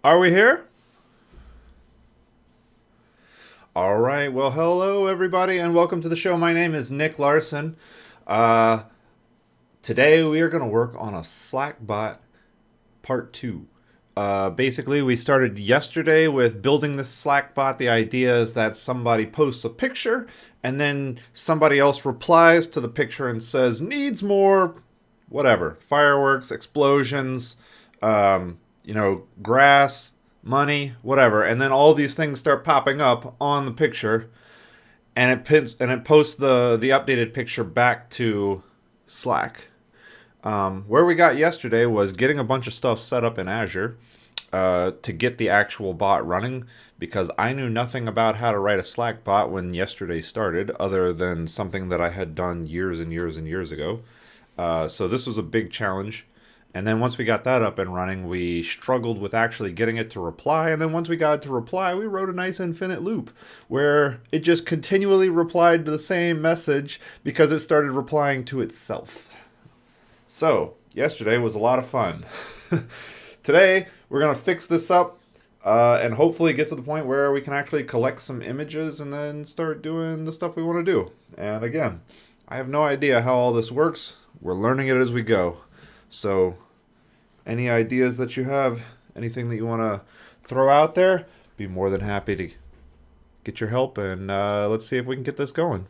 Are we here? All right. Well, hello, everybody, and welcome to the show. My name is Nick Larson. Uh, Today, we are going to work on a Slackbot Part 2. Basically, we started yesterday with building this Slackbot. The idea is that somebody posts a picture, and then somebody else replies to the picture and says, needs more, whatever, fireworks, explosions, grass, money, whatever. And then all these things start popping up on the picture, and it posts the updated picture back to Slack. Where we got yesterday was getting a bunch of stuff set up in Azure to get the actual bot running, because I knew nothing about how to write a Slack bot when yesterday started, other than something that I had done years and years and years ago. So this was a big challenge. And then once we got that up and running, we struggled with actually getting it to reply. And then once we got it to reply, we wrote a nice infinite loop where it just continually replied to the same message because it started replying to itself. So, yesterday was a lot of fun. Today, we're going to fix this up and hopefully get to the point where we can actually collect some images and then start doing the stuff we want to do. And again, I have no idea how all this works. We're learning it as we go. So, any ideas that you have, anything that you want to throw out there, be more than happy to get your help, and let's see if we can get this going.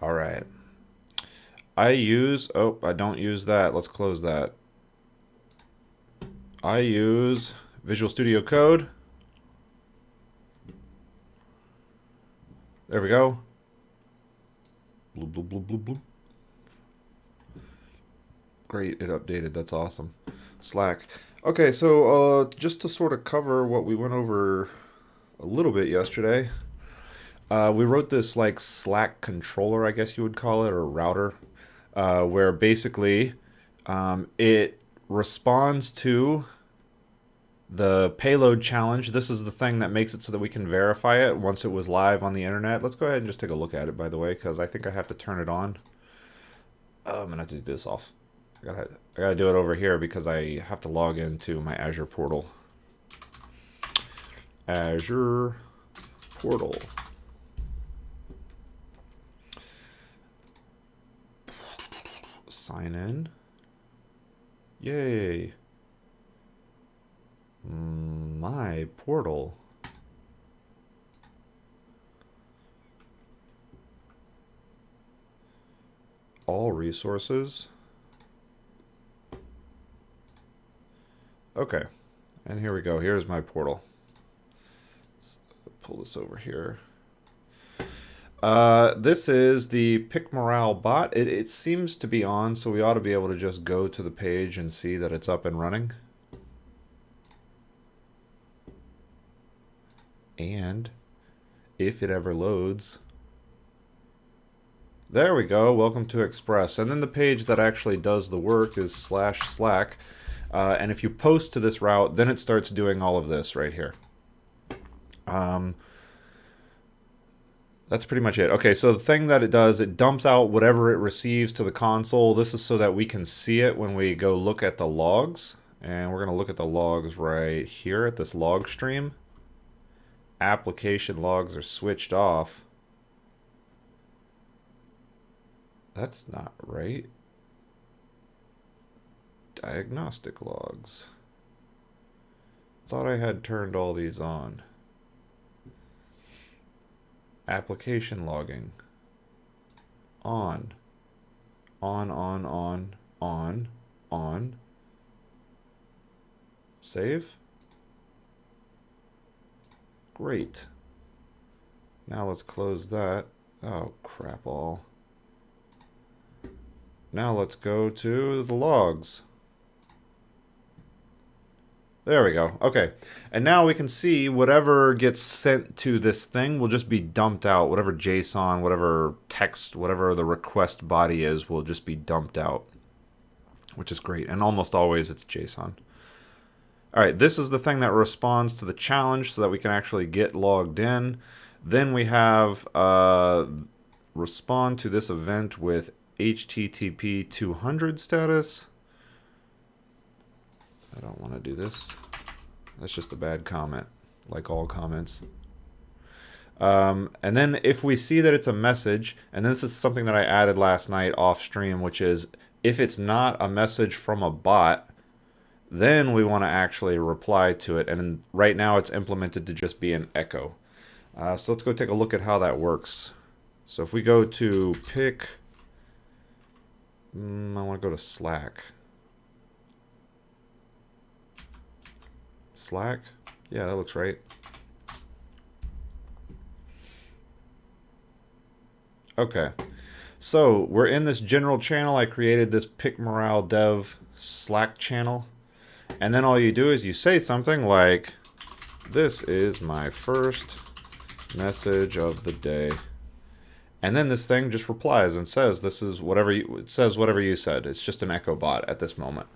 All right. I don't use that. Let's close that. I use Visual Studio Code. There we go. Bloop, bloop, bloop, bloop, bloop. Great, it updated. That's awesome. Slack. Okay, so just to sort of cover what we went over a little bit yesterday, we wrote this like Slack controller, I guess you would call it, or router, where basically it responds to the payload challenge. This is the thing that makes it so that we can verify it once it was live on the internet. Let's go ahead and just take a look at it, by the way, because I think I have to turn it on. I'm going to have to do this off. I gotta do it over here because I have to log into my Azure portal. Azure portal. Sign in. Yay. My portal. All resources. Okay. And here we go. Here's my portal. Let's pull this over here. This is the Pick Morale bot. It seems to be on, so we ought to be able to just go to the page and see that it's up and running. And if it ever loads, there we go. Welcome to Express. And then the page that actually does the work is /Slack. And if you post to this route, then it starts doing all of this right here. That's pretty much it. Okay, so the thing that it does, it dumps out whatever it receives to the console. This is so that we can see it when we go look at the logs. And we're going to look at the logs right here at this log stream. Application logs are switched off. That's not right. Diagnostic logs. Thought I had turned all these on. Application logging. On. On. Save. Great. Now let's close that. Oh, crap all. Now let's go to the logs. There we go. Okay. And now we can see whatever gets sent to this thing will just be dumped out. Whatever JSON, whatever text, whatever the request body is will just be dumped out, which is great. And almost always it's JSON. All right, this is the thing that responds to the challenge so that we can actually get logged in. Then we have respond to this event with HTTP 200 status. I don't want to do this. That's just a bad comment, like all comments. And then if we see that it's a message, and this is something that I added last night off stream, which is if it's not a message from a bot, then we want to actually reply to it. And right now it's implemented to just be an echo. So let's go take a look at how that works. So if we go to pick, I want to go to Slack. Slack? Yeah, that looks right. Okay. So we're in this general channel. I created this Pick Morale Dev Slack channel. And then all you do is you say something like, this is my first message of the day. And then this thing just replies and says, this is whatever it says whatever you said. It's just an echo bot at this moment.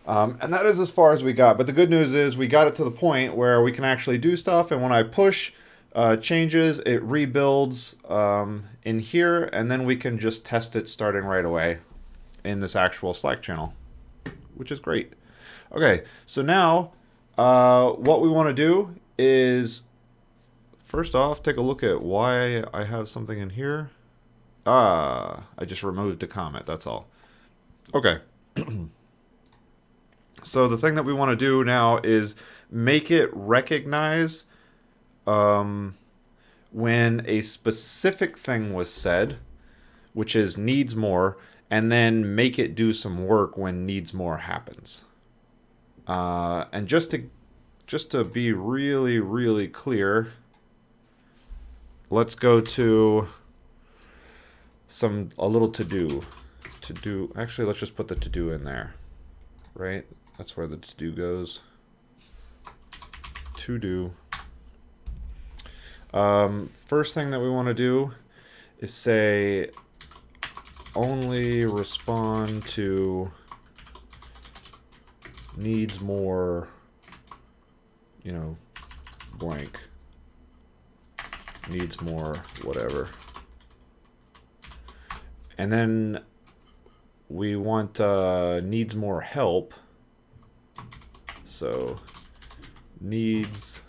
And that is as far as we got. But the good news is we got it to the point where we can actually do stuff. And when I push changes, it rebuilds in here. And then we can just test it starting right away in this actual Slack channel, which is great. Okay, so now what we want to do is, first off, take a look at why I have something in here. I just removed a comment, that's all. Okay. So the thing that we want to do now is make it recognize when a specific thing was said, which is needs more, and then make it do some work when needs more happens. And just to be really, really clear, let's go to a little to-do. Actually, let's just put the to-do in there, right? That's where the to-do goes. To-do. First thing that we want to do is say only respond to needs more, blank. Needs more, whatever. And then we want needs more help. So needs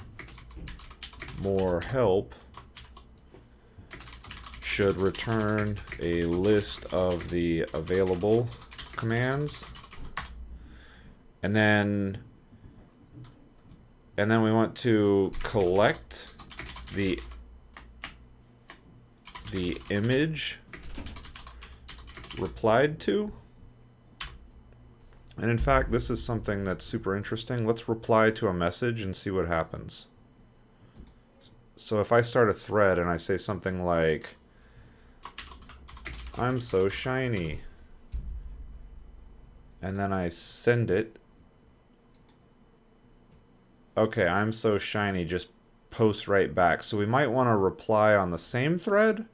more help should return a list of the available commands. And then we want to collect the image replied to. And in fact, this is something that's super interesting. Let's reply to a message and see what happens. So if I start a thread and I say something like, I'm so shiny, and then I send it, okay, I'm so shiny, just post right back. So we might want to reply on the same thread,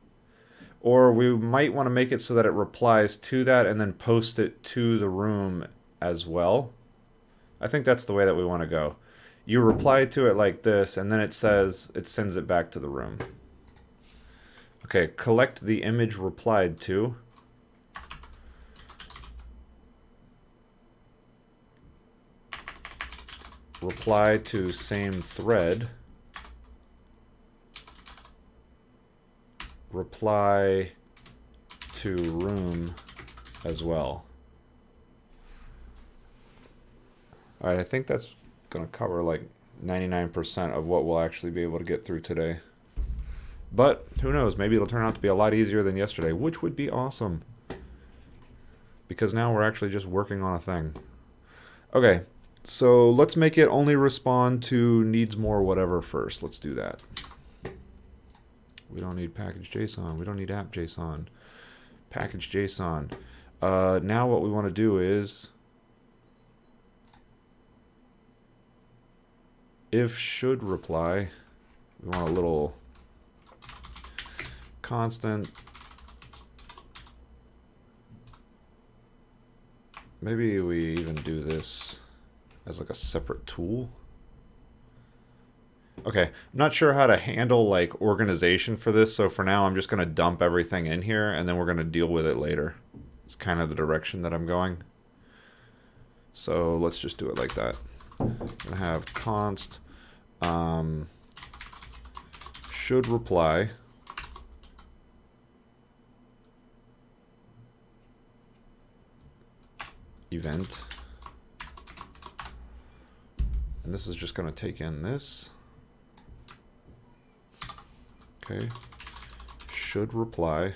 or we might want to make it so that it replies to that and then post it to the room as well. I think that's the way that we want to go. You reply to it like this, and then it sends it back to the room. Okay, collect the image replied to. Reply to same thread. Reply to room as well. All right, I think that's going to cover like 99% of what we'll actually be able to get through today. But who knows, maybe it'll turn out to be a lot easier than yesterday, which would be awesome. Because now we're actually just working on a thing. Okay, so let's make it only respond to needs more whatever first. Let's do that. We don't need package JSON. We don't need app JSON. Package JSON. Now what we want to do is if should reply, we want a little constant. Maybe we even do this as like a separate tool. Okay, I'm not sure how to handle like organization for this, so for now I'm just going to dump everything in here and then we're going to deal with it later. It's kind of the direction that I'm going. So let's just do it like that. I'm going to have const should reply event. And this is just going to take in this. Okay. Should reply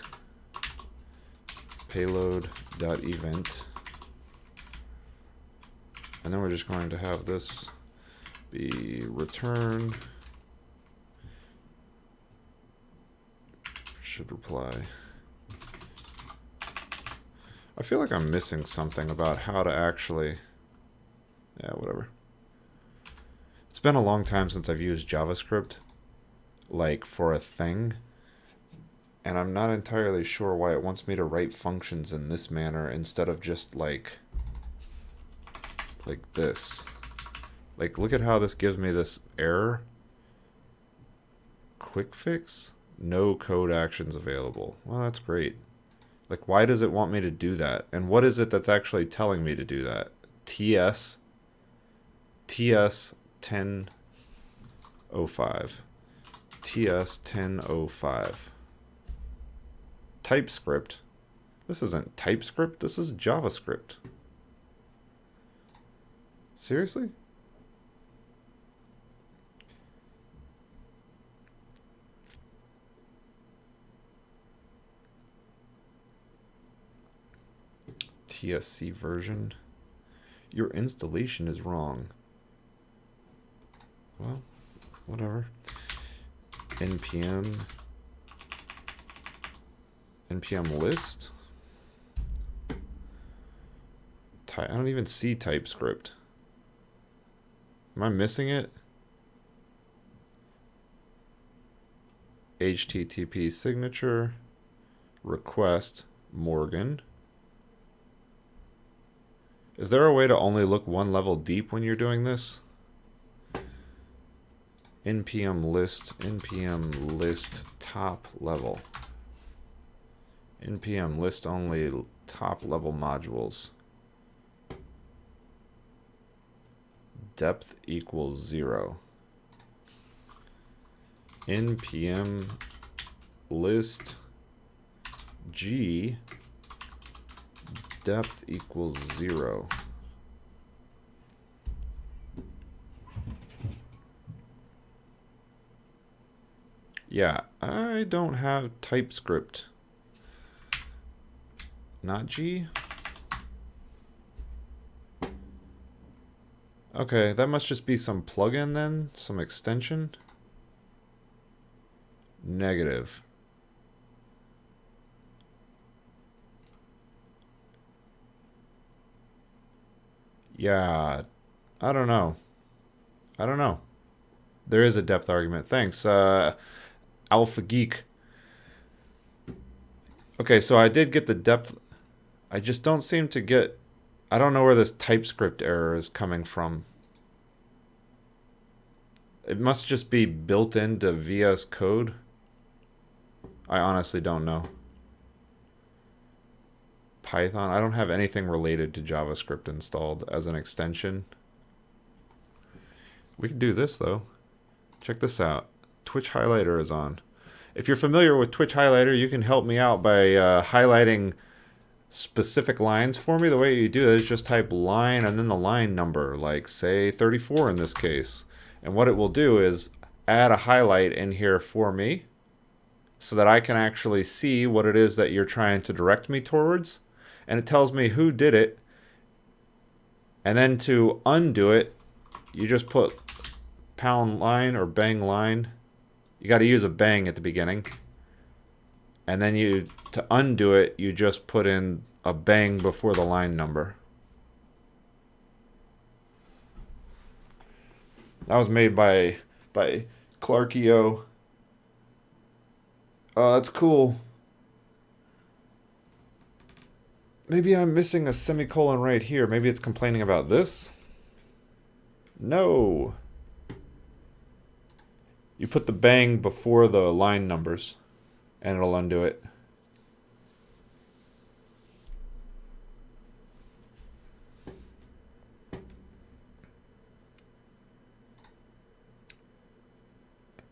payload.event. And then we're just going to have this be return should reply. I feel like I'm missing something about how to actually, yeah, whatever. It's been a long time since I've used JavaScript, like for a thing, and I'm not entirely sure why it wants me to write functions in this manner instead of just like this. Like, look at how this gives me this error. Quick fix? No code actions available. Well, that's great. Like, why does it want me to do that? And what is it that's actually telling me to do that? TS 1005. TS 1005. TypeScript. This isn't TypeScript, this is JavaScript. Seriously? TSC version. Your installation is wrong. Well, whatever. npm list. I don't even see TypeScript. Am I missing it? HTTP signature request Morgan. Is there a way to only look one level deep when you're doing this? npm list top level. npm list only top level modules. Depth equals 0. npm list g depth equals 0. Yeah, I don't have TypeScript. Not G? Okay, that must just be some plugin then? Some extension? Negative. Yeah, I don't know. I don't know. There is a depth argument. Thanks, Alpha Geek. Okay, so I did get the depth. I just don't seem to get... I don't know where this TypeScript error is coming from. It must just be built into VS Code. I honestly don't know. Python. I don't have anything related to JavaScript installed as an extension. We can do this though. Check this out. Twitch highlighter is on. If you're familiar with Twitch highlighter, you can help me out by highlighting specific lines for me. The way you do it is just type line and then the line number, like say 34 in this case. And what it will do is add a highlight in here for me so that I can actually see what it is that you're trying to direct me towards. And it tells me who did it. And then to undo it, you just put pound line or bang line. You got to use a bang at the beginning. And then to undo it, you just put in a bang before the line number. That was made by Clarkio. Oh, that's cool. Maybe I'm missing a semicolon right here. Maybe it's complaining about this? No. You put the bang before the line numbers, and it'll undo it.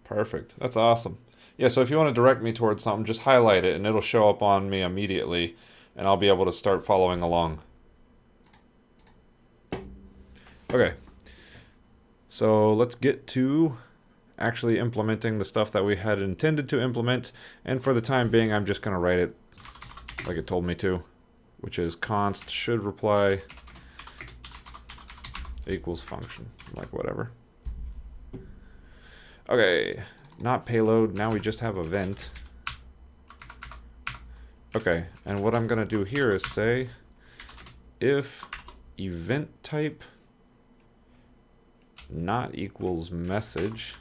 Perfect. That's awesome. Yeah, so if you want to direct me towards something, just highlight it and it'll show up on me immediately, and I'll be able to start following along. Okay. So let's get to actually implementing the stuff that we had intended to implement, and for the time being I'm just going to write it like it told me to, which is const should reply equals function, like whatever. Okay, not payload, now we just have event. Okay, and what I'm going to do here is say if event type not equals message,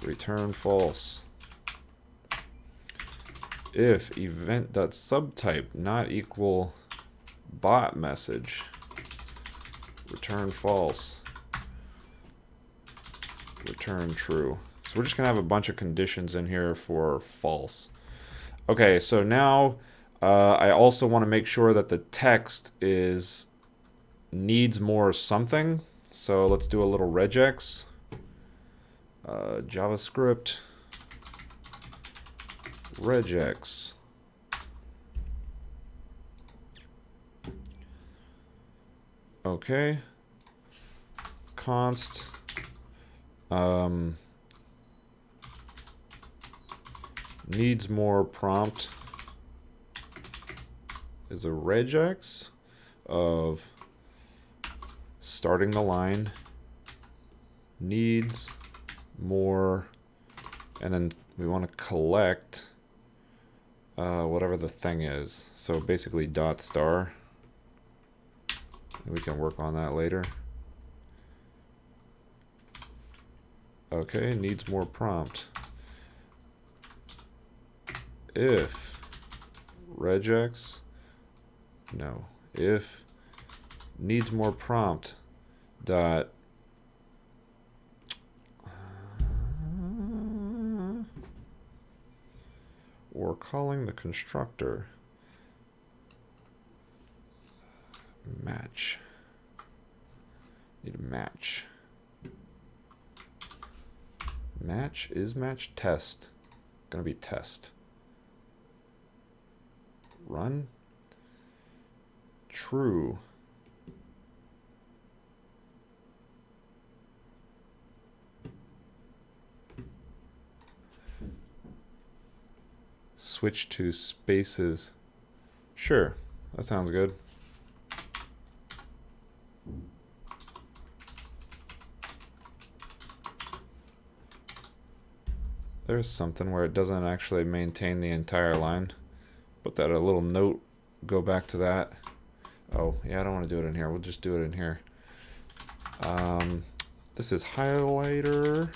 return false. If event.subtype not equal bot message, return false, return true. So we're just gonna have a bunch of conditions in here for false. Okay, so now I also want to make sure that the text needs more something. So let's do a little regex. JavaScript regex. Okay. Const needs more prompt is a regex of starting the line, needs more, and then we want to collect whatever the thing is. So basically dot star. We can work on that later. Okay, needs more prompt. If regex, no, if needs more prompt dot we're calling the constructor match. Need a match. Match is match test. Gonna be test. Run. True. Switch to spaces. Sure, that sounds good. There's something where it doesn't actually maintain the entire line, but that a little note, go back to that. Oh, yeah, I don't want to do it in here. We'll just do it in here. This is highlighter.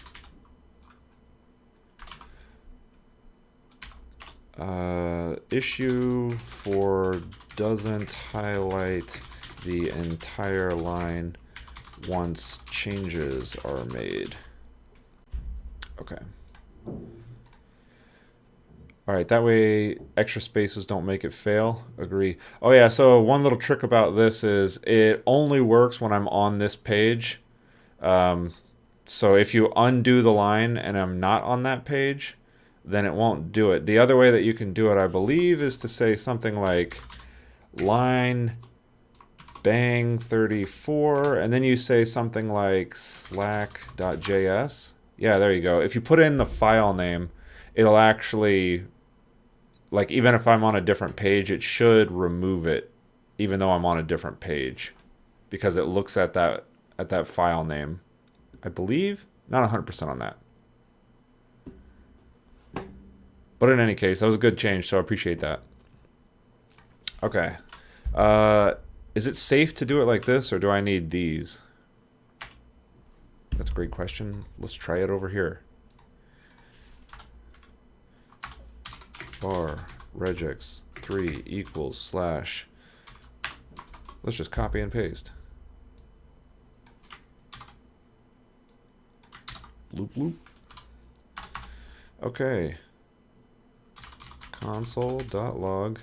Issue for doesn't highlight the entire line once changes are made. Okay. Alright, that way extra spaces don't make it fail. Agree. Oh yeah, so one little trick about this is it only works when I'm on this page. So if you undo the line and I'm not on that page, then it won't do it. The other way that you can do it, I believe, is to say something like line bang 34, and then you say something like slack.js. Yeah, there you go. If you put in the file name, it'll actually, like, even if I'm on a different page, it should remove it, even though I'm on a different page, because it looks at that file name. I believe, not 100% on that. But in any case, that was a good change, so I appreciate that. Okay. Is it safe to do it like this, or do I need these? That's a great question. Let's try it over here. Var regex 3 equals slash. Let's just copy and paste. Bloop, bloop. Okay. Console.log.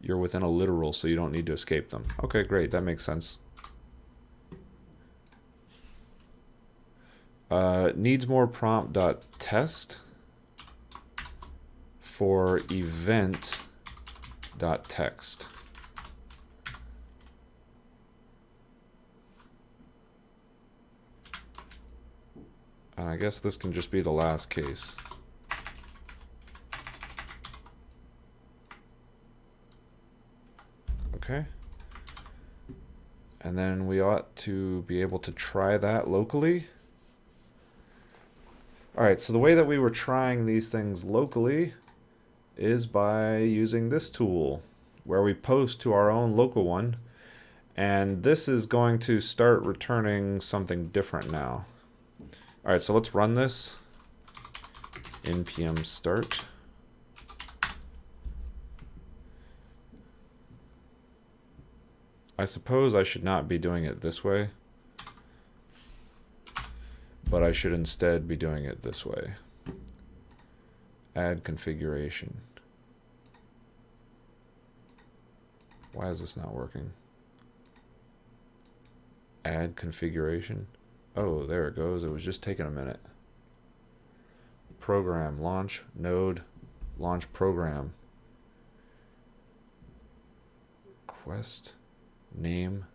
You're within a literal, so you don't need to escape them. Okay, great. That makes sense. Needs more prompt.test for event.text. And I guess this can just be the last case. Okay. And then we ought to be able to try that locally. All right, so the way that we were trying these things locally is by using this tool where we post to our own local one. And this is going to start returning something different now. All right, so let's run this. npm start. I suppose I should not be doing it this way, but I should instead be doing it this way. Add configuration. Why is this not working? Add configuration. Oh, there it goes. It was just taking a minute. Program, launch, node, launch program. Request, name.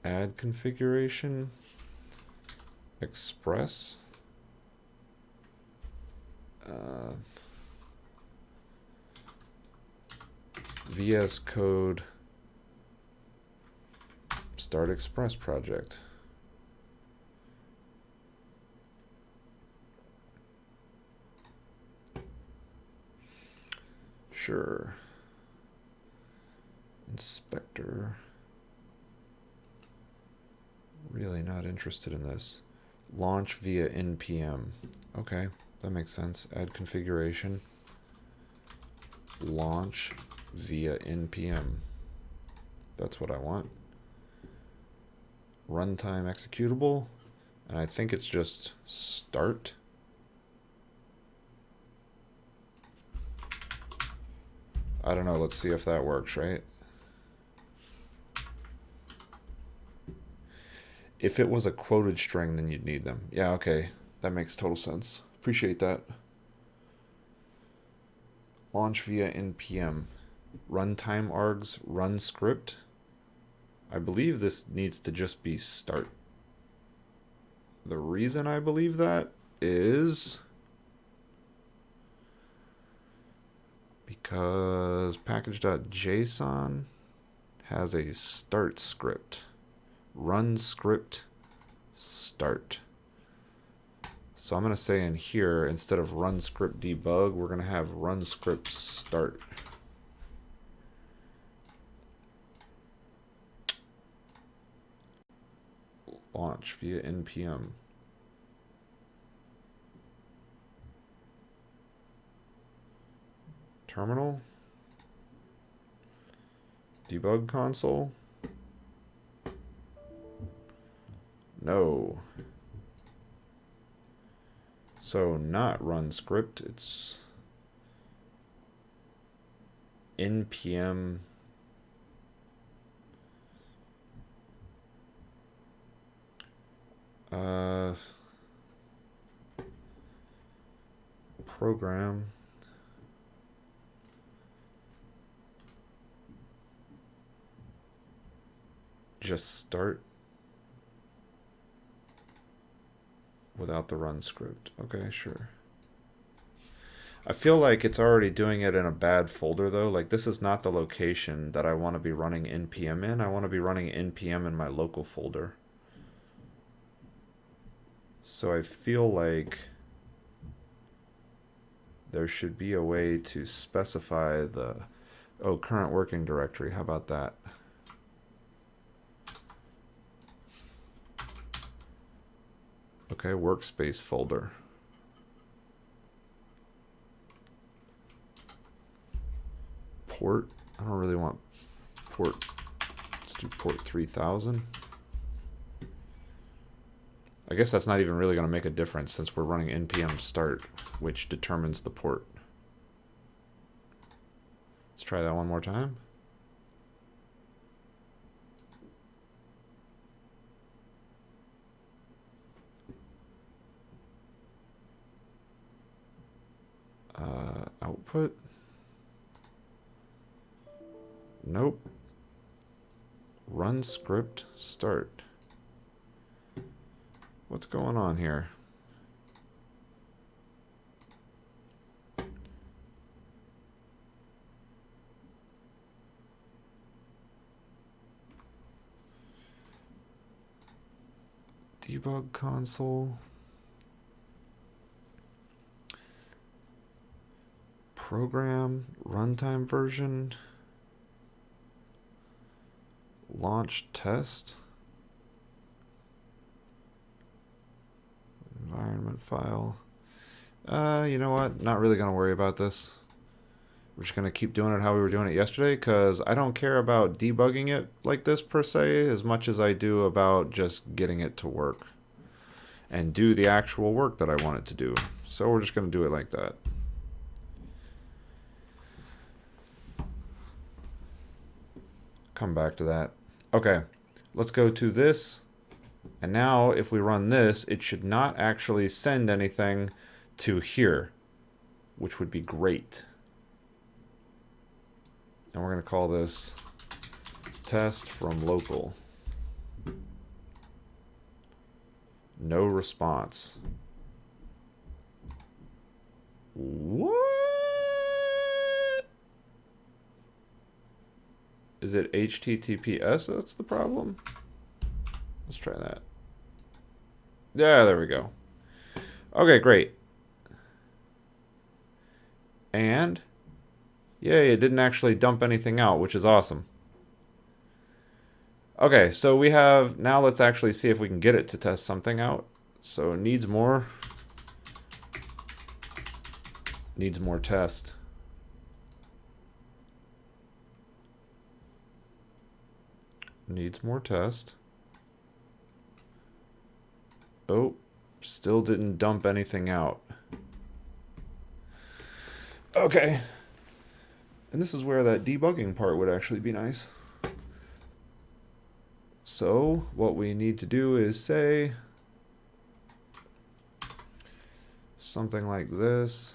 Add configuration. Express. VS Code Start Express project. Sure. Inspector. Really not interested in this. Launch via npm. Okay, that makes sense. Add configuration. Launch via npm. That's what I want. Runtime executable. And I think it's just start. I don't know. Let's see if that works, right? If it was a quoted string, then you'd need them. Yeah, okay. That makes total sense. Appreciate that. Launch via npm. Runtime args run script. I believe this needs to just be start. The reason I believe that is because package.json has a start script. Run script start. So I'm going to say in here, instead of run script debug, we're going to have run script start. Launch via npm. Terminal. Debug console. No. So not run script, it's npm program just start without the run script. Okay, sure. I feel like it's already doing it in a bad folder though. Like this is not the location that I want to be running npm in. I want to be running npm in my local folder. So I feel like there should be a way to specify the, oh, current working directory. How about that? Okay, workspace folder. port. I don't really want port. Let's do port 3000. I guess that's not even really going to make a difference since we're running npm start, which determines the port. Let's try that one more time. Output. Nope. Run script start. What's going on here? Debug console. Program, runtime version, launch test, environment file. You know what? Not really going to worry about this. We're just going to keep doing it how we were doing it yesterday because I don't care about debugging it like this per se as much as I do about just getting it to work and do the actual work that I want it to do. So we're just going to do it like that. Come back to that. Okay, let's go to this. And now if we run this, it should not actually send anything to here, which would be great. And we're going to call this test from local. No response. What? Is it HTTPS that's the problem? Let's try that. Yeah, there we go. Okay, great. And yay, it didn't actually dump anything out, which is awesome. Okay, so we have, now let's actually see if we can get it to test something out. So needs more test. Needs more test. Oh, still didn't dump anything out. Okay. And this is where that debugging part would actually be nice. So what we need to do is say something like this.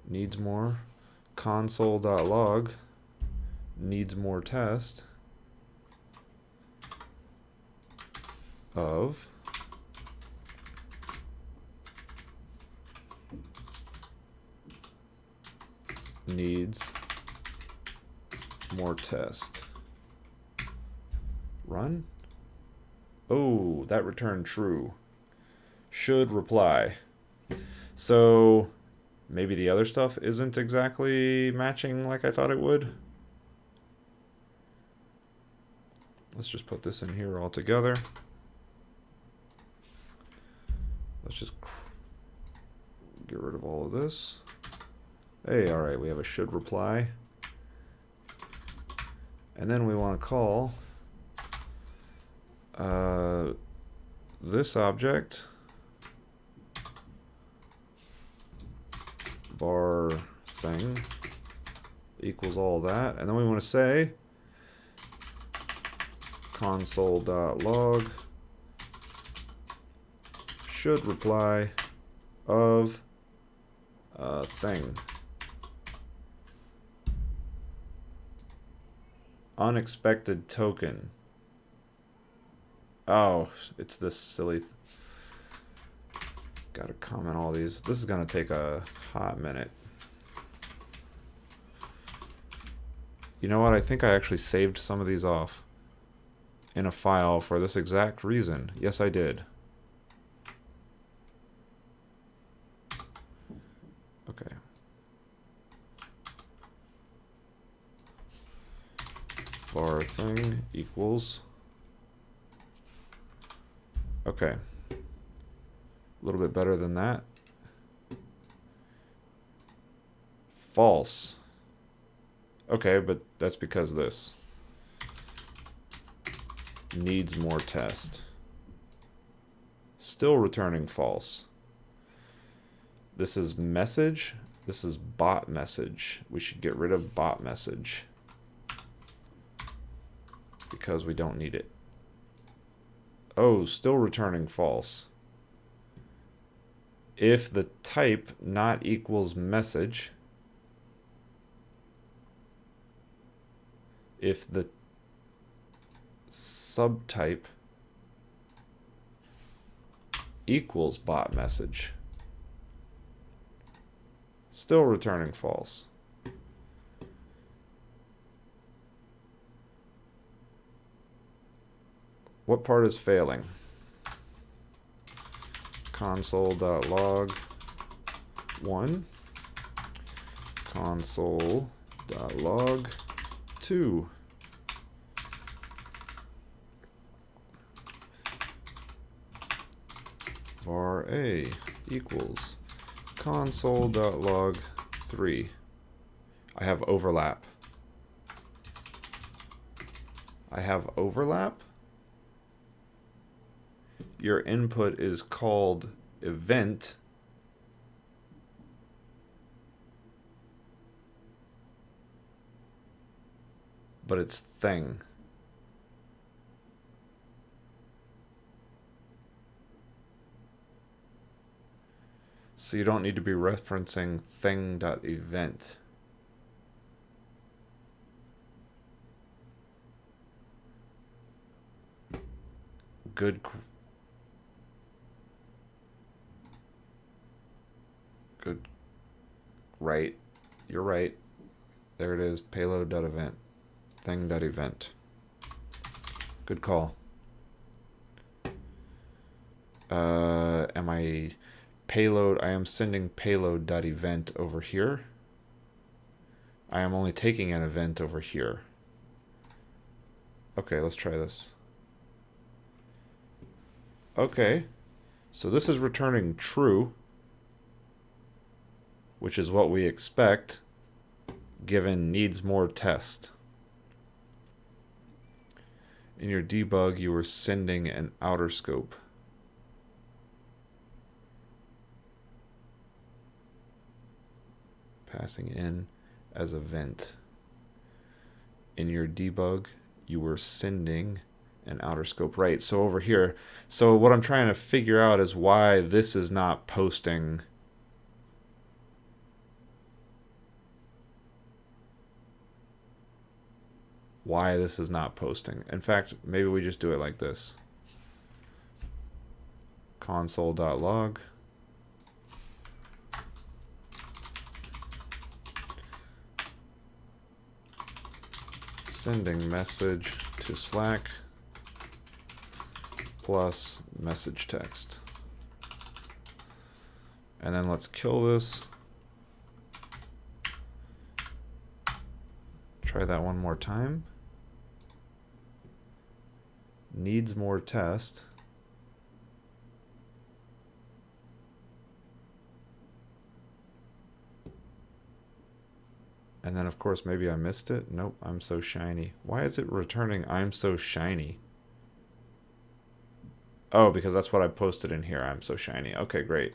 Needs more. Console.log. Needs more test of needs more test. Run. Oh, that returned true. Should reply. So maybe the other stuff isn't exactly matching like I thought it would. Let's just put this in here all together. Let's just get rid of all of this. Hey, all right, we have a should reply. And then we want to call this object var thing equals all that. And then we want to say console.log should reply of thing. Unexpected token. Oh, it's this silly. Gotta comment all these. This is gonna take a hot minute. You know what? I think I actually saved some of these off in a file for this exact reason. Yes, I did. Okay. Var thing equals. Okay. A little bit better than that. false. Okay, but that's because this needs more test. Still returning false. This is message. This is bot message. We should get rid of bot message because we don't need it. Oh, still returning false. If the type not equals message, if the subtype equals bot message, still returning false. What part is failing? Console.log 1, console.log 2. var a equals console.log 3. I have overlap. I have overlap? Your input is called event. But it's thing. So you don't need to be referencing thing.event. Good. Good. Right. You're right. There it is. Payload.event. Thing.event. Good call. Am I payload? I am sending payload.event over here. I am only taking an event over here. Okay, let's try this. Okay, so this is returning true, which is what we expect given needs more test. In your debug, you were sending an outer scope. Passing in as event. In your debug, you were sending an outer scope. Right, so over here. So what I'm trying to figure out is why this is not posting. Why this is not posting. In fact, maybe we just do it like this. Console.log. Sending message to Slack plus message text. And then let's kill this. Try that one more time. Needs more test. And then of course maybe I missed it. Nope, I'm so shiny. Why is it returning I'm so shiny? Oh, because that's what I posted in here. I'm so shiny. Okay, great.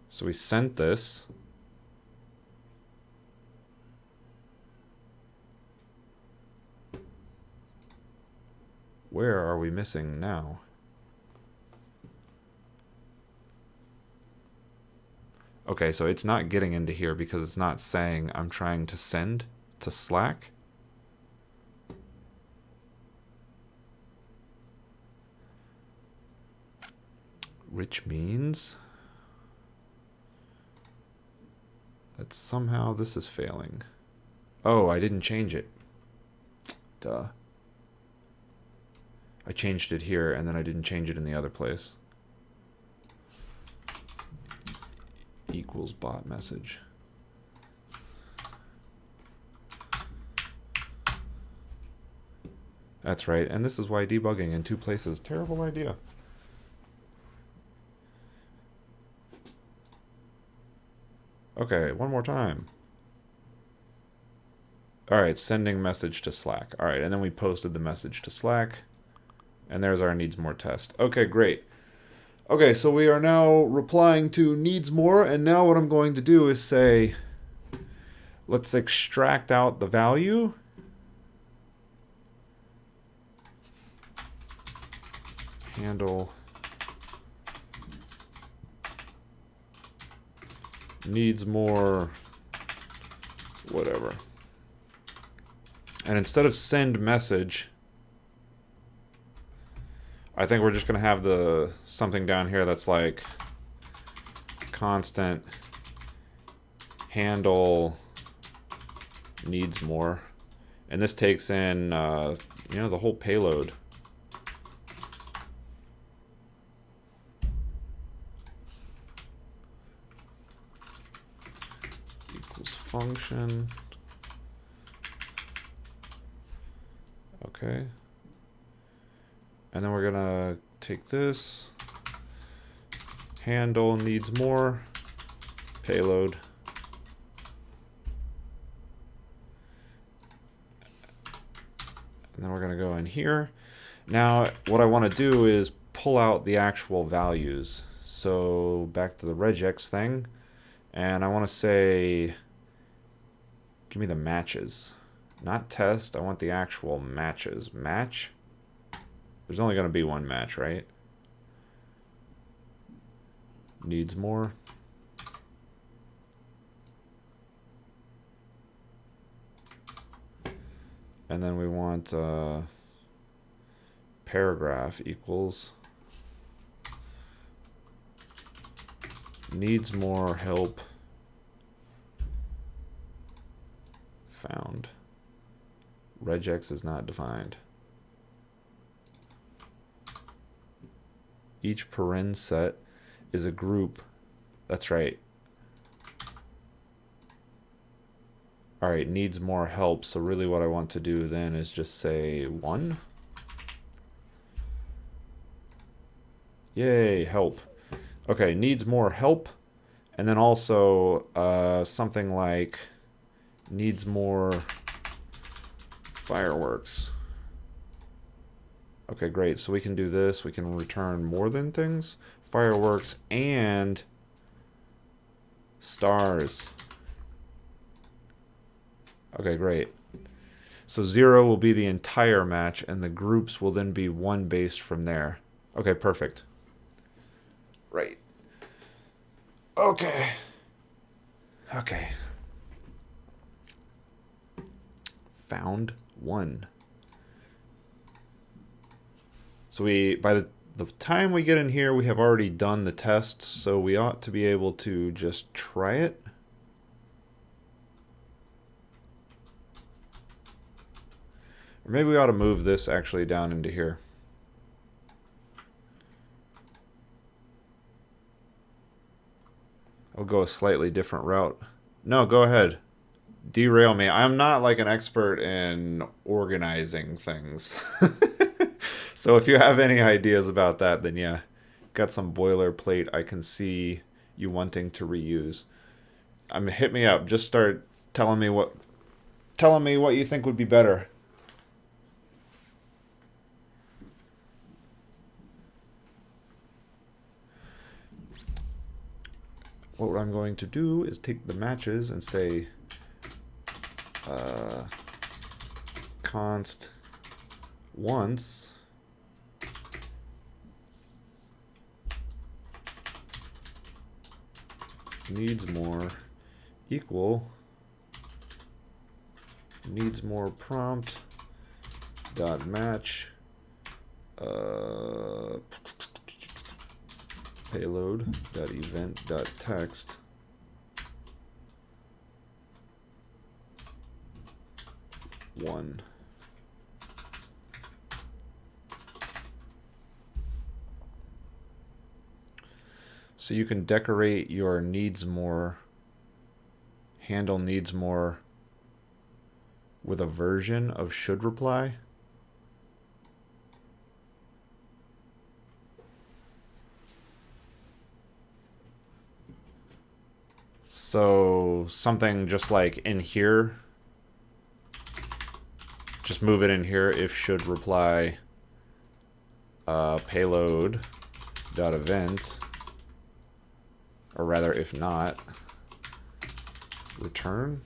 So we sent this. Where are we missing now? Okay, so it's not getting into here because it's not saying I'm trying to send to Slack. Which means that somehow this is failing. Oh, I didn't change it. Duh. I changed it here and then I didn't change it in the other place. Equals bot message. That's right, and this is why debugging in two places, terrible idea. Okay, one more time. All right, sending message to Slack. All right, and then we posted the message to Slack. And there's our needs more test. Okay, great. Okay, so we are now replying to needs more, and now what I'm going to do is say, let's extract out the value. Handle needs more whatever. And instead of send message, I think we're just going to have the something down here that's like constant handle needs more. And this takes in, the whole payload. Equals function. Okay. And then we're gonna take this, handle needs more, payload. And then we're gonna go in here. Now, what I wanna do is pull out the actual values. So back to the regex thing, and I wanna say, give me the matches. Not test, I want the actual matches. Match. There's only going to be one match, right? Needs more. And then we want paragraph equals needs more help found. Regex is not defined. Each paren set is a group. That's right. All right, needs more help. So really what I want to do then is just say 1. Yay, help. Okay, needs more help. And then also something like needs more fireworks. Okay, great. So we can do this. We can return more than things. Fireworks and stars. Okay, great. So 0 will be the entire match, and the groups will then be 1 based from there. Okay, perfect. Right. Okay. Okay. Found 1. So by the time we get in here, we have already done the test, so we ought to be able to just try it. Or maybe we ought to move this actually down into here. I'll go a slightly different route. No, go ahead. Derail me. I'm not like an expert in organizing things. So if you have any ideas about that, then yeah, got some boilerplate I can see you wanting to reuse. Hit me up. Just start telling me what you think would be better. What I'm going to do is take the matches and say const once needs more equal needs more prompt dot match payload dot event dot text one. So you can decorate your needs more, handle needs more with a version of should reply. So something just like in here, just move it in here if should reply payload dot event, or rather if not, return,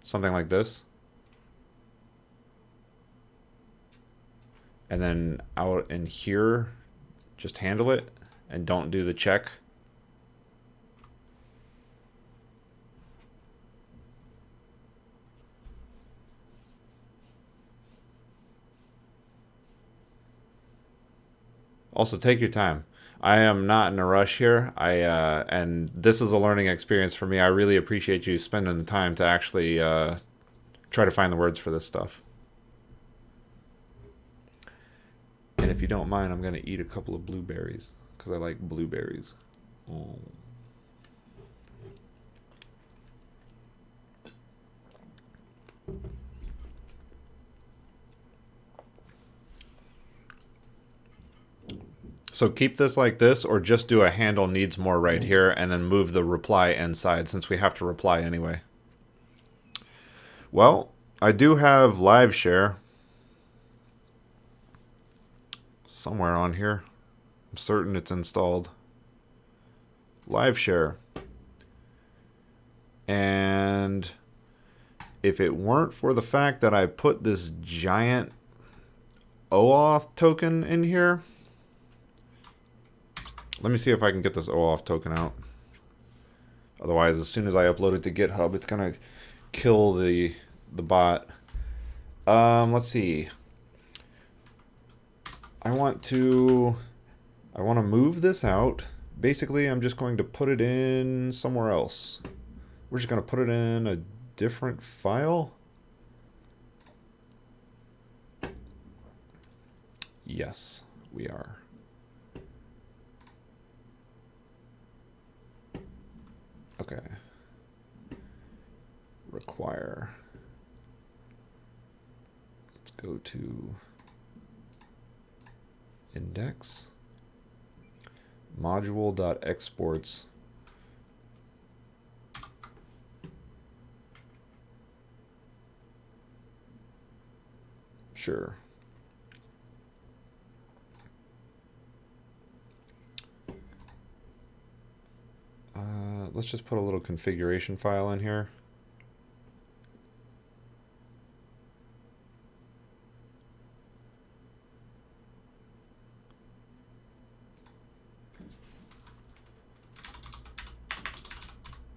something like this. And then out in here, just handle it and don't do the check. Also, take your time. I am not in a rush here. And this is a learning experience for me. I really appreciate you spending the time to actually try to find the words for this stuff. And if you don't mind, I'm gonna eat a couple of blueberries because I like blueberries. Oh. So keep this like this, or just do a handle needs more right here, and then move the reply inside since we have to reply anyway. Well, I do have live share somewhere on here. I'm certain it's installed. Live share. And if it weren't for the fact that I put this giant OAuth token in here, let me see if I can get this OAuth token out. Otherwise, as soon as I upload it to GitHub, it's gonna kill the bot. Let's see. I want to move this out. Basically, I'm just going to put it in somewhere else. We're just going to put it in a different file. Yes, we are. Okay. Require. Let's go to index module.exports. Sure. Let's just put a little configuration file in here.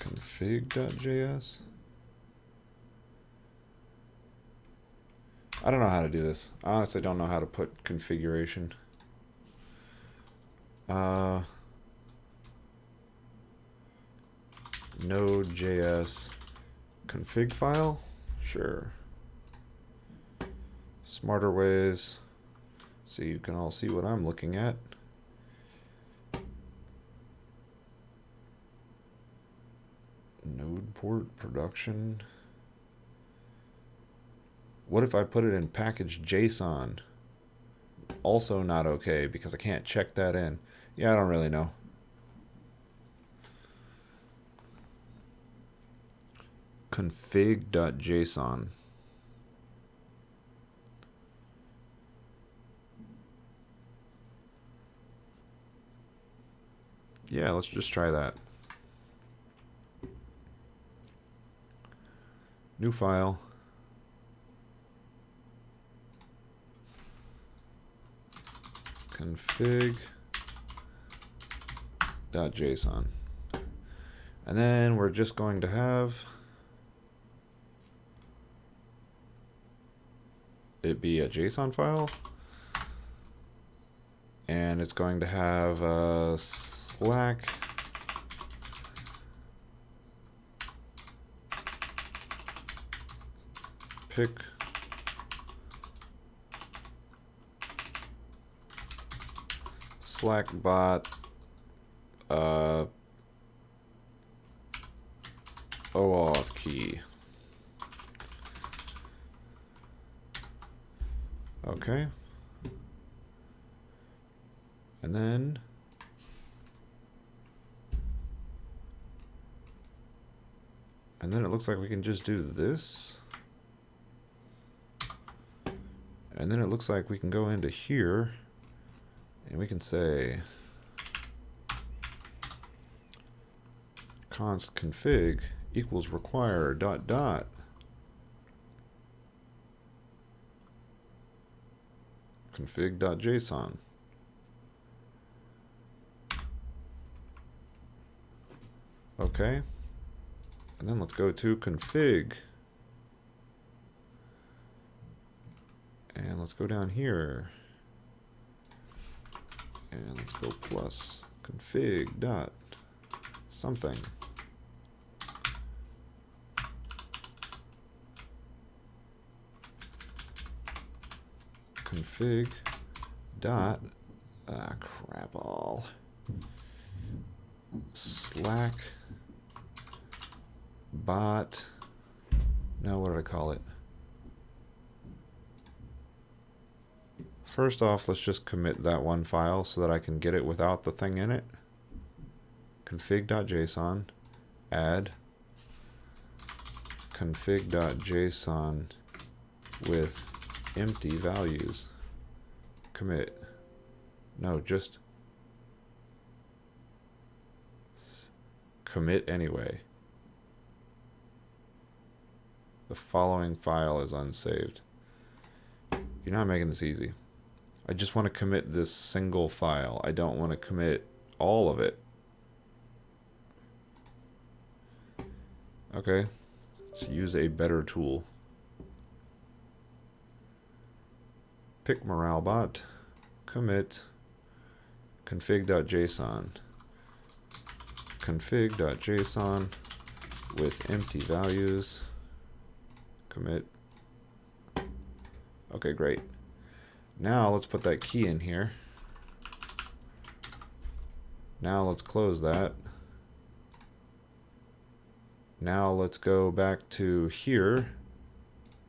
Config.js. I don't know how to do this. I honestly don't know how to put configuration. Node.js config file? Sure. Smarter ways. So you can all see what I'm looking at. Node port production. What if I put it in package JSON? Also not okay because I can't check that in. Yeah, I don't really know. Config.json. Yeah, let's just try that. New file. Config.json. And then we're just going to have it be a JSON file. And it's going to have a Slack pick Slack bot OAuth key. Okay. And then And then it looks like we can just do this. And then it looks like we can go into here and we can say const config equals require dot dot config.json. Okay. And then let's go to config. And let's go down here. And let's go plus config dot something. Config dot crap all Slack bot. Now what did I call it? First off, let's just commit that one file so that I can get it without the thing in it. Config.json, add config.json with empty values. Commit. No, just commit anyway. The following file is unsaved. You're not making this easy. I just want to commit this single file. I don't want to commit all of it. Okay, let's use a better tool. Pick moralbot, commit config.json, config.json with empty values, commit. Okay, great. Now let's put that key in here. Now let's close that. Now let's go back to here.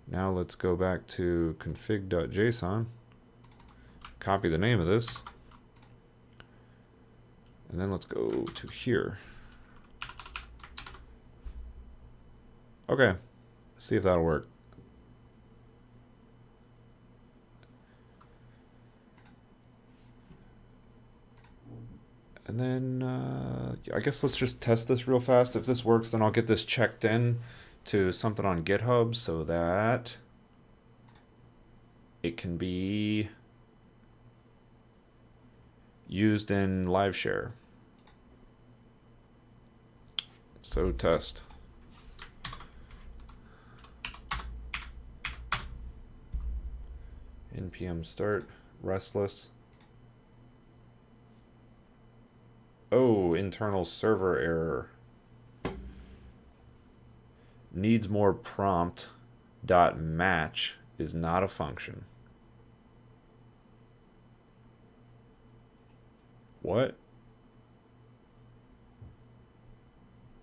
Now let's go back to config.json. Copy the name of this. And then let's go to here. Okay, see if that'll work. And then I guess let's just test this real fast. If this works, then I'll get this checked in to something on GitHub so that it can be used in LiveShare. So test. npm start restless. Oh, internal server error. Needs more prompt dot match is not a function. What?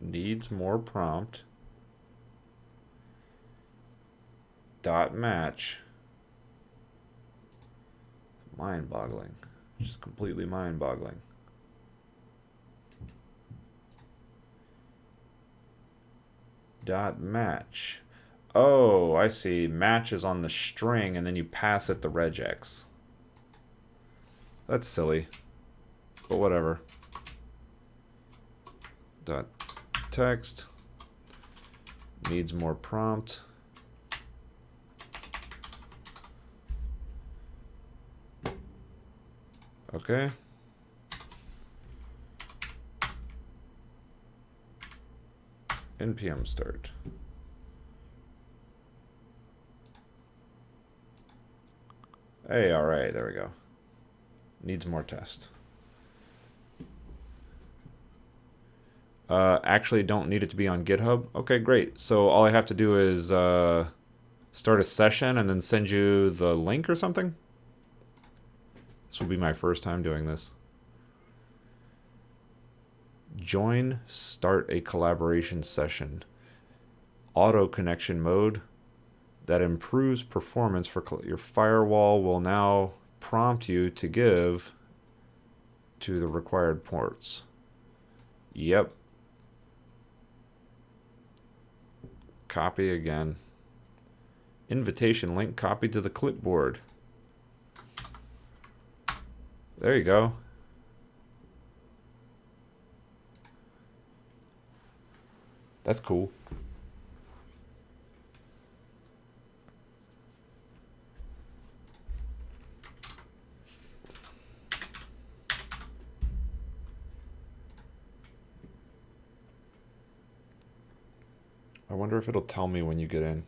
Needs more prompt dot match. Mind-boggling. Just completely mind-boggling. Dot match. Oh, I see. Match is on the string and then you pass it the regex. That's silly, but whatever. Dot text needs more prompt. Okay. npm start. Hey, all right, there we go. Needs more test. Actually don't need it to be on GitHub. Okay, great. So all I have to do is start a session and then send you the link or something. This will be my first time doing this. Join, start a collaboration session. Auto connection mode that improves performance for your firewall will now prompt you to give to the required ports. Yep. Copy again. Invitation link copied to the clipboard. There you go. That's cool. I wonder if it'll tell me when you get in.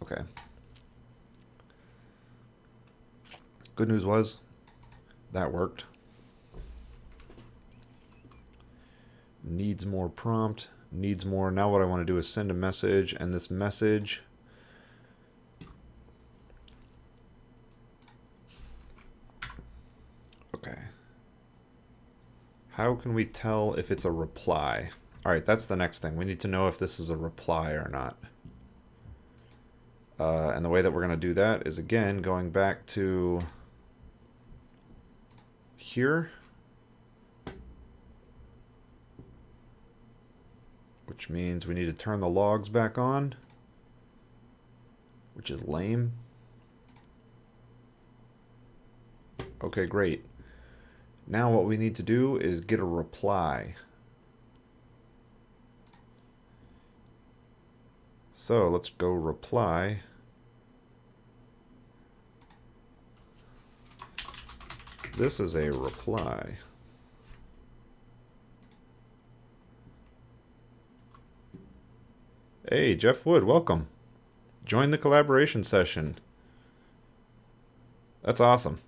Okay. Good news was that worked. Needs more prompt, needs more. Now what I want to do is send a message, and this message okay. How can we tell if it's a reply? All right, that's the next thing. We need to know if this is a reply or not. And the way that we're going to do that is, again, going back to here, which means we need to turn the logs back on, which is lame. Okay, great. Now what we need to do is get a reply. So let's go reply. This is a reply. Hey, Jeff Wood, welcome. Join the collaboration session. That's awesome.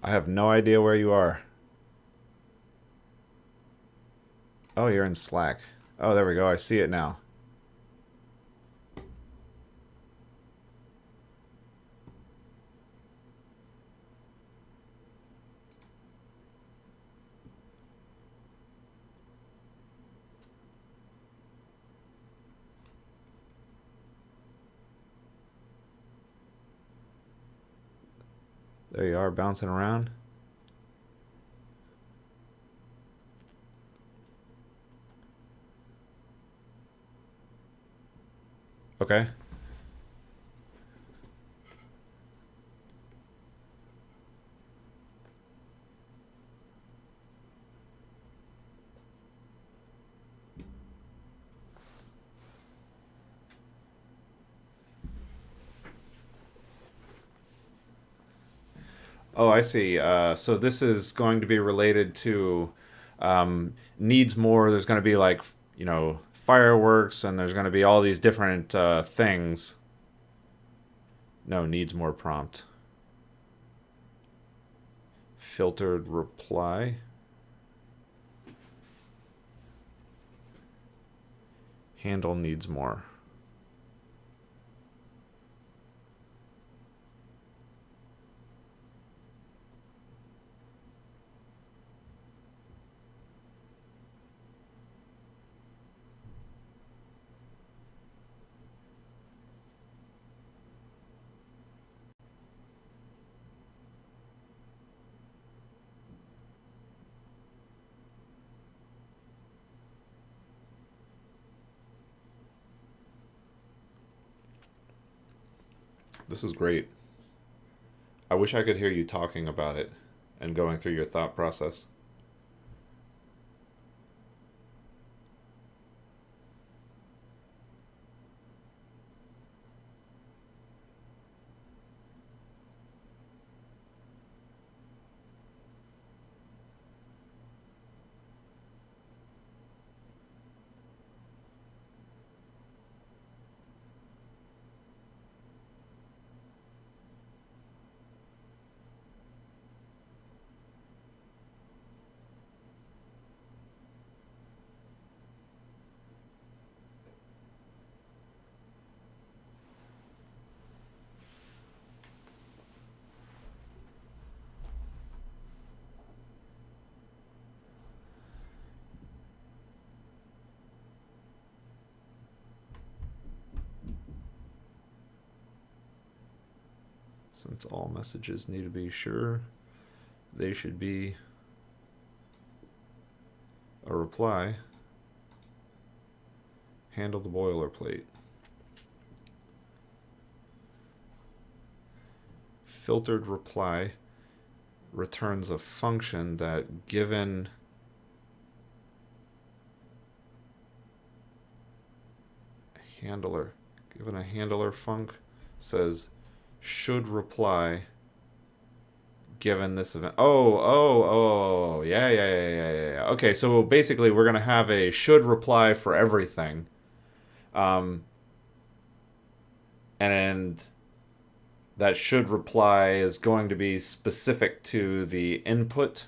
I have no idea where you are. Oh, you're in Slack. Oh, there we go. I see it now. There you are, bouncing around. Okay. Oh, I see. So this is going to be related to needs more. There's going to be like, fireworks, and there's going to be all these different things. No, needs more prompt. Filtered reply. Handle needs more. This is great. I wish I could hear you talking about it and going through your thought process. Since all messages need to be sure, they should be a reply. Handle the boilerplate. Filtered reply returns a function that given a handler func says should reply given this event. Oh, yeah. Okay, so basically we're gonna have a should reply for everything, and that should reply is going to be specific to the input.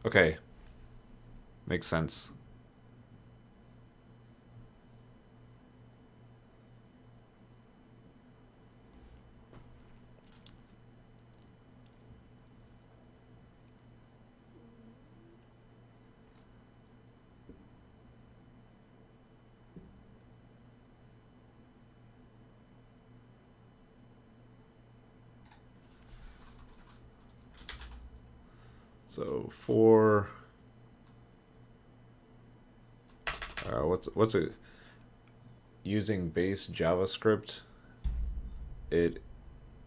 Okay, makes sense. So for what's it using base JavaScript? It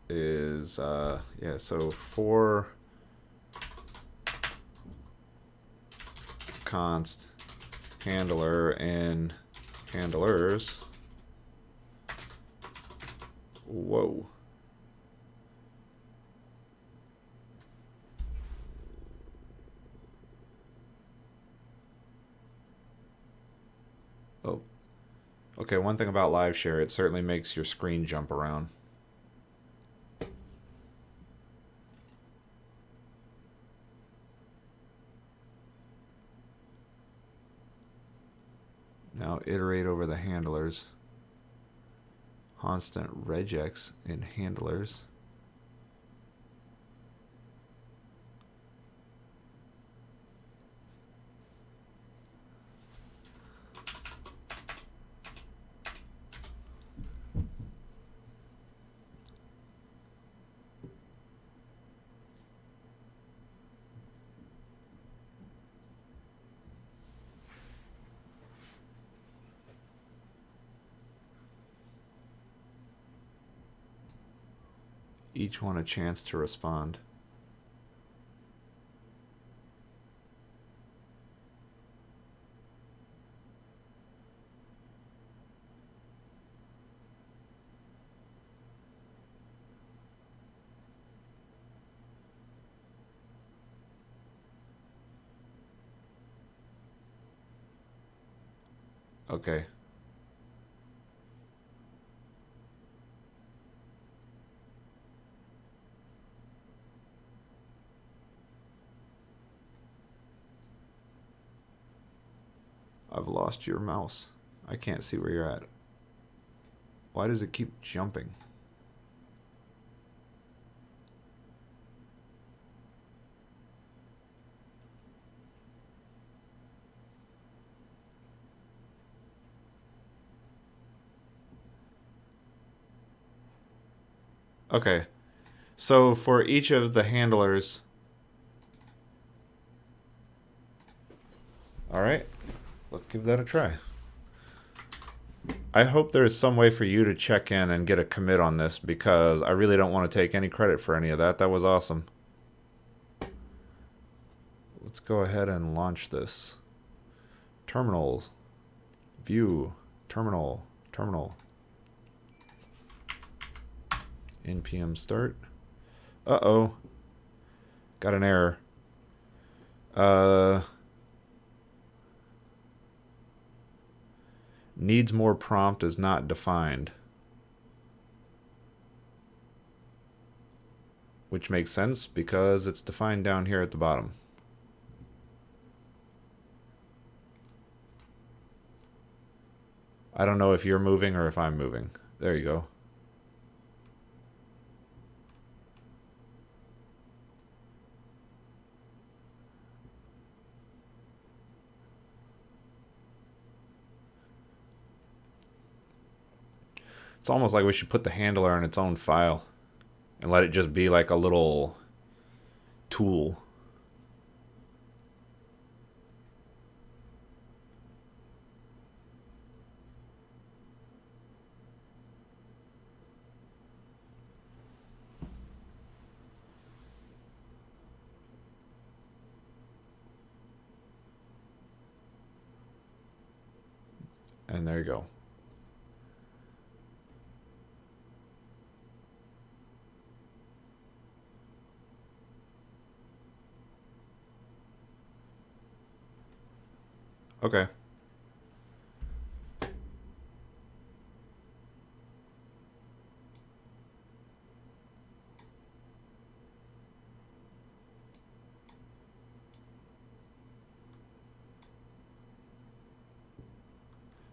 is yeah. So for const handler and handlers. Whoa. Oh, okay. One thing about live share, it certainly makes your screen jump around. Now iterate over the handlers. Constant regex in handlers. Each one a chance to respond. Okay. I've lost your mouse. I can't see where you're at. Why does it keep jumping? Okay. So for each of the handlers. All right. Let's give that a try. I hope there's some way for you to check in and get a commit on this, because I really don't want to take any credit for any of that. That was awesome. Let's go ahead and launch this. Terminals. View. Terminal. npm start. Uh-oh. Got an error. Needs more prompt is not defined. Which makes sense because it's defined down here at the bottom. I don't know if you're moving or if I'm moving. There you go. It's almost like we should put the handler in its own file and let it just be like a little tool. And there you go. Okay.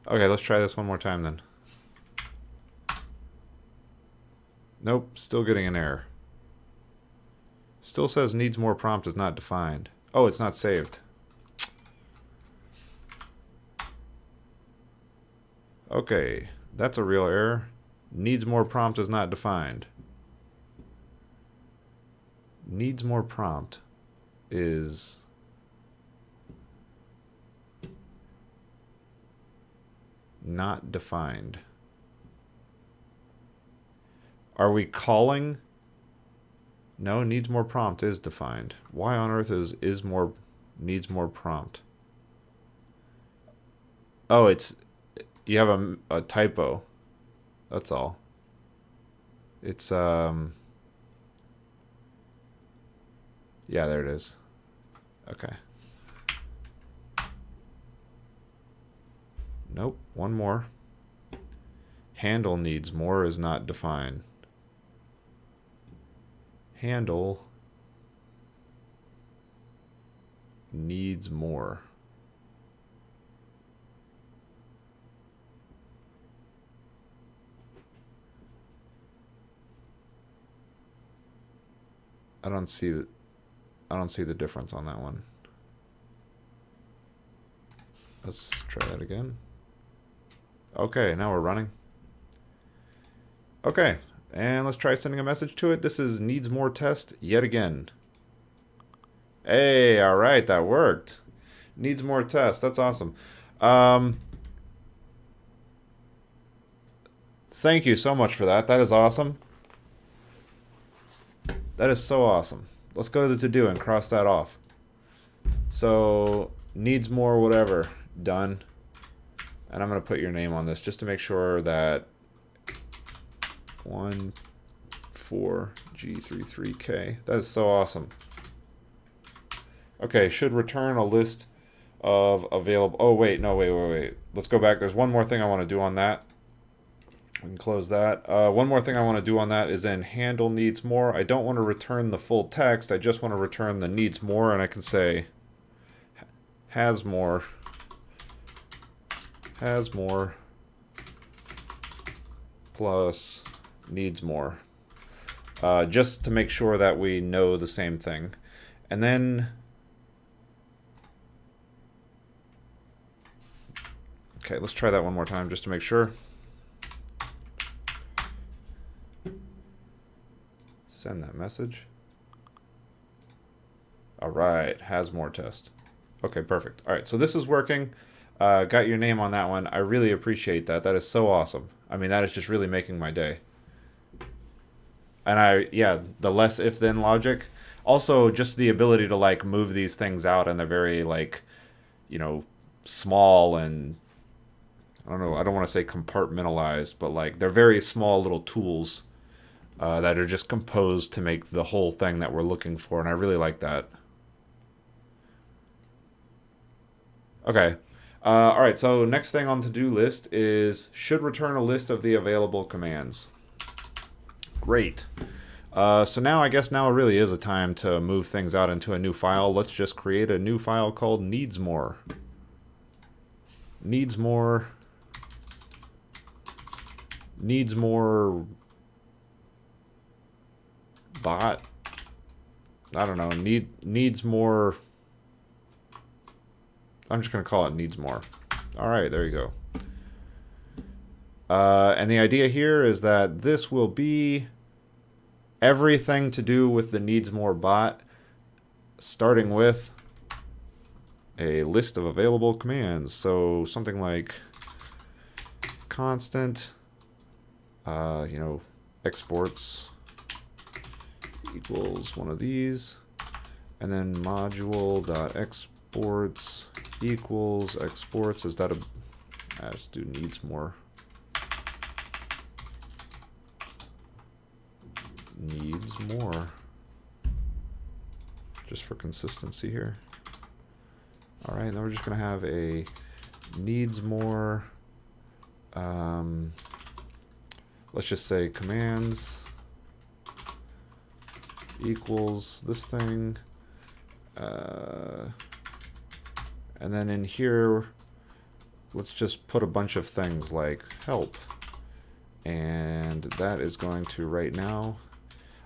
Okay, let's try this one more time then. Nope, still getting an error. Still says needs more prompt is not defined. Oh, it's not saved. Okay, that's a real error. Needs more prompt is not defined. Needs more prompt is not defined. Are we calling? No, needs more prompt is defined. Why on earth is more needs more prompt? Oh, it's you have a typo. That's all. It's yeah, there it is. Okay. Nope, one more. Handle needs more is not defined. Handle needs more. I don't see the difference on that one. Let's try that again. Okay, now we're running. Okay, and let's try sending a message to it. This is needs more test yet again. Hey, all right, that worked. Needs more test. That's awesome. Thank you so much for that. That is awesome. That is so awesome. Let's go to the to-do and cross that off. So, needs more whatever. Done. And I'm going to put your name on this just to make sure that 14G33K. That is so awesome. Okay, should return a list of available... Oh, wait. No, wait. Let's go back. There's one more thing I want to do on that. We can close that. One more thing I want to do on that is in handle needs more. I don't want to return the full text. I just want to return the needs more, and I can say has more plus needs more. Just to make sure that we know the same thing. And then... Okay, let's try that one more time just to make sure. Send that message. All right, has more test. Okay, perfect. All right, so this is working. Got your name on that one. I really appreciate that. That is so awesome. I mean, that is just really making my day. And yeah, the less if then logic. Also, just the ability to like move these things out, and they're very like, you know, small and I don't know. I don't want to say compartmentalized, but like they're very small little tools. That are just composed to make the whole thing that we're looking for, and I really like that. Okay. All right, so next thing on the to-do list is should return a list of the available commands. Great. So now I guess now really is a time to move things out into a new file. Let's just create a new file called needs more. Needs more bot. I don't know. Needs more. I'm just gonna call it needs more. All right, there you go. And the idea here is that this will be everything to do with the needs more bot, starting with a list of available commands. So something like constant, exports equals one of these, and then module.exports equals exports. Is that a, let's do needs more. Needs more. Just for consistency here. All right, then we're just gonna have a needs more. Let's just say commands equals this thing. And then in here, let's just put a bunch of things like help. And that is going to right now,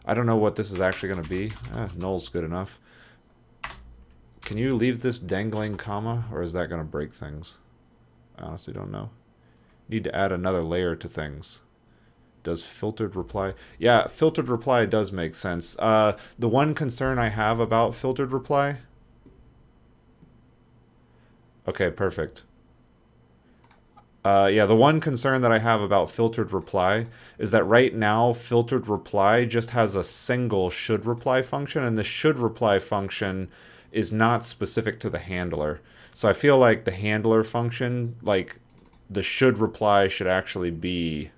I don't know what this is actually going to be. Null's good enough. Can you leave this dangling comma, or is that going to break things? I honestly don't know. Need to add another layer to things. Does filtered reply? Yeah, filtered reply does make sense. The one concern I have about filtered reply. Okay, perfect. Yeah, the one concern that I have about filtered reply is that right now filtered reply just has a single should reply function, and the should reply function is not specific to the handler. So I feel like the handler function, like the should reply should actually be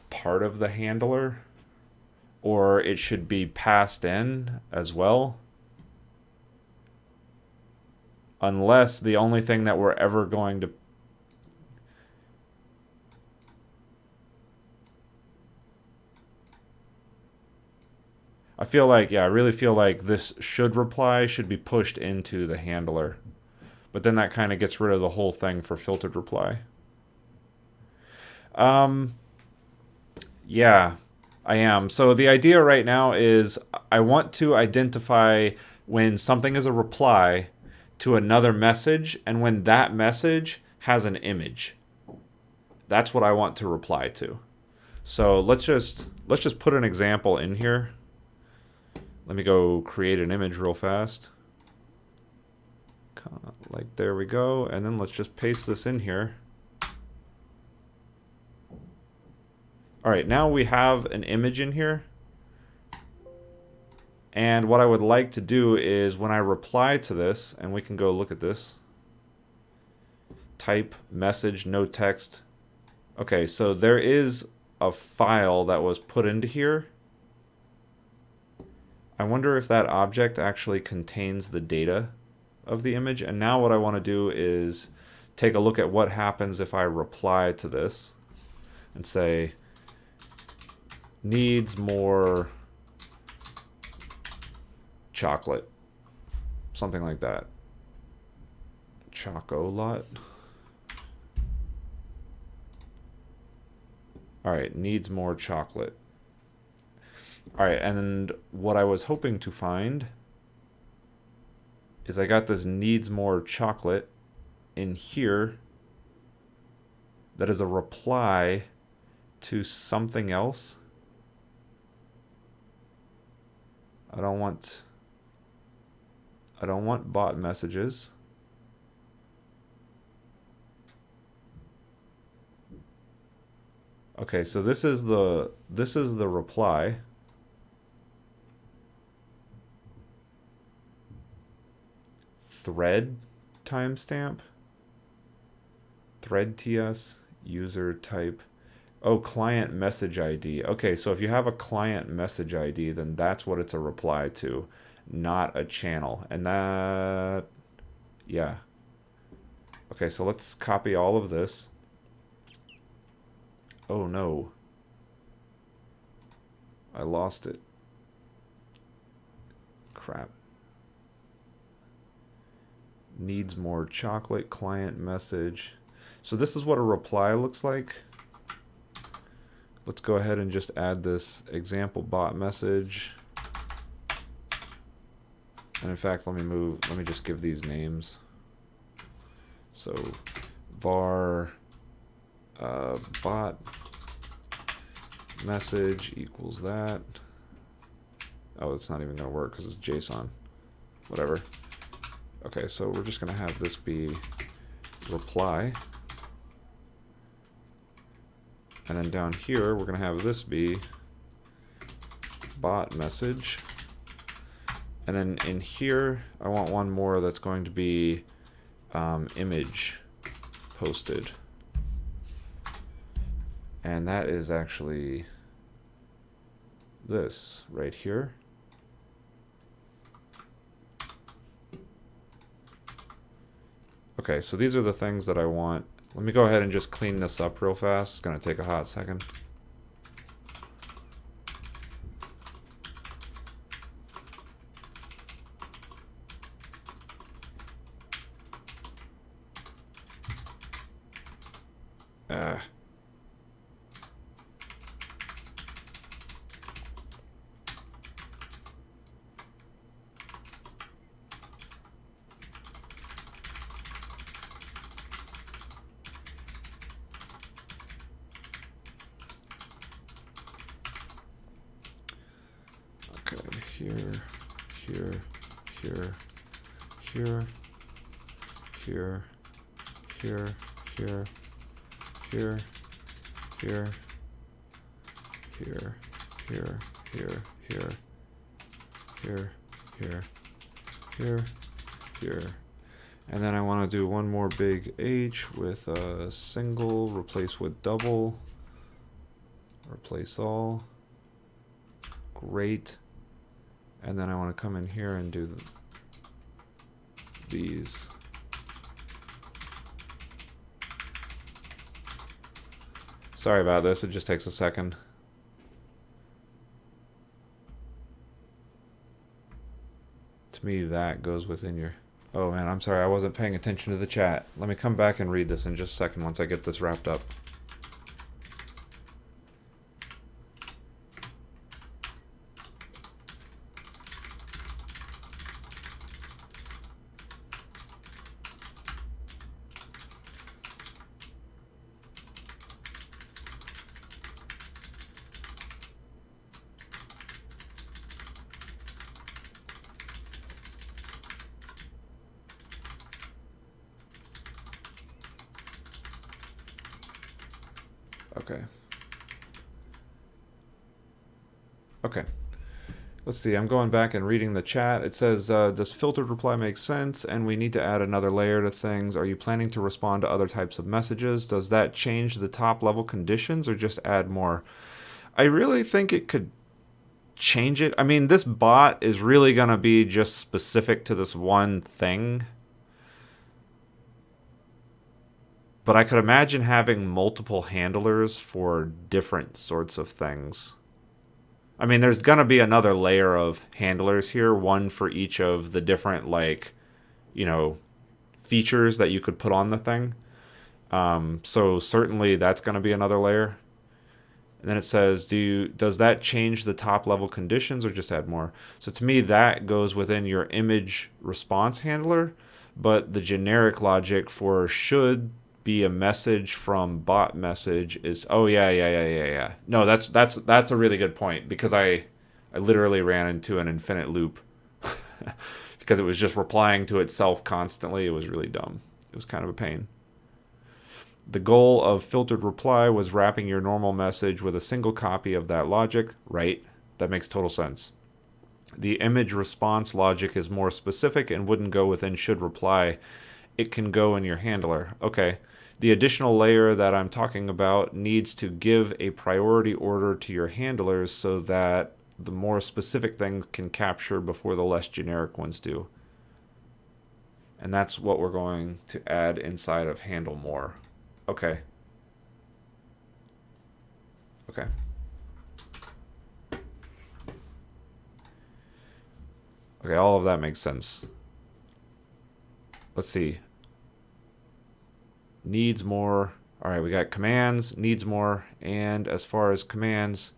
part of the handler, or it should be passed in as well. Unless the only thing that we're ever going to... I feel like, yeah, I really feel like this should reply should be pushed into the handler. But then that kind of gets rid of the whole thing for filtered reply. Yeah, I am. So the idea right now is I want to identify when something is a reply to another message, and when that message has an image. That's what I want to reply to. So let's just put an example in here. Let me go create an image real fast. Like, there we go. And then let's just paste this in here. All right, now we have an image in here. And what I would like to do is when I reply to this, and we can go look at this, type message, no text. Okay, so there is a file that was put into here. I wonder if that object actually contains the data of the image. And now what I want to do is take a look at what happens if I reply to this and say, needs more chocolate, something like that. Chocolate. All right, needs more chocolate. All right, and what I was hoping to find is I got this needs more chocolate in here that is a reply to something else. I don't want bot messages. Okay, so this is the reply. Thread timestamp. Thread TS user type. Oh, client message ID. Okay, so if you have a client message ID, then that's what it's a reply to, not a channel. And that, yeah. Okay, so let's copy all of this. Oh no. I lost it. Crap. Needs more chocolate, client message. So this is what a reply looks like. Let's go ahead and just add this example bot message. And in fact, let me just give these names. So var bot message equals that. Oh, it's not even going to work because it's JSON. Whatever. Okay, so we're just going to have this be reply. And then down here, we're going to have this be bot message. And then in here, I want one more that's going to be image posted. And that is actually this right here. Okay, so these are the things that I want. Let me go ahead and just clean this up real fast. It's going to take a hot second. Okay, here, here, here, here, here, here, here, here, here, here, here, here, here, here, here, here, here. And then I want to do one more big H with a single, replace with double, replace all. Great. And then I want to come in here and do these. Sorry about this, it just takes a second. To me, that goes within your... Oh man, I'm sorry, I wasn't paying attention to the chat. Let me come back and read this in just a second once I get this wrapped up. Okay. Okay. Let's see, I'm going back and reading the chat. It says, does filtered reply make sense? And we need to add another layer to things. Are you planning to respond to other types of messages? Does that change the top level conditions or just add more? I really think it could change it. I mean, this bot is really going to be just specific to this one thing. But I could imagine having multiple handlers for different sorts of things. I mean, there's going to be another layer of handlers here, one for each of the different, like, you know, features that you could put on the thing. So certainly that's going to be another layer. And then it says, does that change the top level conditions or just add more? So to me, that goes within your image response handler, but the generic logic for should be a message from bot message is yeah. No, that's a really good point, because I literally ran into an infinite loop because it was just replying to itself constantly. It was really dumb. It was kind of a pain. The goal of filtered reply was wrapping your normal message with a single copy of that logic, right? That makes total sense. The image response logic is more specific and wouldn't go within should reply. It can go in your handler. Okay. The additional layer that I'm talking about needs to give a priority order to your handlers so that the more specific things can capture before the less generic ones do. And that's what we're going to add inside of handle more. Okay. Okay. Okay, all of that makes sense. Let's see. Needs more. All right, we got commands, needs more, and as far as commands,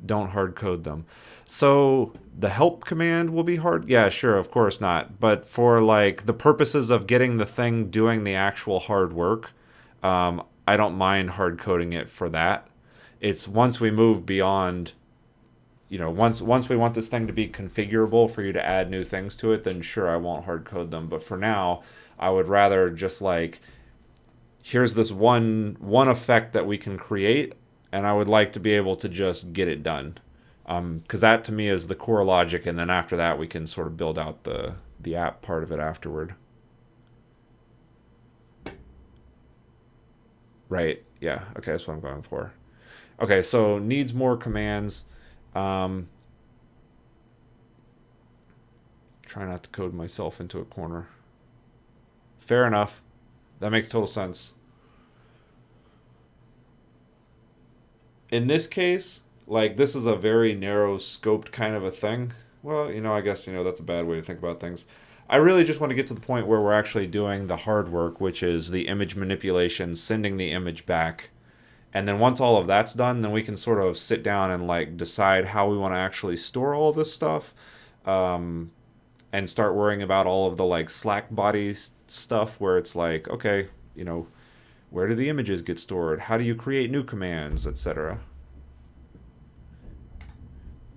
don't hard code them. So the help command will be hard? Yeah, sure, of course not. But for like the purposes of getting the thing doing the actual hard work, I I don't mind hard coding it for that. It's once we move beyond, once we want this thing to be configurable for you to add new things to it, then sure, I won't hard code them. But for now, I would rather just like, here's this one effect that we can create, and I would like to be able to just get it done. Because that to me is the core logic, and then after that we can sort of build out the app part of it afterward. Right. Yeah. Okay. That's what I'm going for. Okay. So needs more commands. Try not to code myself into a corner. Fair enough. That makes total sense. In this case, like this is a very narrow scoped kind of a thing. Well, I guess, that's a bad way to think about things. I really just want to get to the point where we're actually doing the hard work, which is the image manipulation, sending the image back. And then once all of that's done, then we can sort of sit down and like decide how we want to actually store all this stuff, and start worrying about all of the like Slack bodies stuff where it's like, okay, where do the images get stored? How do you create new commands, etc.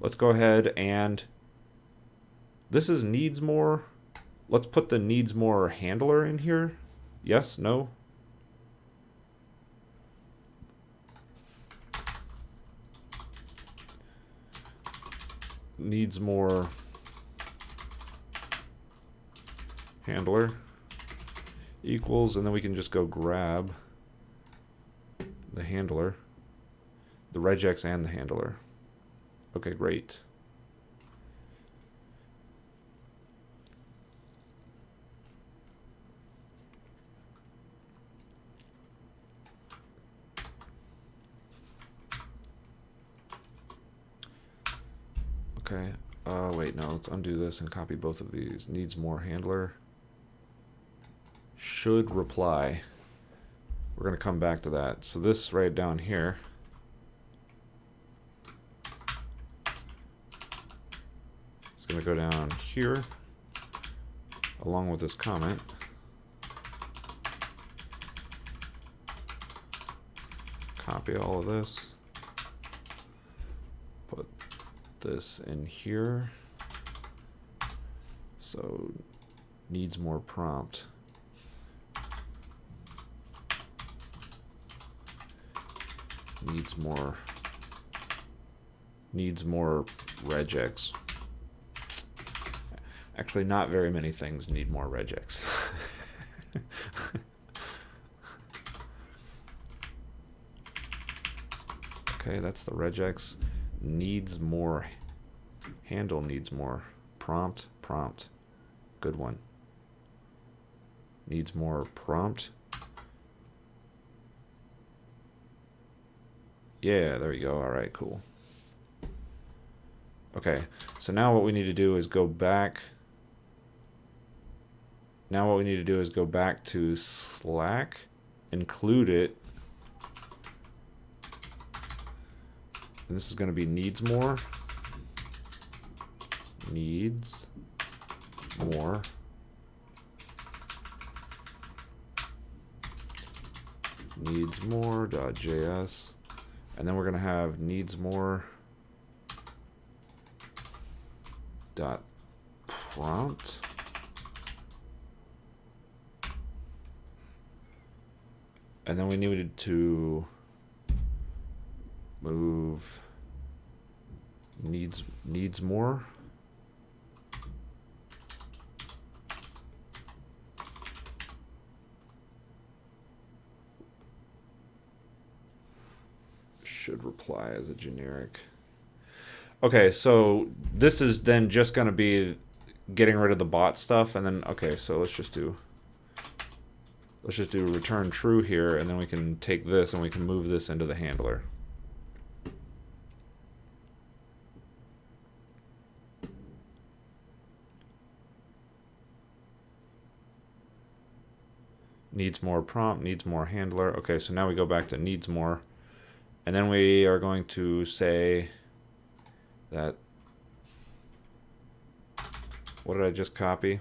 Let's go ahead and this is needs more. Let's put the needs more handler in here. Yes, no. Needs more handler equals, and then we can just go grab the handler, the regex and the handler. Okay, great. Okay. Wait, no, let's undo this and copy both of these. Needs more handler. Should reply. We're going to come back to that. So this right down here. It's going to go down here along with this comment. Copy all of this. Put this in here. So needs more prompt. Needs more regex. Actually, not very many things need more regex. Okay, that's the regex. Needs more. Handle needs more. Prompt. Good one. Needs more prompt. Yeah, there we go. All right, cool. Okay, so now what we need to do is go back. Now what we need to do is go back to Slack, include it. And this is going to be needs more. Needs more. Needs more.js. And then we're going to have needs more dot prompt. And then we needed to move needs more. Should reply as a generic. Okay, so this is then just going to be getting rid of the bot stuff, and then okay, so let's just do return true here, and then we can take this and we can move this into the handler. Needs more prompt, needs more handler. Okay, so now we go back to needs more. And then we are going to say that, what did I just copy?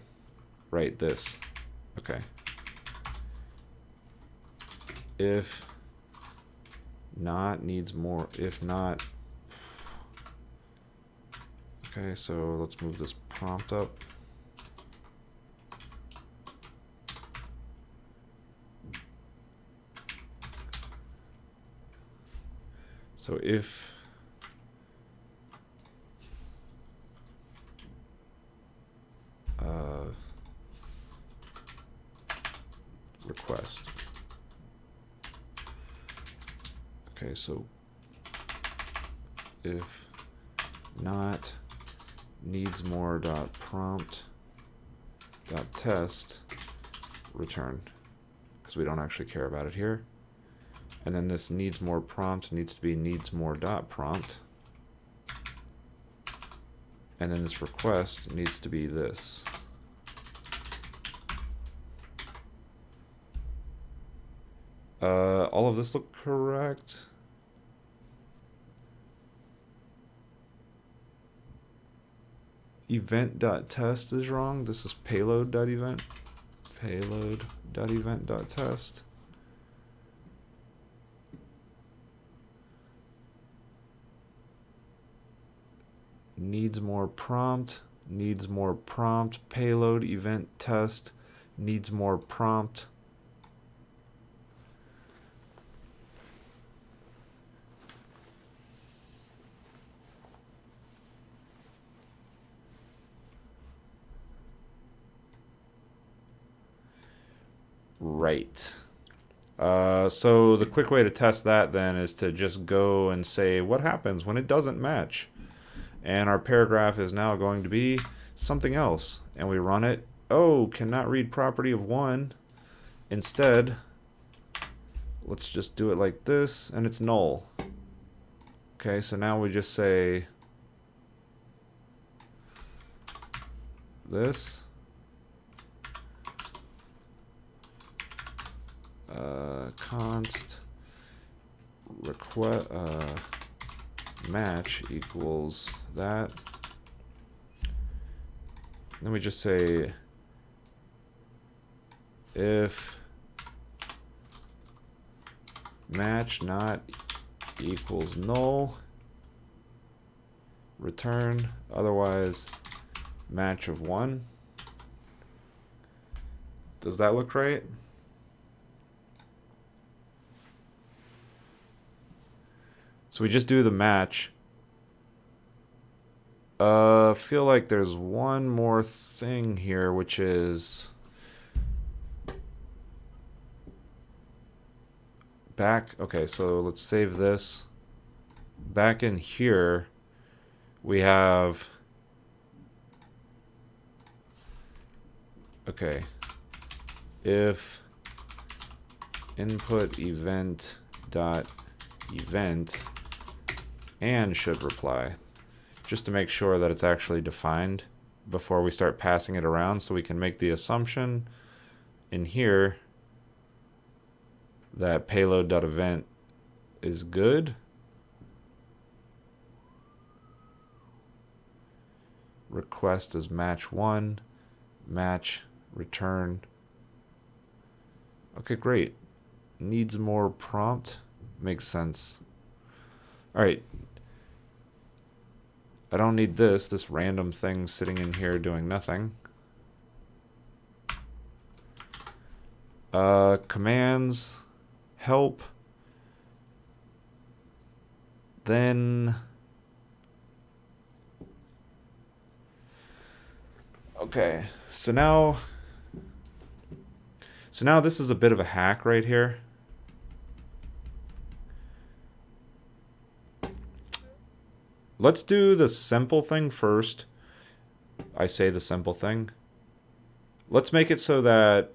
Right, this. Okay. If not needs more, if not. Okay, so let's move this prompt up. So if request. Okay, so if not needs more dot prompt dot test return, because we don't actually care about it here. And then this needs more prompt needs to be needs more dot prompt. And then this request needs to be this. All of this look correct? Event.test is wrong. This is payload.event. Payload.event.test. Needs more prompt, payload event test, needs more prompt. Right. So the quick way to test that then is to just go and say what happens when it doesn't match. And our paragraph is now going to be something else. And we run it. Oh, cannot read property of 1. Instead, let's just do it like this, and it's null. Okay, so now we just say this. Const request match equals that. Then we just say if match not equals null, return, otherwise match of 1. Does that look right? So we just do the match. Feel like there's one more thing here, which is back. Okay, so let's save this. Back in here, we have, okay, if input event dot event and should reply, just to make sure that it's actually defined before we start passing it around, so we can make the assumption in here that payload.event is good. Request is match 1, match return. Okay, great. Needs more prompt. Makes sense. All right. I don't need this random thing sitting in here doing nothing. Commands, help, then, okay, so now this is a bit of a hack right here. Let's do the simple thing first. I say the simple thing. Let's make it so that,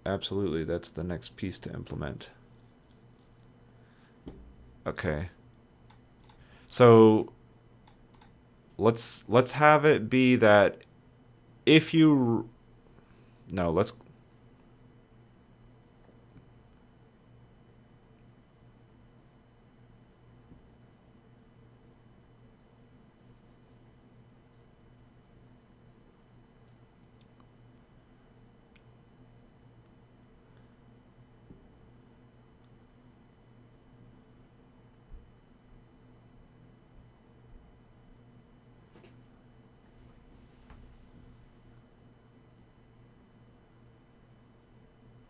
absolutely, that's the next piece to implement. Okay. So let's have it be that if you, no, let's,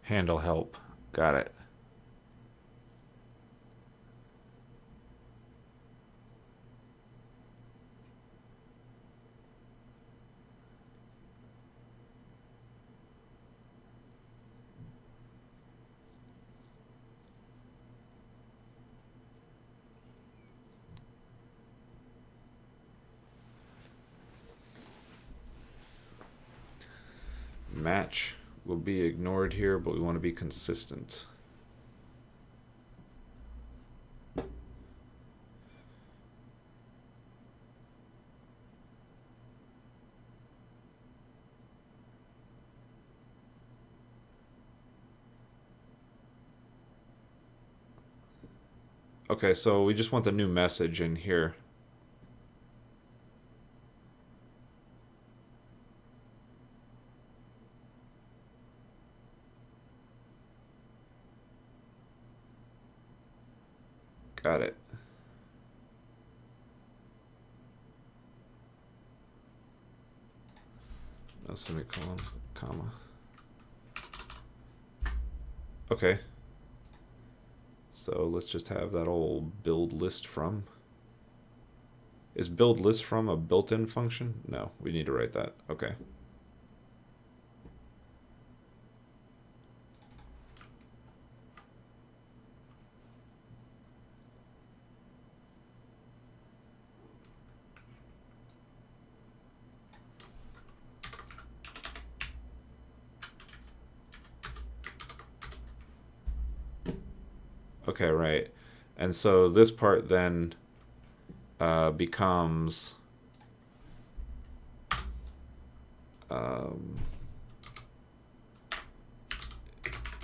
Handle help. Got it. Match will be ignored here, but we want to be consistent. Okay, so we just want the new message in here. Got it. No semicolon, comma. Okay. So let's just have that old build list from. Is build list from a built-in function? No, we need to write that. Okay. Okay, right. And so this part then becomes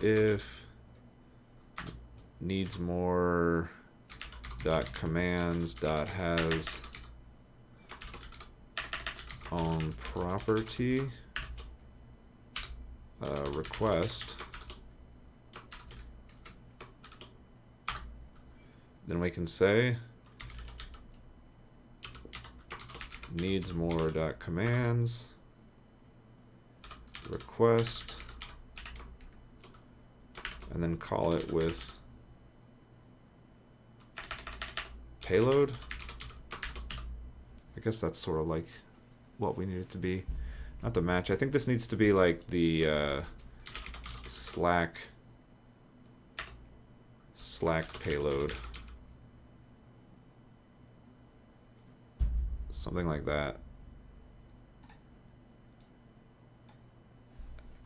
if needs more dot commands dot has on property request, then we can say needs more dot commands request, and then call it with payload. I guess that's sort of like what we need it to be. Not the match. I think this needs to be like the Slack payload. Something like that.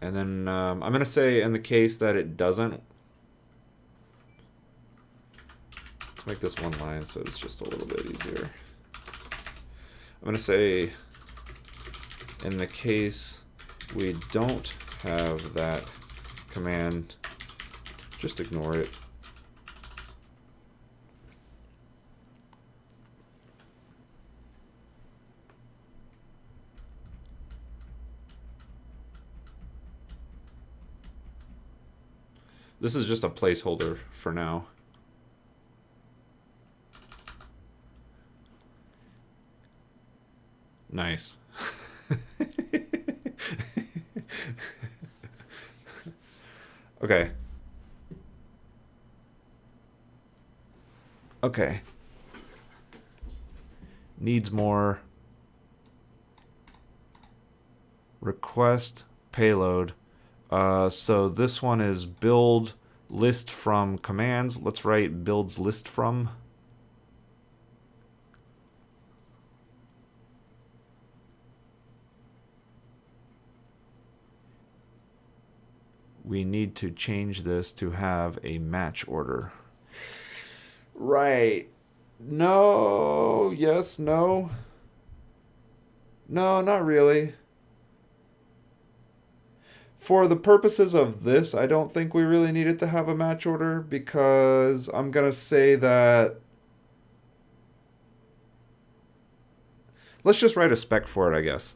And then I'm going to say in the case that it doesn't, let's make this one line so it's just a little bit easier. I'm going to say in the case we don't have that command, just ignore it. This is just a placeholder for now. Nice. Okay. Okay. Needs more. Request payload. So this one is build list from commands. Let's write builds list from. We need to change this to have a match order. Right. No. Yes. No. No, not really. For the purposes of this, I don't think we really need it to have a match order, because I'm going to say that... Let's just write a spec for it, I guess.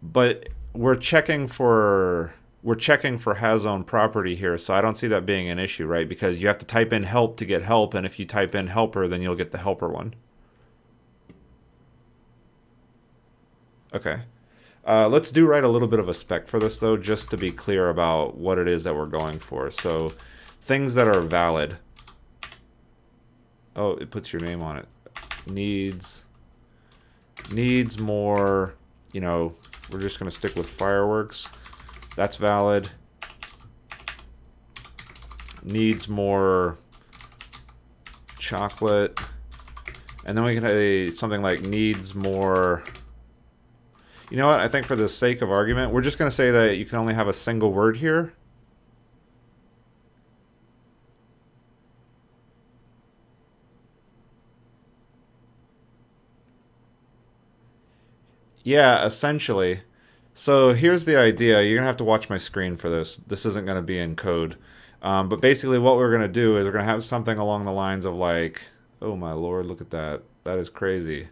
But we're checking for we're checking for has own property here, so I don't see that being an issue, right? Because you have to type in help to get help, and if you type in helper, then you'll get the helper one. Okay. Let's do write a little bit of a spec for this, though, just to be clear about what it is that we're going for. So, things that are valid. Oh, it puts your name on it. Needs more, you know, we're just going to stick with fireworks. That's valid. Needs more chocolate. And then we can say something like needs more... You know what? I think for the sake of argument, we're just going to say that you can only have a single word here. Yeah, essentially. So here's the idea. You're going to have to watch my screen for this. This isn't going to be in code. But basically what we're going to do is we're going to have something along the lines of like, oh my lord, look at that. That is crazy.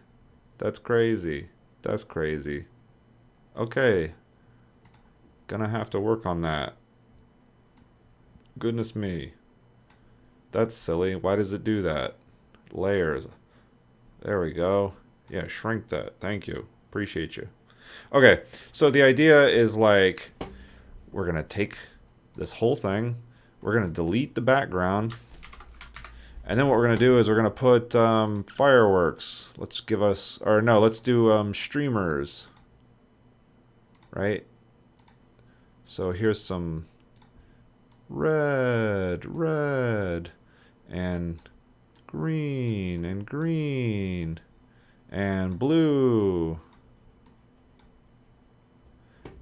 That's crazy. That's crazy. Okay. Gonna have to work on that. Goodness me. That's silly. Why does it do that? Layers. There we go. Yeah, shrink that. Thank you. Appreciate you. Okay, so the idea is like, we're gonna take this whole thing, we're gonna delete the background, and then what we're gonna do is we're gonna put fireworks. Let's give us, or no, let's do streamers. Right? So here's some red, and green, and blue.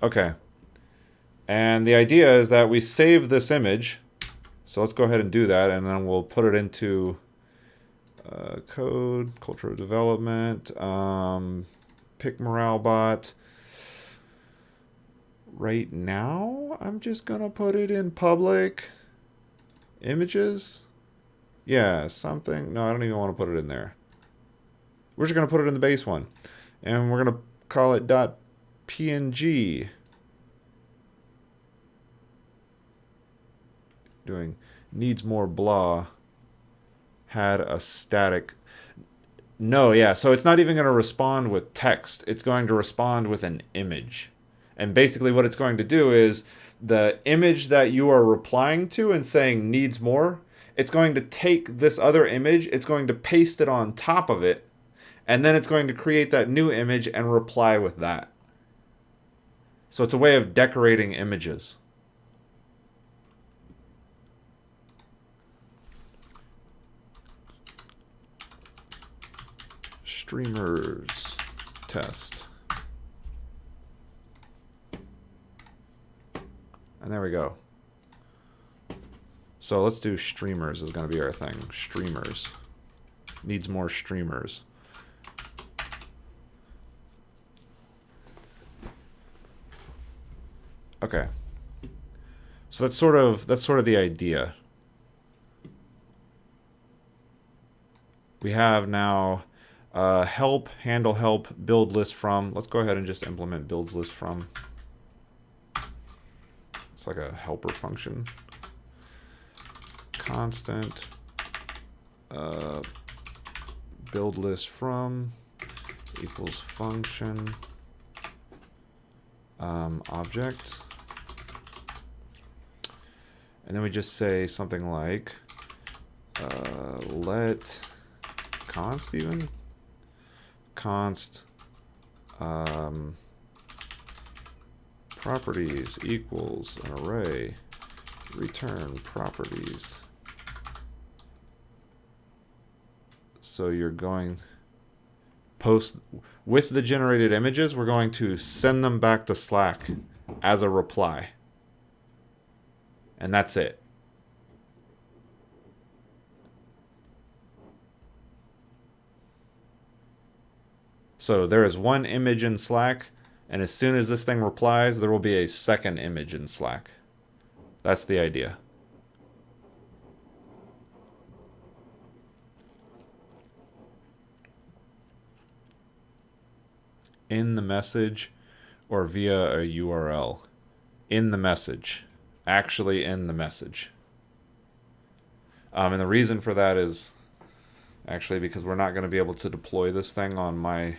Okay. And the idea is that we save this image. So let's go ahead and do that, and then we'll put it into code, cultural development, pick morale bot. Right now, I'm just gonna put it in public images. Yeah, something. No, I don't even want to put it in there. We're just gonna put it in the base one, and we're gonna call it .png. Doing needs more blah. Had a static. No, yeah. So it's not even gonna respond with text. It's going to respond with an image. And basically what it's going to do is the image that you are replying to and saying needs more, it's going to take this other image, it's going to paste it on top of it, and then it's going to create that new image and reply with that. So it's a way of decorating images. Streamers test. And there we go. So let's do streamers is going to be our thing. Streamers. Needs more streamers. Okay. So that's sort of the idea. We have now help, handle help, build list from. Let's go ahead and just implement builds list from. It's like a helper function. Constant build list from equals function object. And then we just say something like let const even const properties equals an array return properties. So you're going post with the generated images, we're going to send them back to Slack as a reply. And that's it. So there is one image in Slack, and as soon as this thing replies, there will be a second image in Slack. That's the idea. In the message or via a URL. in the message, actually in the message. And the reason for that is actually because we're not going to be able to deploy this thing on my,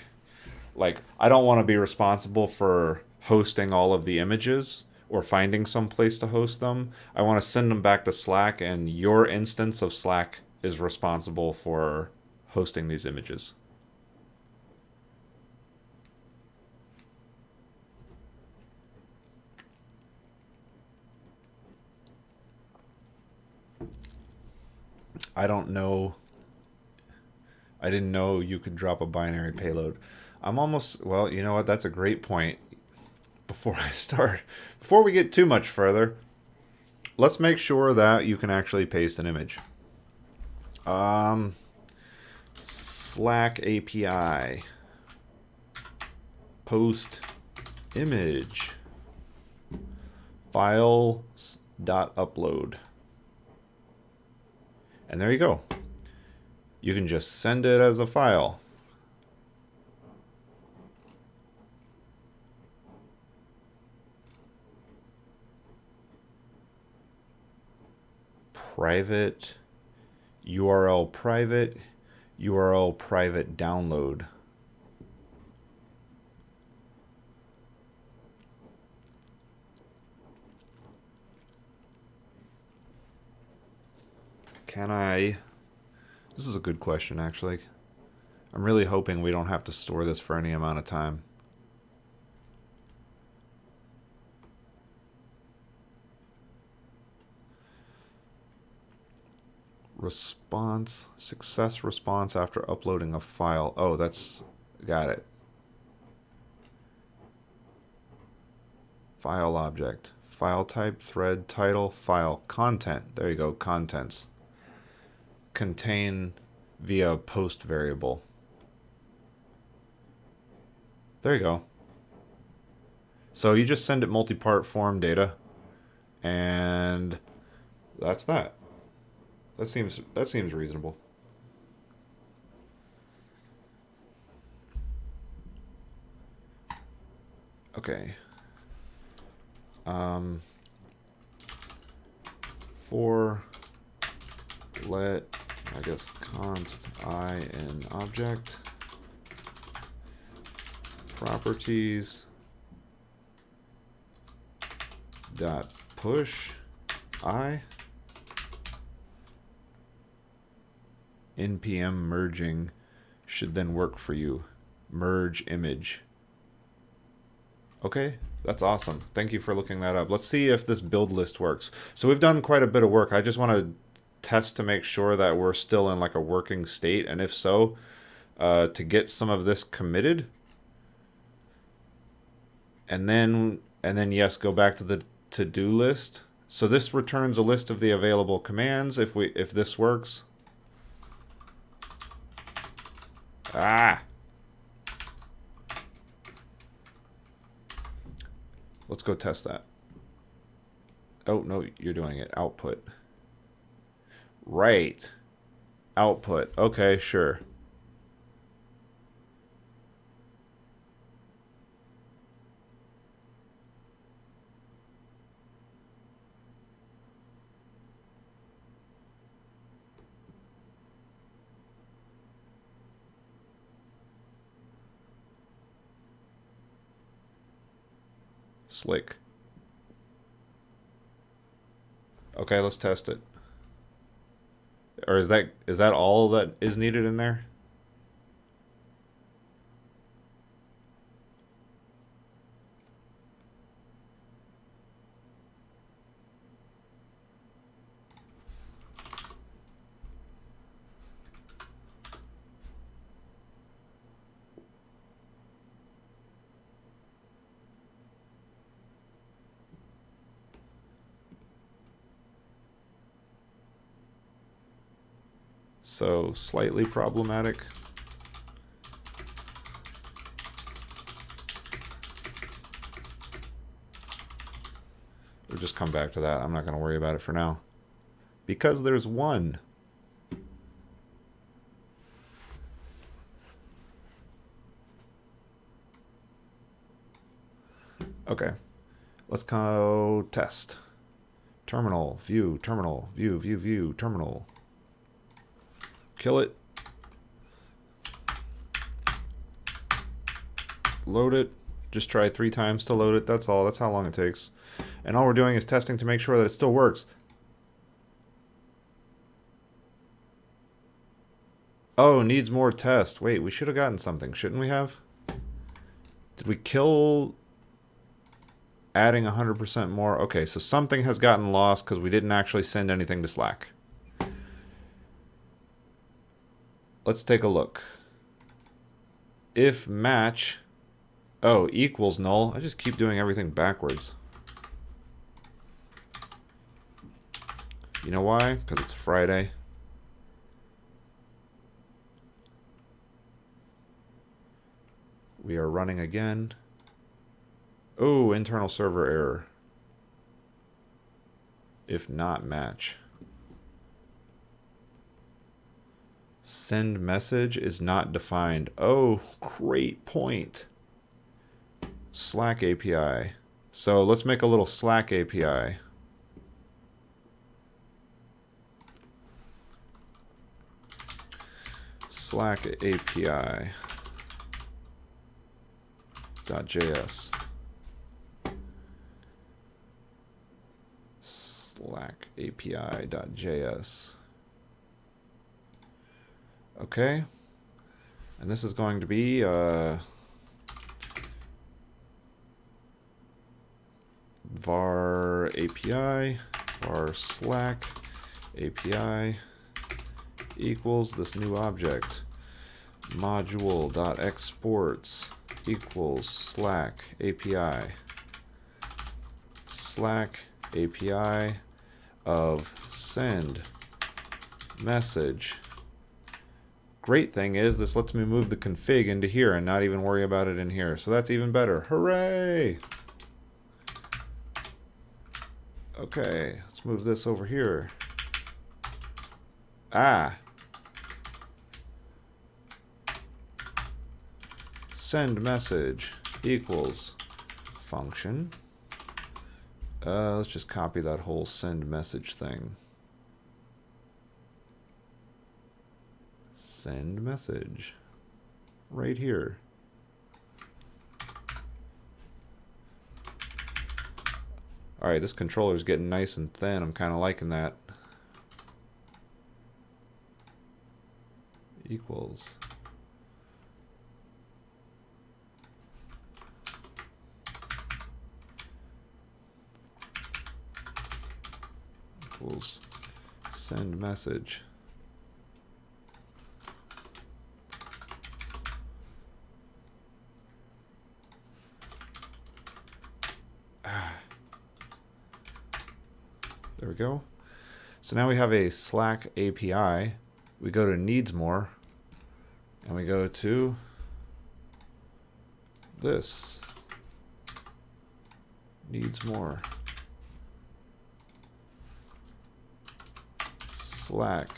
like, I don't want to be responsible for hosting all of the images or finding some place to host them. I want to send them back to Slack, and your instance of Slack is responsible for hosting these images. I don't know. I didn't know you could drop a binary payload. I'm almost, well, you know what? That's a great point. Before we get too much further, let's make sure that you can actually paste an image. Slack API. Post image. Files.upload. And there you go. You can just send it as a file. Private, URL private, URL private download. Can I... This is a good question, actually. I'm really hoping we don't have to store this for any amount of time. Response, success response after uploading a file. Oh, that's, got it. File object, file type, thread, title, file, content. There you go, contents. Contain via post variable. There you go. So you just send it multi-part form data, and that's that. That seems reasonable. Okay. For let, I guess, const I in object properties dot push I npm merging should then work for you. Merge image. Okay, that's awesome. Thank you for looking that up. Let's see if this build list works. So we've done quite a bit of work. I just want to test to make sure that we're still in like a working state, and if so, to get some of this committed, and then yes, go back to the to-do list. So this returns a list of the available commands if this works. Let's go test that. Oh, no, you're doing it. Output. Right. Output. Okay, sure. Slick. Okay, let's test it. Or is that all that is needed in there? So slightly problematic. We'll just come back to that. I'm not going to worry about it for now. Because there's one. Okay. Let's go test. Terminal, view, terminal, view, view, view, terminal. Kill it. Load it. Just try 3 times to load it. That's all. That's how long it takes. And all we're doing is testing to make sure that it still works. Oh, needs more test. Wait, we should have gotten something. Shouldn't we have? Did we kill adding 100% more? Okay, so something has gotten lost because we didn't actually send anything to Slack. Let's take a look. If match... Oh, equals null. I just keep doing everything backwards. You know why? Because it's Friday. We are running again. Oh, internal server error. If not match. Send message is not defined. Oh, great point. Slack API. So let's make a little Slack API. Slack API. .js. Slack API.js. Okay. And this is going to be var API, var Slack API equals this new object module.exports equals Slack API. Slack API of send message. Great thing is this lets me move the config into here and not even worry about it in here. So that's even better. Hooray! Okay, let's move this over here. Ah! Send message equals function. Let's just copy that whole send message thing. Send message. Right here. Alright, this controller's getting nice and thin. I'm kind of liking that. Equals. Equals send message. There we go. So now we have a Slack API. We go to needs more, and we go to this. Needs more. Slack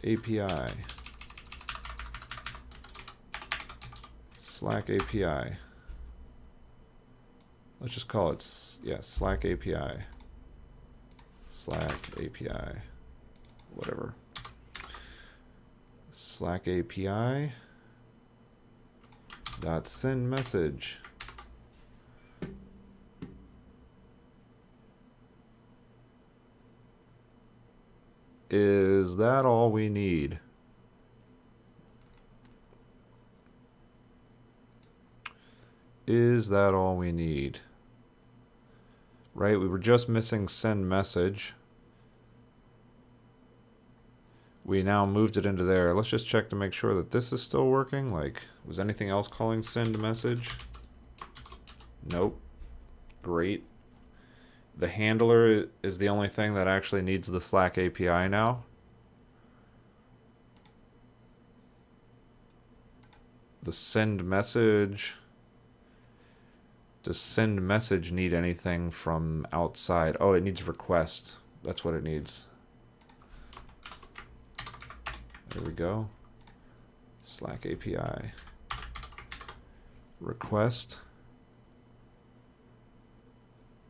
API. Slack API. Let's just call it, yeah, Slack API. Slack API. Whatever. Slack API dot send message. Is that all we need? Is that all we need? Right, we were just missing send message. We now moved it into there. Let's just check to make sure that this is still working. Like, was anything else calling send message? Nope. Great. The handler is the only thing that actually needs the Slack API now. The send message. Does send message need anything from outside? Oh, it needs request. That's what it needs. There we go. Slack API. Request.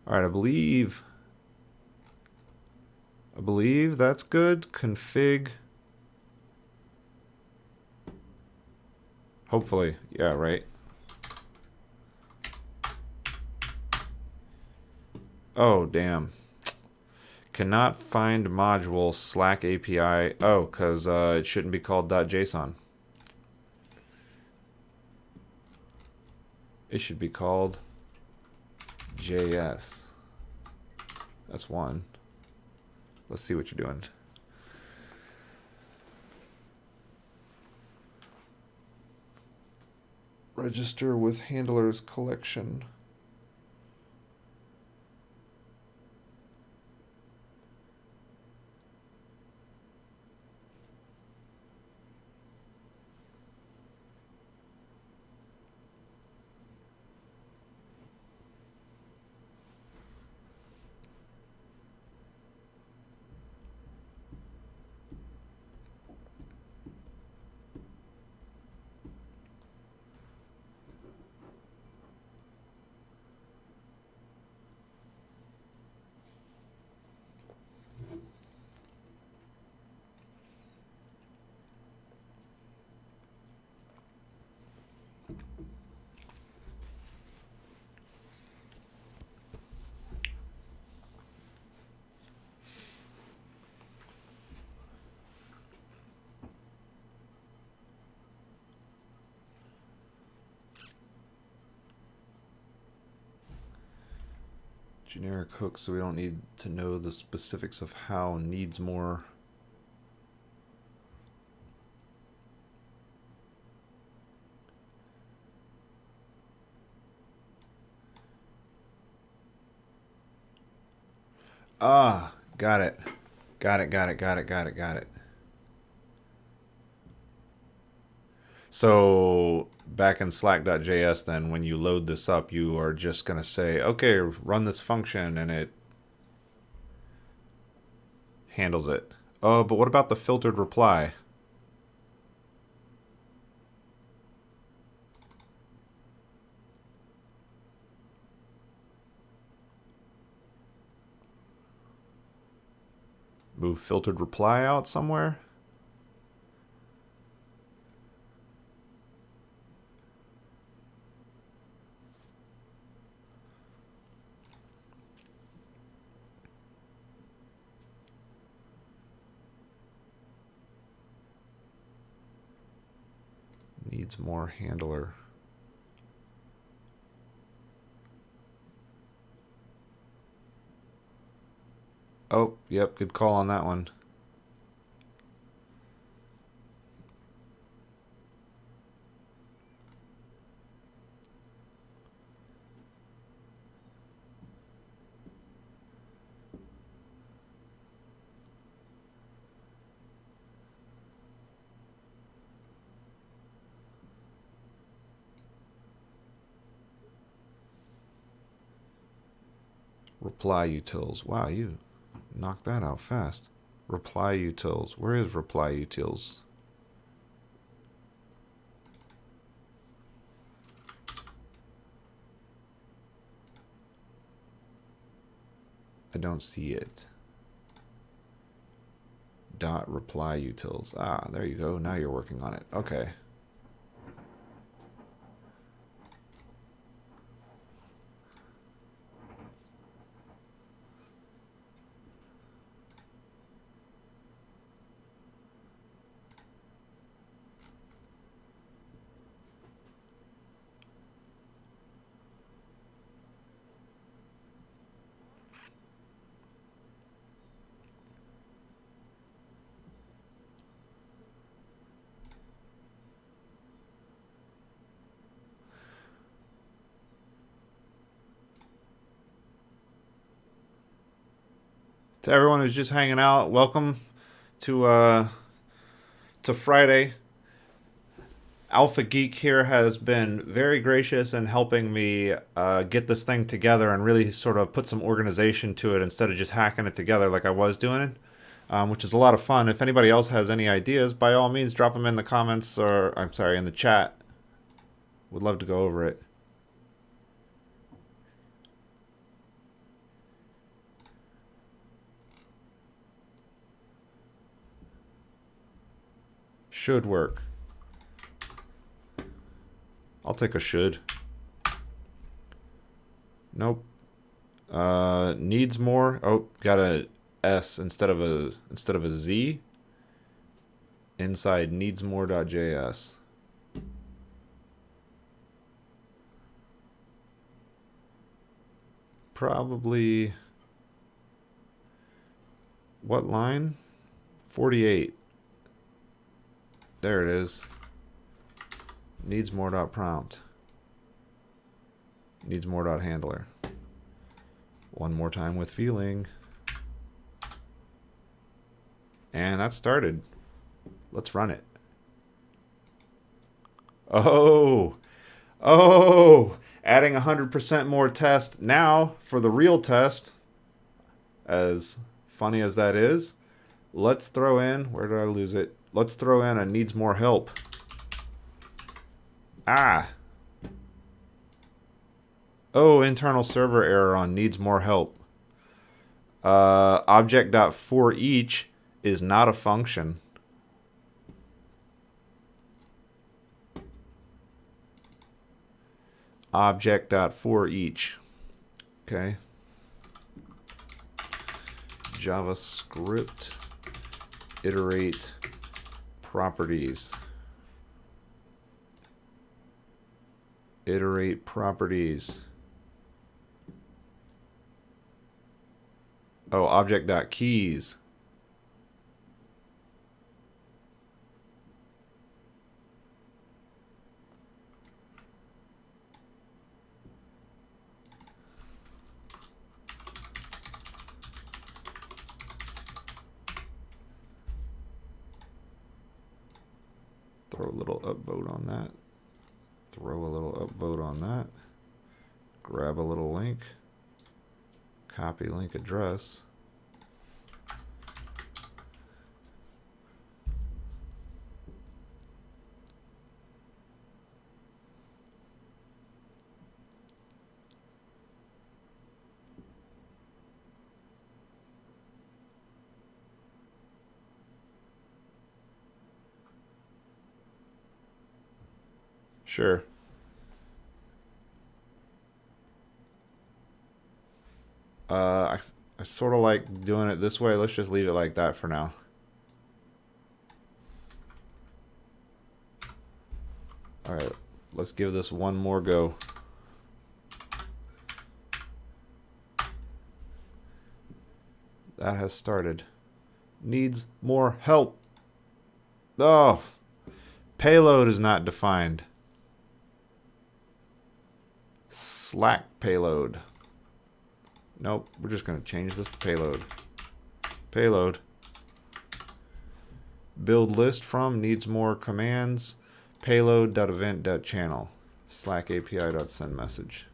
All right, I believe that's good. Config. Hopefully, yeah, right. Oh, damn. Cannot find module Slack API. Oh, because it shouldn't be called .json. It should be called JS. That's one. Let's see what you're doing. Register with handlers collection. Generic hook, so we don't need to know the specifics of how needs more. Ah, got it. Got it. So back in slack.js, then when you load this up, you are just going to say, okay, run this function, and it handles it. Oh, but what about the filtered reply? Move filtered reply out somewhere? Needs more handler. Oh, yep, good call on that one. Reply utils. Wow, you knocked that out fast. Reply utils. Where is reply utils? I don't see it. Dot reply utils. Ah, there you go. Now you're working on it. Okay. To everyone who's just hanging out, welcome to Friday. Alpha Geek here has been very gracious in helping me get this thing together and really sort of put some organization to it instead of just hacking it together like I was doing, which is a lot of fun. If anybody else has any ideas, by all means, drop them in the comments or, I'm sorry, in the chat. Would love to go over it. Should work. I'll take a should. Nope. Needs more. Oh, got a S instead of a Z. Inside needsmore.js. Probably. What line? 48. There it is. Needs more.prompt. Needs more.handler. One more time with feeling. And that started. Let's run it. Oh! Oh! Adding 100% more test. Now, for the real test, as funny as that is, let's throw in, where did I lose it? Let's throw in a needs more help. Ah! Oh, internal server error on needs more help. Object.forEach is not a function. Object.forEach. Okay. JavaScript iterate properties. Iterate properties. Oh, object.keys. Throw a little upvote on that. Throw a little upvote on that. Grab a little link. Copy link address. Sure. I sort of like doing it this way. Let's just leave it like that for now. All right, let's give this one more go. That has started. Needs more help. Oh, payload is not defined. Slack payload. Nope, we're just going to change this to payload. Payload. Build list from needs more commands. Payload.event.channel. Slack API.send message.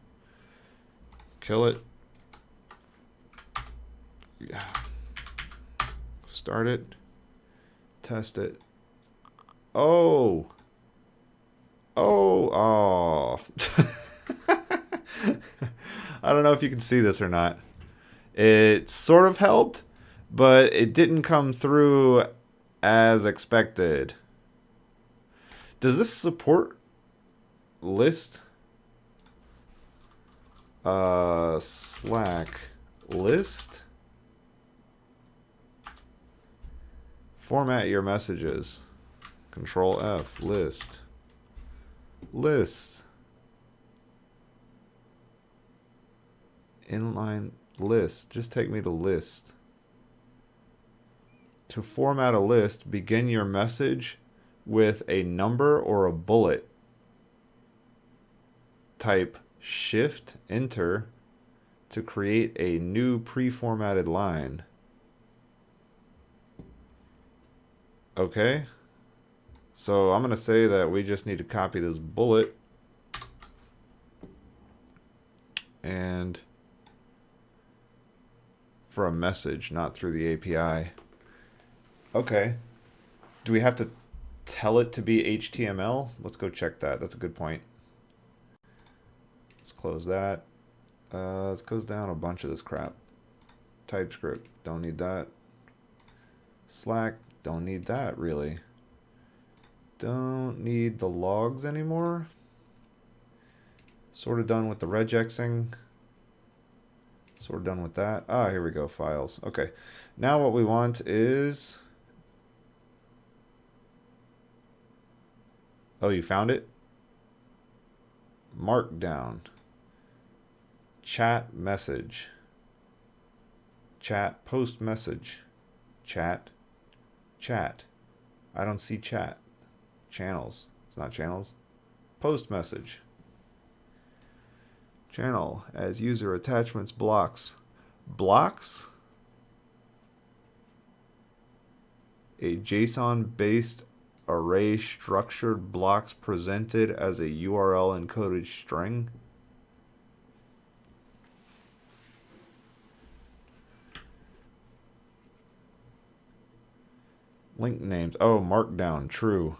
Kill it. Yeah. Start it. Test it. Oh. Oh. I don't know if you can see this or not. It sort of helped, but it didn't come through as expected. Does this support list? Slack list? Format your messages. Control F, list. List. Inline list. Just take me to list. To format a list, begin your message with a number or a bullet. Type Shift Enter to create a new pre-formatted line. Okay. So I'm going to say that we just need to copy this bullet and for a message, not through the API. Okay. Do we have to tell it to be HTML? Let's go check that. That's a good point. Let's close that. Let's close down a bunch of this crap. TypeScript, don't need that. Slack, don't need that really. don't need the logs anymore. Sort of done with the regexing. Sort of done with that. Ah, here we go, files. Okay, now what we want is... Oh, you found it? Markdown. Chat message. Chat post message. Chat. Chat. I don't see chat. Channels. It's not channels. Post message. Channel as user attachments blocks. Blocks? A JSON-based array structured blocks presented as a URL encoded string. Link names. Oh, markdown. True.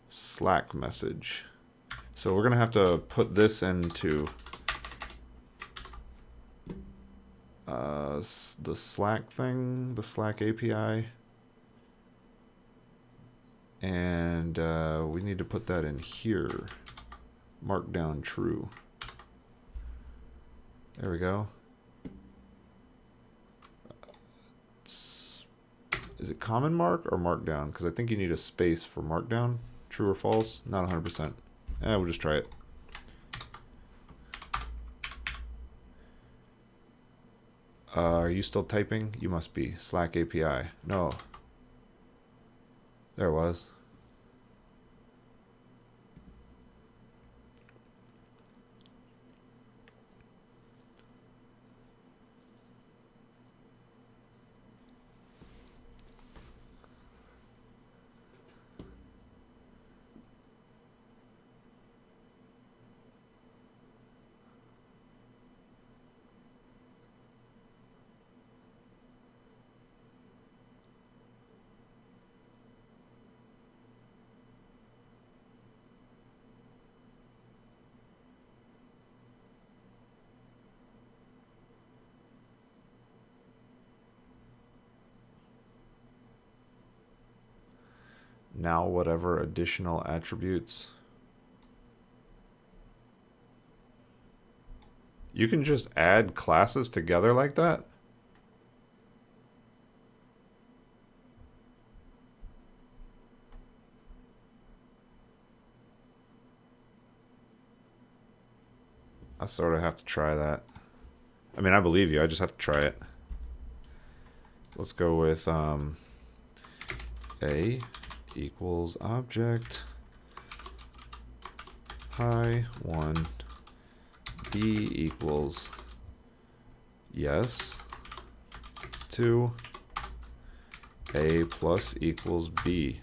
Slack message. So we're going to have to put this into the Slack thing, the Slack API. And we need to put that in here. Markdown true. There we go. Is it common mark or markdown? Because I think you need a space for markdown. True or false? Not 100%. We'll just try it. Are you still typing? You must be. Slack API. No. There it was. Now whatever additional attributes. You can just add classes together like that? I sort of have to try that. I mean, I believe you. I just have to try it. Let's go with A equals object hi 1, B equals yes 2, A plus equals B.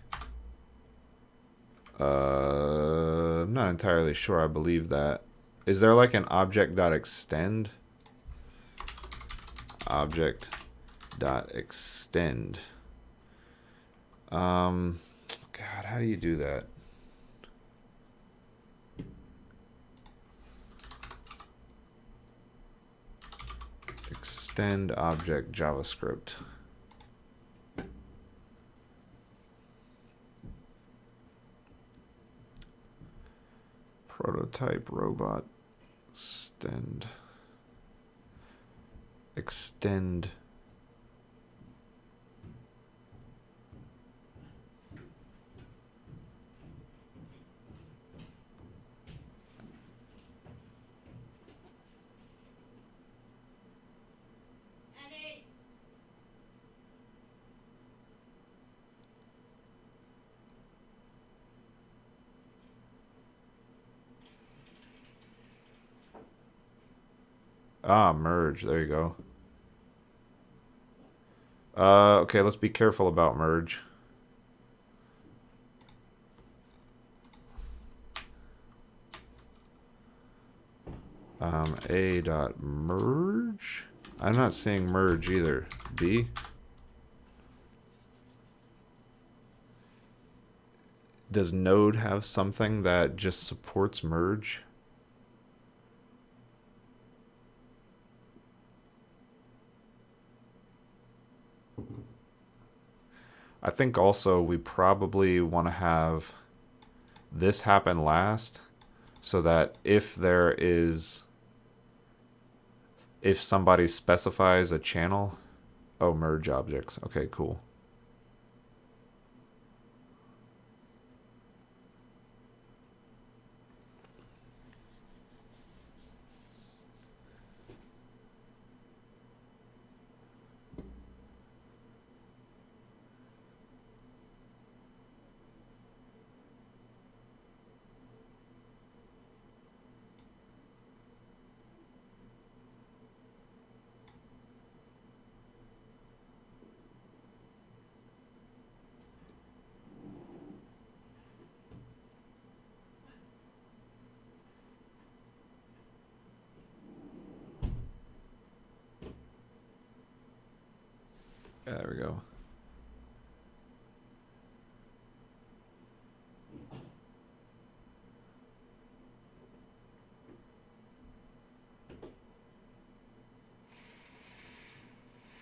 I'm not entirely sure I believe that. Is there like an object.extend? Object.extend. God, how do you do that? Extend object JavaScript. Prototype robot extend merge. There you go. Okay, let's be careful about merge. A dot merge. I'm not seeing merge either. B. Does Node have something that just supports merge? I think also we probably want to have this happen last so that if somebody specifies a channel, oh, merge objects. Okay, cool. Yeah, there we go.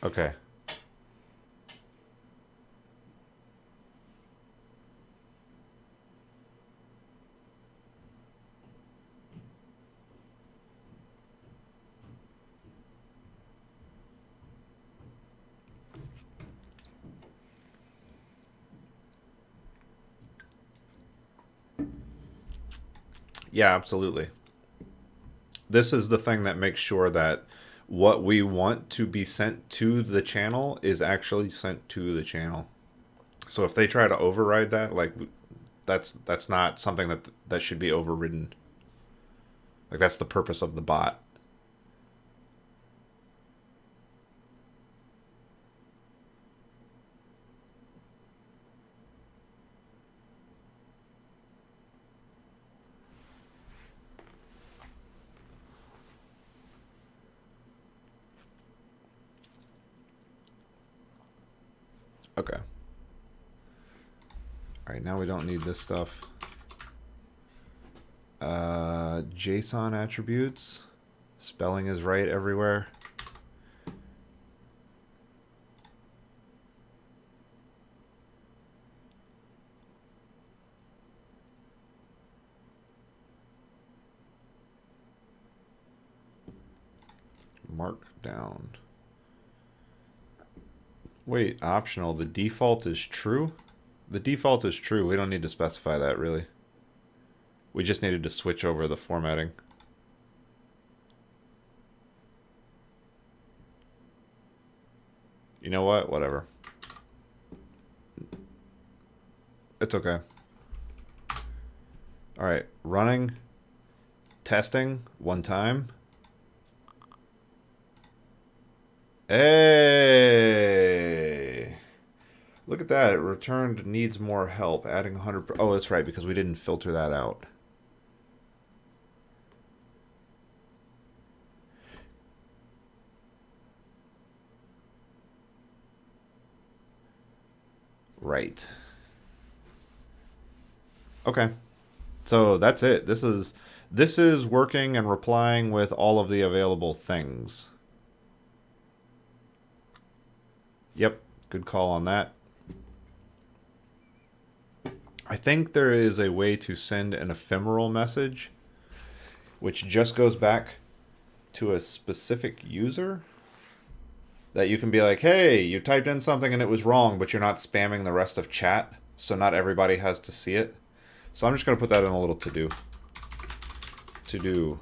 Okay. Yeah, absolutely. This is the thing that makes sure that what we want to be sent to the channel is actually sent to the channel. So if they try to override that, like that's not something that should be overridden. Like that's the purpose of the bot. Okay. All right, now we don't need this stuff. JSON attributes. Spelling is right everywhere. Markdown. Wait, optional. The default is true? The default is true. We don't need to specify that, really. We just needed to switch over the formatting. You know what? Whatever. It's okay. All right, running, testing, one time. Hey! Look at that. It returned needs more help. Adding 100. Oh, that's right, because we didn't filter that out. Right. Okay. So that's it. This is working and replying with all of the available things. Yep, good call on that. I think there is a way to send an ephemeral message which just goes back to a specific user that you can be like, hey, you typed in something and it was wrong, but you're not spamming the rest of chat, so not everybody has to see it. So I'm just going to put that in a little to-do. To-do.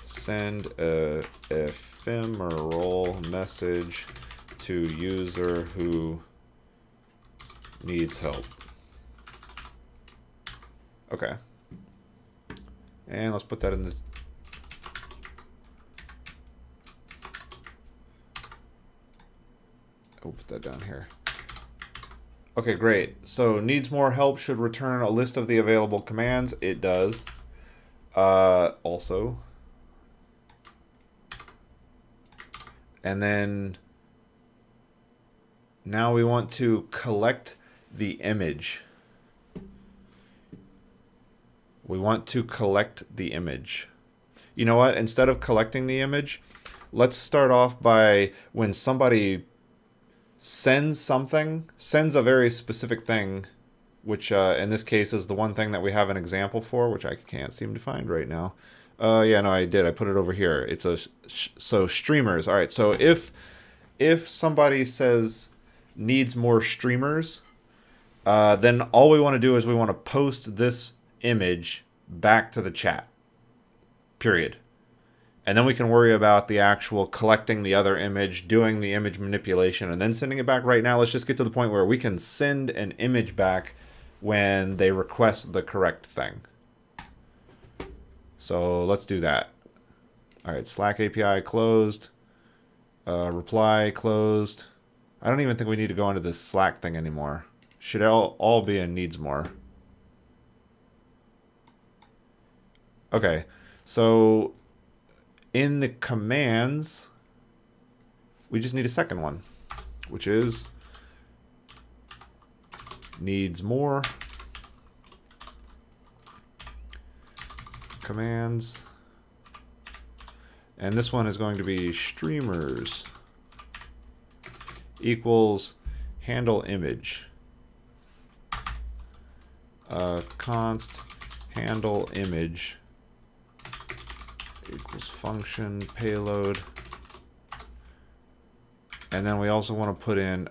Send a ephemeral message to user who needs help. Okay. And let's put that in the... Oh, put that down here. Okay, great. So needs more help should return a list of the available commands. It does. Also. And then now we want to collect the image. We want to collect the image. You know what? Instead of collecting the image, let's start off by when somebody sends something, sends a very specific thing, which in this case is the one thing that we have an example for, which I can't seem to find right now. Yeah, no, I did. I put it over here. It's a so streamers. All right. So if somebody says needs more streamers, then all we want to do is we want to post this image back to the chat. Period. And then we can worry about the actual collecting the other image, doing the image manipulation, and then sending it back. Right now, let's just get to the point where we can send an image back when they request the correct thing. So let's do that. All right, Slack API closed. Reply closed. I don't even think we need to go into this Slack thing anymore. Should all be in needs more. Okay, so in the commands, we just need a second one, which is needs more commands. And this one is going to be streamers equals handle image. Const handle image equals function payload. And then we also want to put in,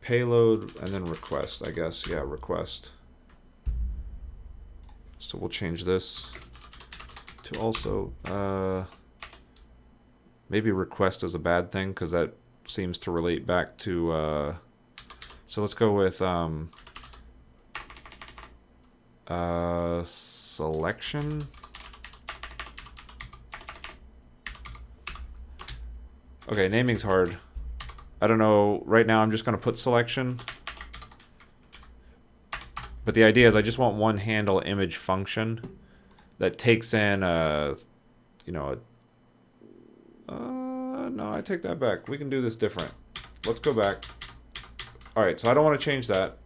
payload and then request, I guess. Yeah, request. So we'll change this to also, maybe request is a bad thing because that seems to relate back to, so let's go with selection. Okay, naming's hard. I don't know. Right now I'm just going to put selection. But the idea is I just want one handle image function that takes in no, I take that back. We can do this different. Let's go back. All right, so I don't want to change that.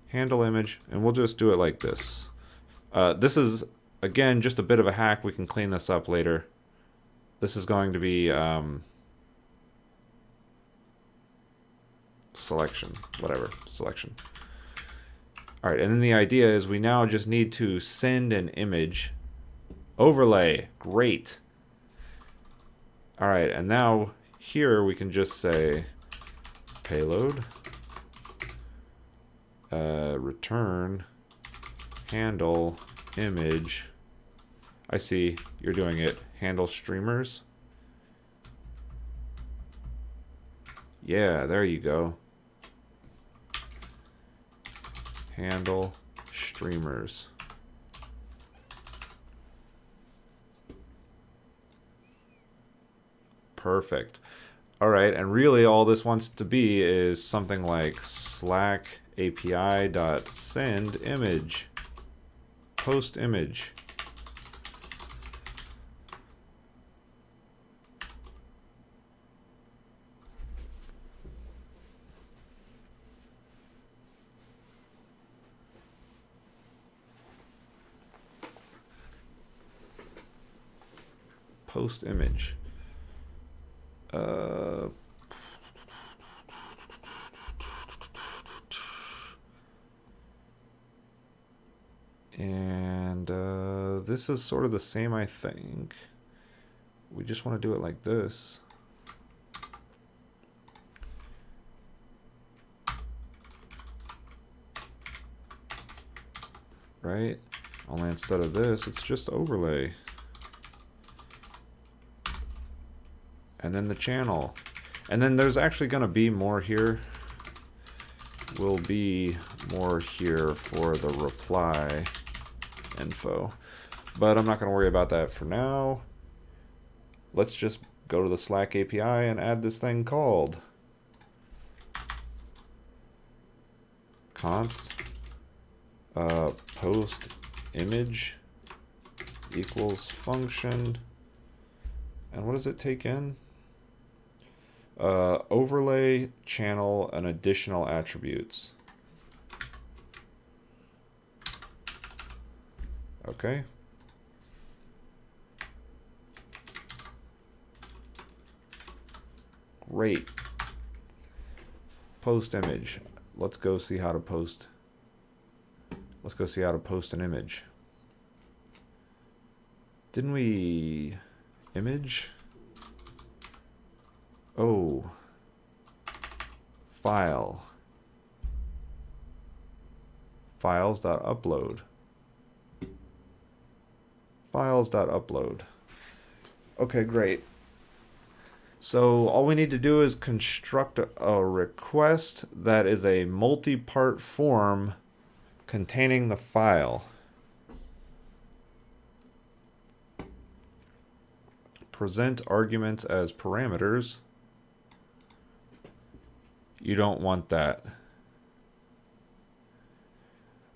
Handle image, and we'll just do it like this. This is, again, just a bit of a hack. We can clean this up later. This is going to be selection, whatever, selection. All right, and then the idea is we now just need to send an image. Overlay, great. All right, and now here we can just say payload, return, handle, image. I see you're doing it. Handle streamers. Yeah, there you go. Handle streamers. Perfect. All right, and really all this wants to be is something like Slack API dot send image, post image. Post image. And this is sort of the same, I think. We just want to do it like this. Right? Only instead of this, it's just overlay. And then the channel. And then there's actually going to be more here. Will be more here for the reply info. But I'm not going to worry about that for now. Let's just go to the Slack API and add this thing called const post image equals function. And what does it take in? Overlay, channel, and additional attributes. Okay. Great. Post image. Let's go see how to post. Let's go see how to post an image. Didn't we image? Oh. File. Files.upload. Files.upload. Okay, great. So all we need to do is construct a request that is a multi-part form containing the file. Present arguments as parameters. You don't want that.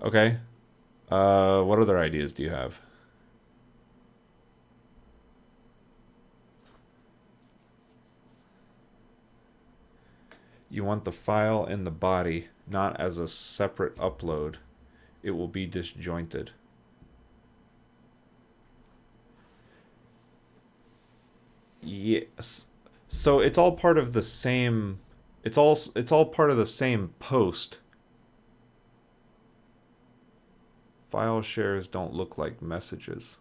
Okay. What other ideas do you have? You want the file in the body, not as a separate upload. It will be disjointed. Yes. So it's all part of the same. It's all part of the same post. File shares don't look like messages.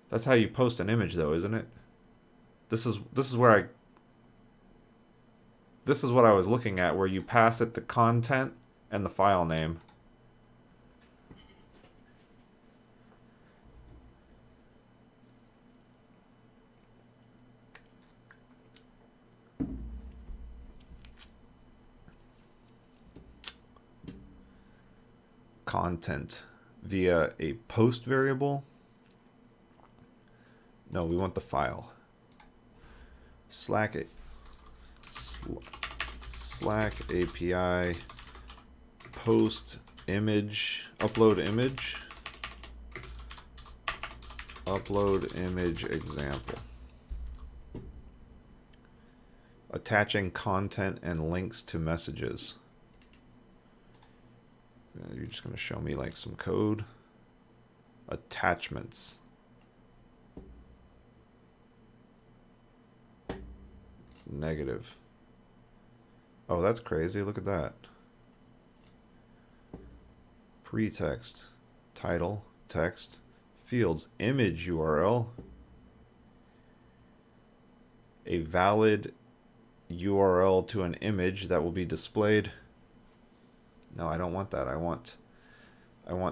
That's how you post an image, though, isn't it? This is where this is what I was looking at, where you pass it the content and the file name. Content via a post variable. No, we want the file. Slack API post image, upload image example. Attaching content and links to messages. You're just going to show me like some code. Attachments. Negative. Oh, that's crazy. Look at that. Pretext. Title. Text. Fields. Image URL. A valid URL to an image that will be displayed. No, I don't want that. I want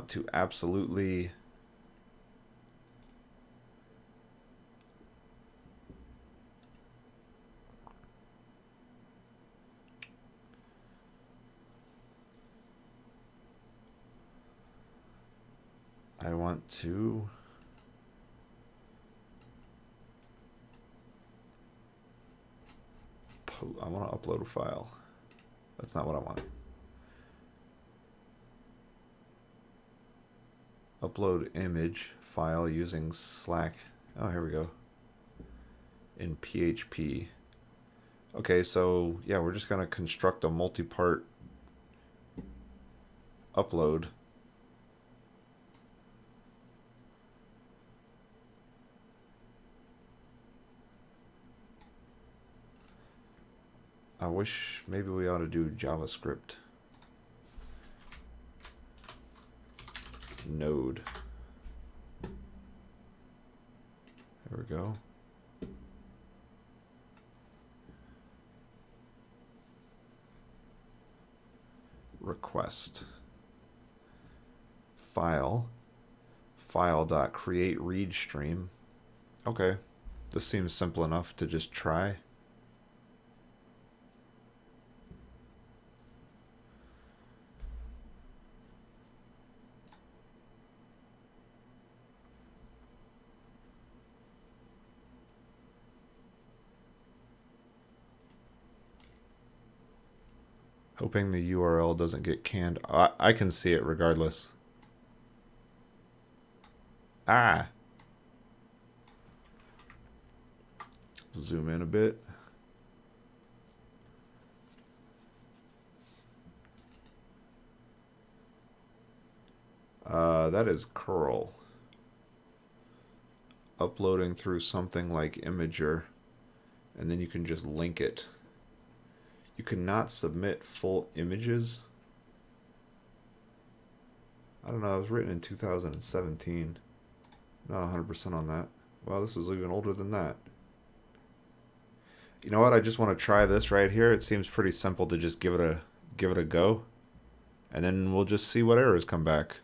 to absolutely I want to upload a file. That's not what I want. Upload image file using Slack. Oh, here we go. In PHP. Okay, so yeah, we're just going to construct a multi-part upload. I wish maybe we ought to do JavaScript. Node. There we go. Request. File.create read stream. Okay. This seems simple enough to just try. Hoping the URL doesn't get canned. I can see it regardless. Ah! Zoom in a bit. That is curl. Uploading through something like Imager, and then you can just link it. You cannot submit full images. I don't know, it was written in 2017. Not 100% on that. Well, this is even older than that. You know what? I just want to try this right here. It seems pretty simple to just give it a go, and then we'll just see what errors come back.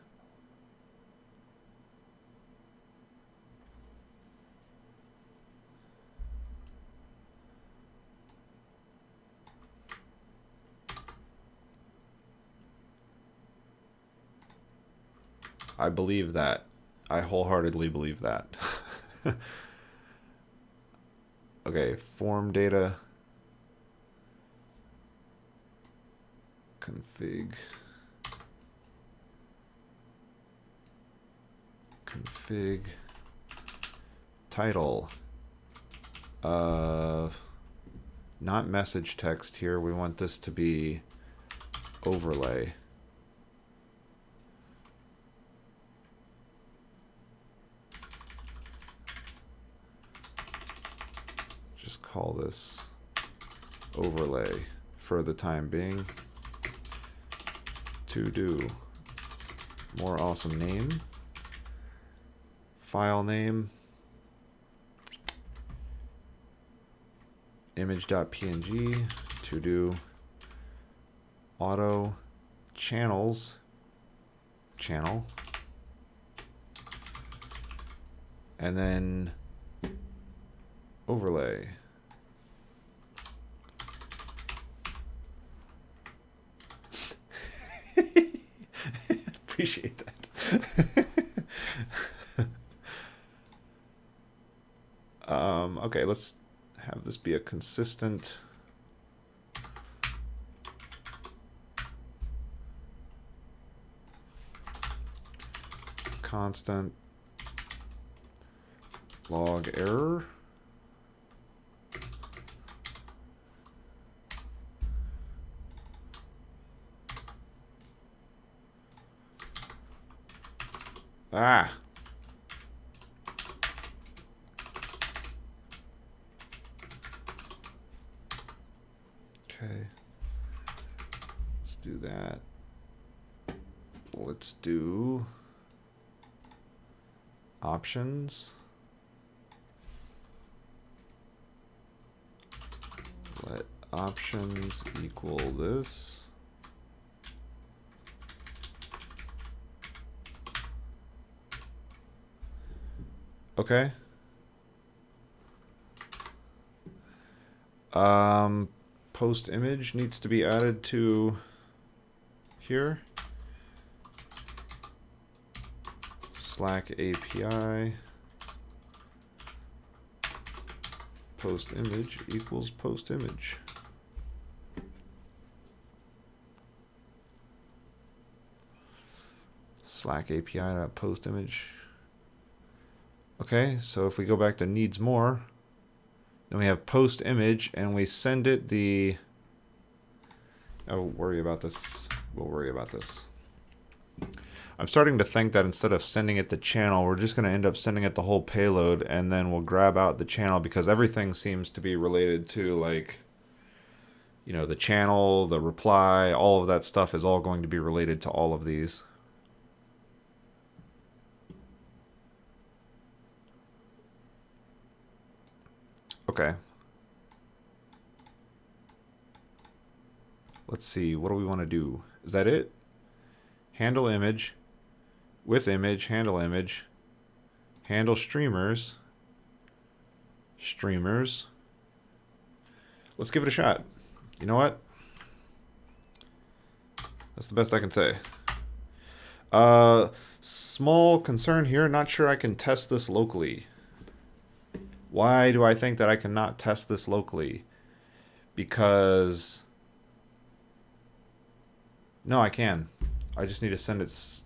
I believe that. I wholeheartedly believe that. Okay, form data. Config. Config. Title. Not message text here. We want this to be overlay. Just call this overlay for the time being. To do. More awesome name. File name. Image.png. To do. Auto. Channels. Channel. And then overlay. Appreciate that. Okay, let's have this be a consistent constant log error. Ah. Okay. Let's do that. Let's do options. Let options equal this. Okay. Post image needs to be added to here. Slack API. Post image equals post image. Slack API.post image. Okay, so if we go back to needs more, then we have post image, and we send it the. Oh, worry about this. We'll worry about this. I'm starting to think that instead of sending it the channel, we're just going to end up sending it the whole payload, and then we'll grab out the channel, because everything seems to be related to, like, you know, the channel, the reply, all of that stuff is all going to be related to all of these. Okay. Let's see, what do we want to do? Is that it? Handle image, with image, handle image, handle streamers, streamers. Let's give it a shot. You know what? That's the best I can say. Small concern here, not sure I can test this locally. Why do I think that I cannot test this locally? Because no, I can. I just need to send it.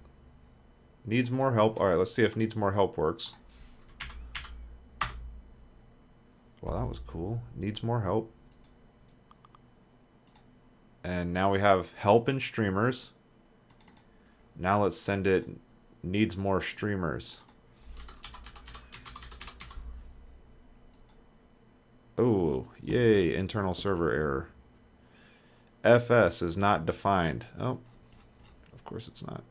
Needs more help. All right, let's see if needs more help works. Well, that was cool. Needs more help. And now we have help in streamers. Now let's send it needs more streamers. Oh, yay, internal server error. FS is not defined. Oh, of course it's not.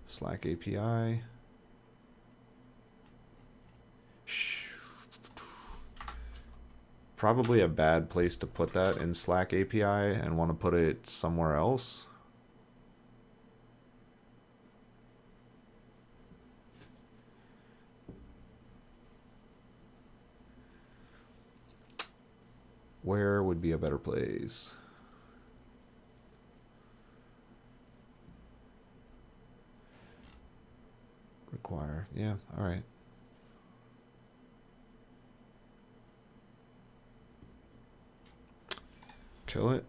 Slack API. Probably a bad place to put that in Slack API and want to put it somewhere else. Where would be a better place? Require. Yeah, all right. Kill it.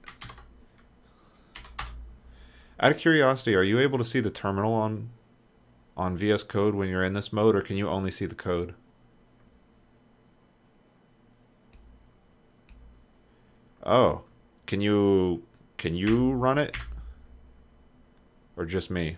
Out of curiosity, are you able to see the terminal on VS Code when you're in this mode, or can you only see the code? Oh, can you run it? Or just me?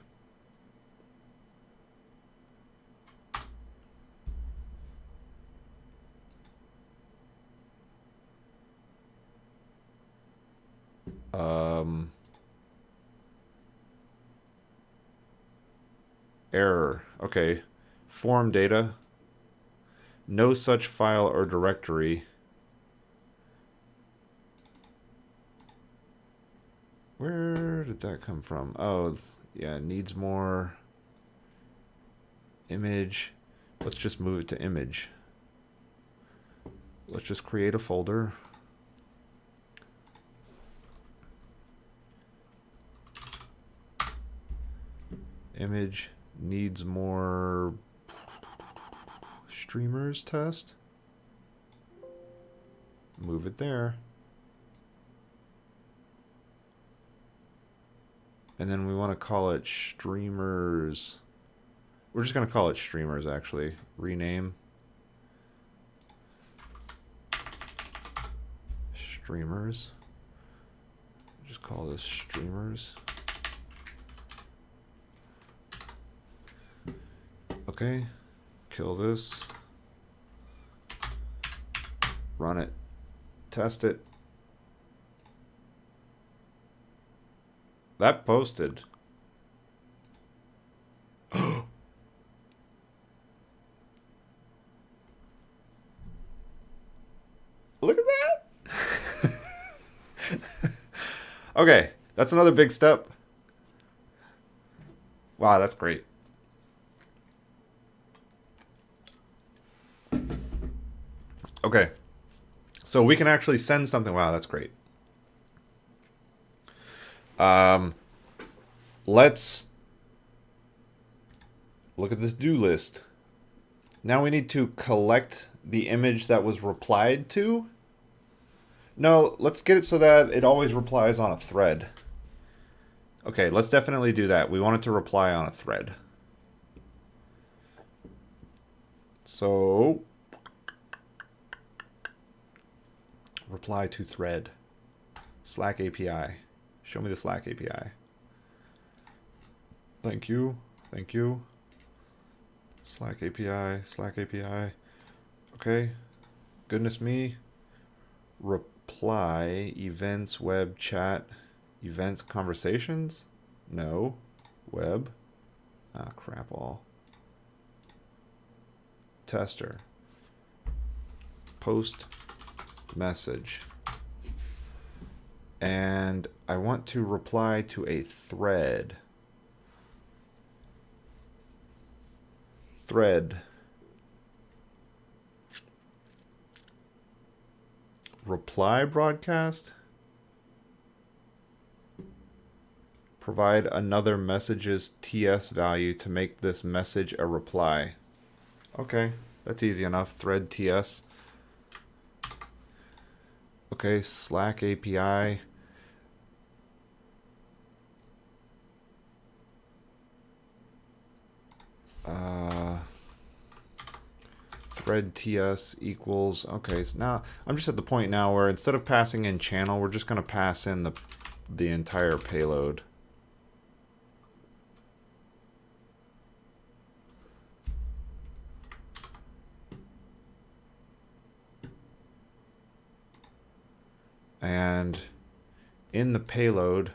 Error. Okay. Form data. No such file or directory. Where did that come from? Oh, yeah, needs more image. Let's just move it to image. Let's just create a folder. Image needs more streamers test. Move it there. And then we want to call it streamers. We're just going to call it streamers, actually. Rename. Streamers. Just call this streamers. Okay. Kill this. Run it. Test it. That posted. Look at that. Okay, that's another big step. Wow, that's great. Okay, so we can actually send something. Wow, that's great. Let's look at the to-do list. Now we need to collect the image that was replied to. No, let's get it so that it always replies on a thread. Okay, let's definitely do that. We want it to reply on a thread. So, reply to thread. Slack API. Show me the Slack API. Thank you. Thank you. Slack API. Slack API. Okay. Goodness me. Reply. Events. Web. Chat. Events. Conversations? No. Web. Ah, crap all. Tester. Post. Message. And I want to reply to a thread. Thread. Reply broadcast. Provide another message's TS value to make this message a reply. Okay, that's easy enough. Thread TS. Okay, Slack API. Thread TS equals, okay, so now I'm just at the point now where instead of passing in channel, we're just going to pass in the entire payload. And in the payload,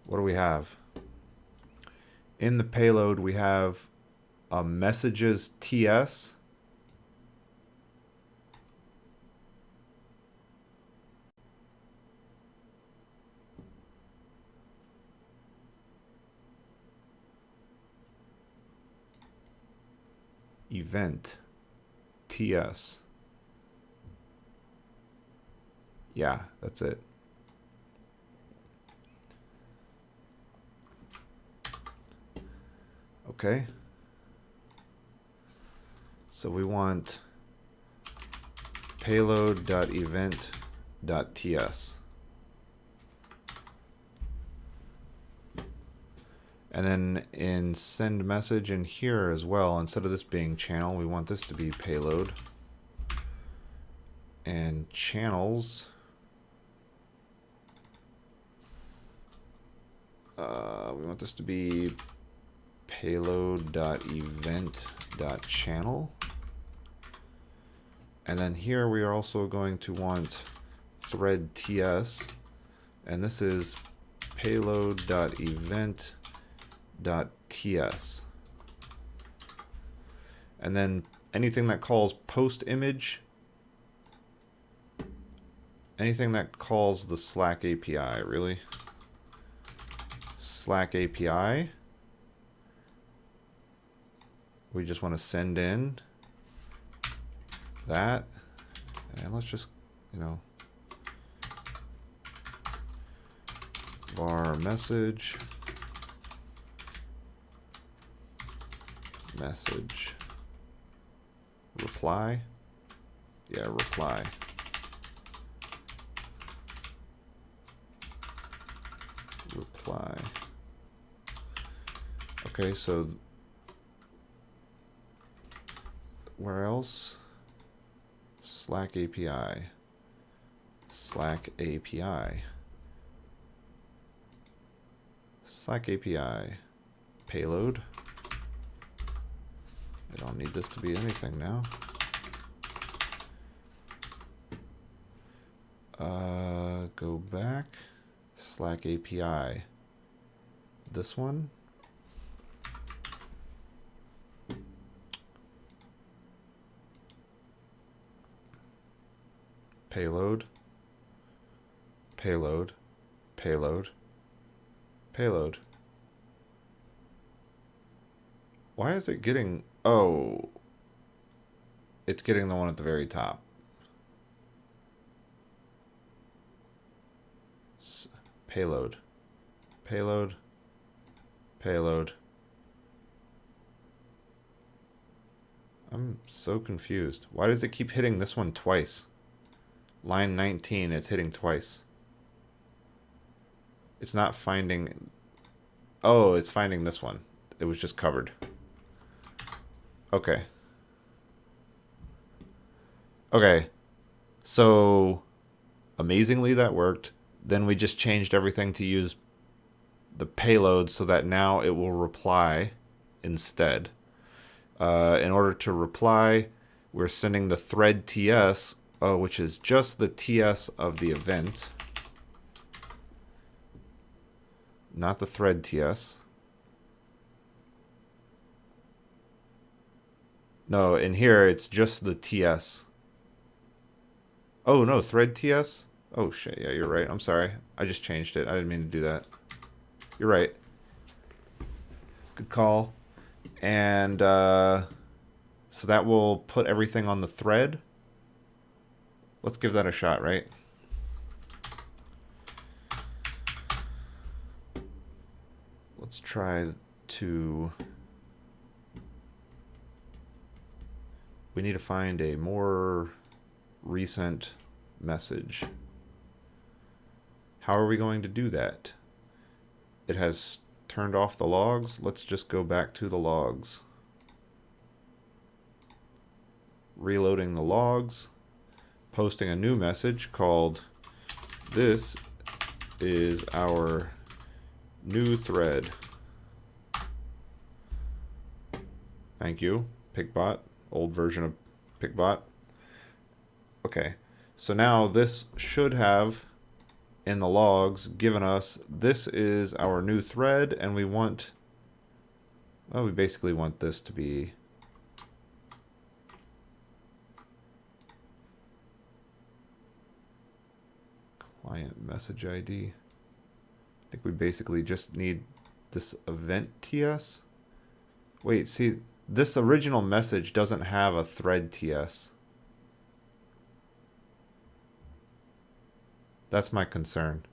what do we have? In the payload, we have a messages TS. Event TS. Yeah, that's it. Okay. So we want payload.event.ts. And then in send message in here as well, instead of this being channel, we want this to be payload. And channels, we want this to be payload.event.channel. And then here we are also going to want thread TS, and this is payload.event.ts. And then anything that calls post image, anything that calls the Slack API, really. Slack API. We just want to send in that. And let's just, you know, var message, message, reply. Yeah, reply. Reply. Okay, so where else? Slack API. Slack API. Slack API. Payload. I don't need this to be anything now. Go back. Slack API. This one. Payload. Payload. Payload. Payload. Why is it getting... Oh. It's getting the one at the very top. Payload. Payload. Payload. I'm so confused. Why does it keep hitting this one twice? Line 19, it's hitting twice. It's not finding... Oh, it's finding this one. It was just covered. Okay. Okay. So, amazingly that worked. Then we just changed everything to use the payload so that now it will reply instead. In order to reply, we're sending the thread TS, which is just the TS of the event, not the thread TS. No, in here it's just the TS. Oh no, thread TS? Oh shit, yeah, you're right. I'm sorry. I just changed it. I didn't mean to do that. You're right. Good call. And so that will put everything on the thread. Let's give that a shot, right? Let's try to... We need to find a more recent message. How are we going to do that? It has turned off the logs. Let's just go back to the logs. Reloading the logs. Posting a new message called "This is our new thread." Thank you, Pickbot. Old version of Pickbot. Okay, So now this should have in the logs given us this is our new thread, and we want, well, we basically want this to be client message ID. I think we basically just need this event TS. Wait, see, this original message doesn't have a thread TS. That's my concern.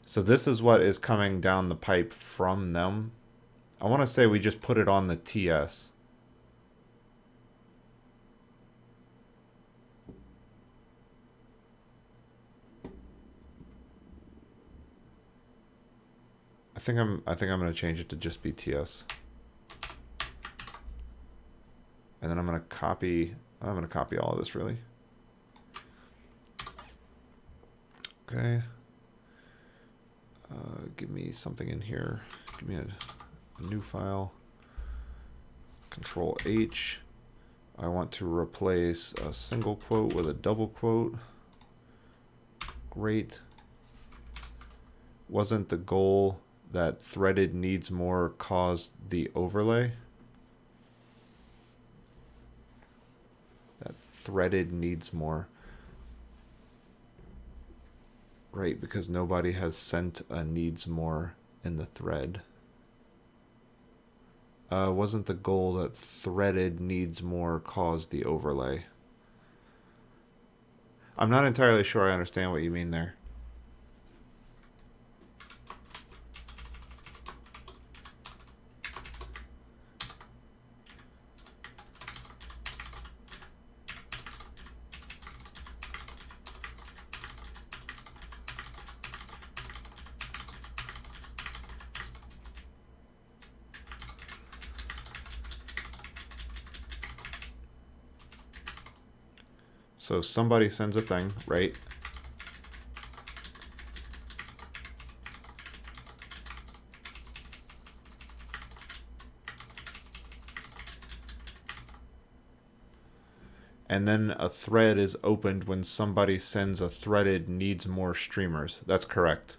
So this is what is coming down the pipe from them. I want to say we just put it on the TS. I think I'm going to change it to just be TS. And then I'm going to copy all of this really. Okay. Give me something in here. Give me a new file. Control H. I want to replace a single quote with a double quote. Great. Wasn't the goal that threaded needs more caused the overlay? That threaded needs more. Right, because nobody has sent a needs more in the thread. Wasn't the goal that threaded needs more caused the overlay? I'm not entirely sure I understand what you mean there. So somebody sends a thing, right? And then a thread is opened when somebody sends a threaded needs more streamers. That's correct.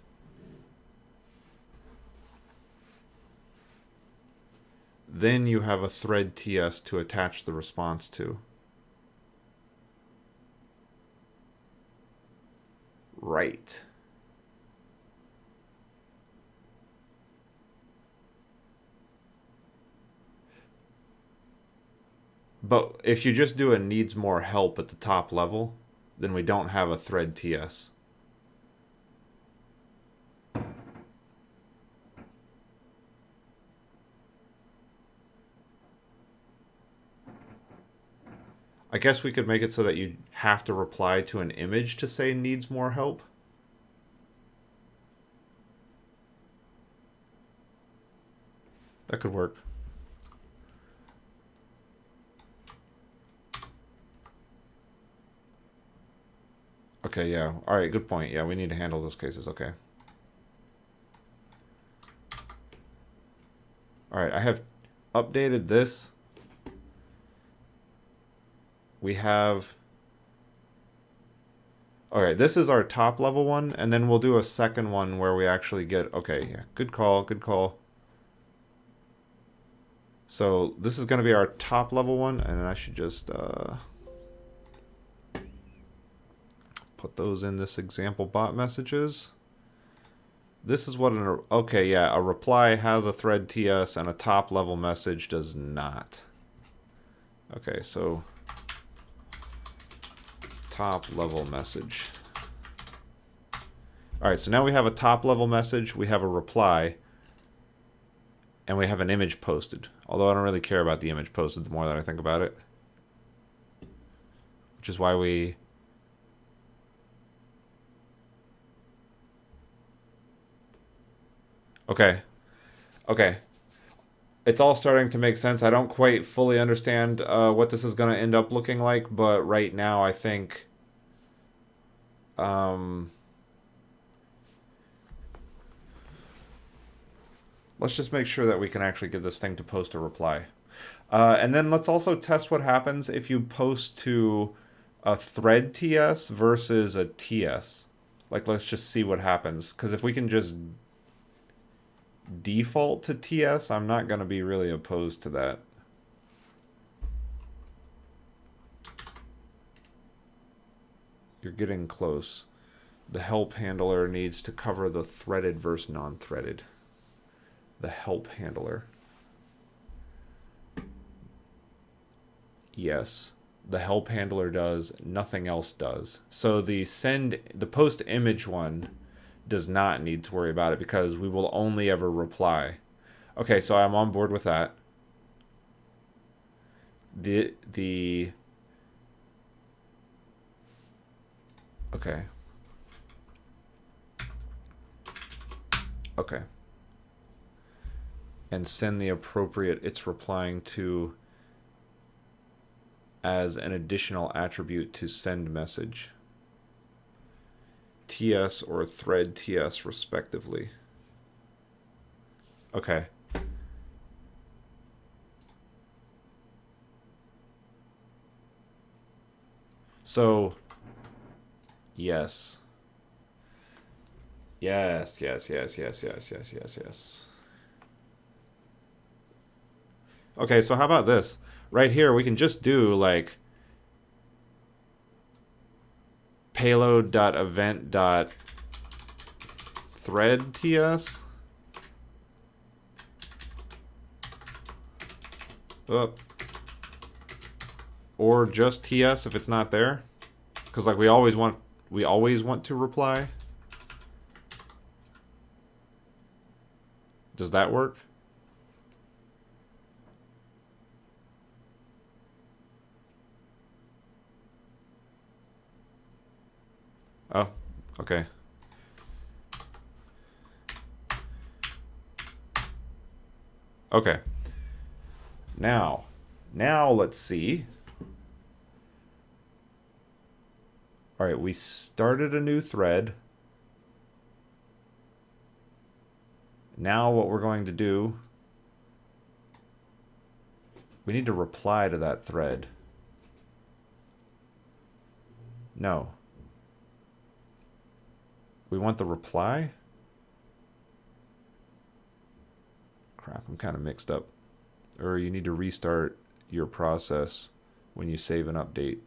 Then you have a thread TS to attach the response to. Right. But if you just do a needs more help at the top level, then we don't have a thread TS. I guess we could make it so that you have to reply to an image to say needs more help. That could work. Okay, yeah. All right, good point. Yeah, we need to handle those cases. Okay. All right, I have updated this. We have... All right, this is our top level one, and then we'll do a second one where we actually get... Okay, yeah, good call, good call. So this is going to be our top level one, and I should just put those in this example bot messages. This is what an... Okay, yeah, a reply has a thread TS and a top level message does not. Okay, so top level message. All right, so now we have a top level message, we have a reply, and we have an image posted. Although I don't really care about the image posted the more that I think about it. Which is why we... Okay. Okay. It's all starting to make sense. I don't quite fully understand what this is going to end up looking like, but right now I think... let's just make sure that we can actually get this thing to post a reply. And then let's also test what happens if you post to a thread TS versus a TS. Like, let's just see what happens. Because if we can just default to TS, I'm not going to be really opposed to that. You're getting close. The help handler needs to cover the threaded versus non-threaded. The help handler. Yes, the help handler does, nothing else does. So the post image one does not need to worry about it because we will only ever reply. Okay, so I'm on board with that. Okay. Okay. And send the appropriate it's replying to as an additional attribute to send message. TS or thread TS respectively. Okay. So, yes. Yes. Okay, so how about this? Right here, we can just do like payload.event.thread TS. Oh. Or just TS if it's not there. Because like we always want to reply. Does that work? Oh, okay. Okay. Now let's see. All right, we started a new thread. Now what we're going to do, we need to reply to that thread. No. We want the reply? Crap, I'm kind of mixed up. Or you need to restart your process when you save an update.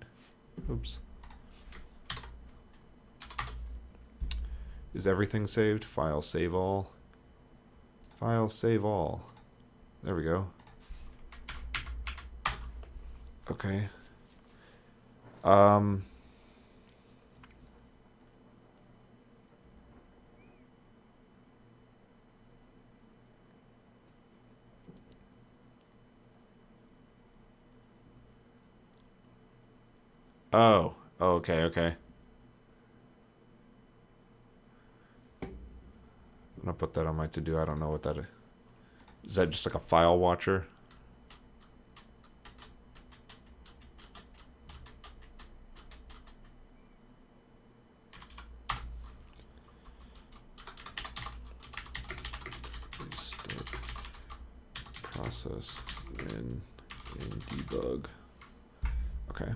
Oops. Is everything saved? File, save all. File, save all. There we go. Okay. Oh, okay. I'm gonna put that on my to-do. I don't know what that is. Is that just like a file watcher? Restart process in debug. Okay.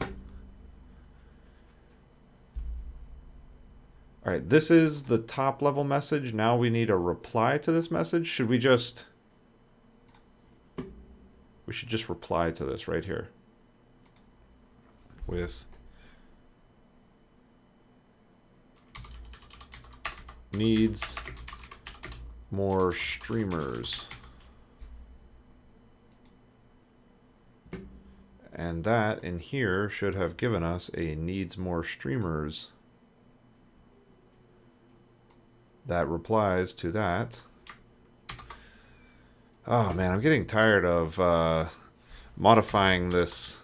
All right, this is the top level message. Now we need a reply to this message. Should we just... We should just reply to this right here. With needs more streamers. And that in here should have given us a needs more streamers. That replies to that. Oh man, I'm getting tired of modifying this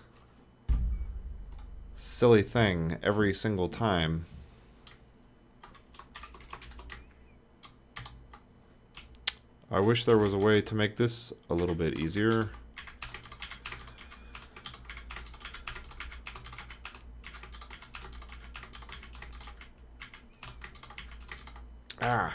silly thing every single time. I wish there was a way to make this a little bit easier. Ah.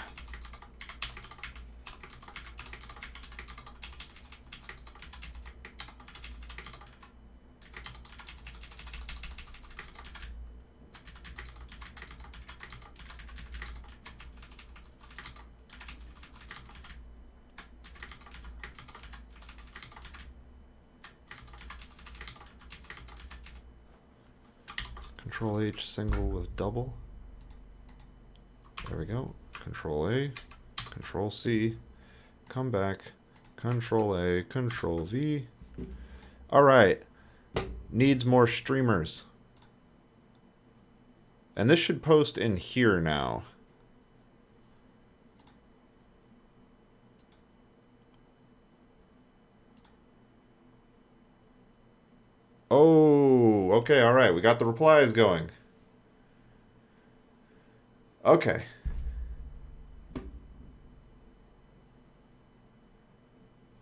Control H single with double. There we go. Control A, Control C, come back, Control A, Control V. All right. Needs more streamers. And this should post in here now. Oh, okay, all right. We got the replies going. Okay.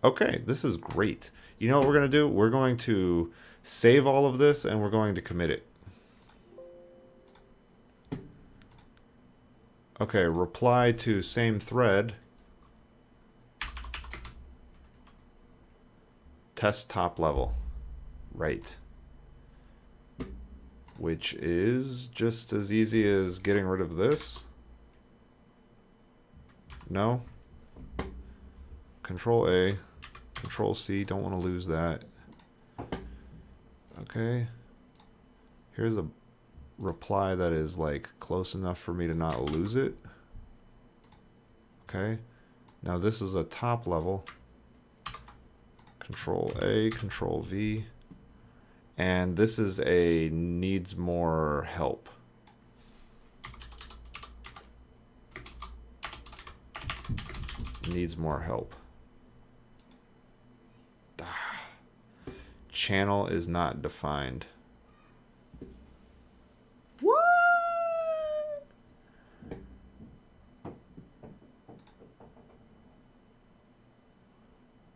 Okay, this is great. You know what we're going to do? We're going to save all of this and we're going to commit it. Okay, reply to same thread. Test top level. Right. Which is just as easy as getting rid of this. No. Control A, Control C, don't want to lose that. Okay. Here's a reply that is like close enough for me to not lose it. Okay. Now this is a top level. Control A, Control V. And this is a needs more help. Needs more help. Channel is not defined. What?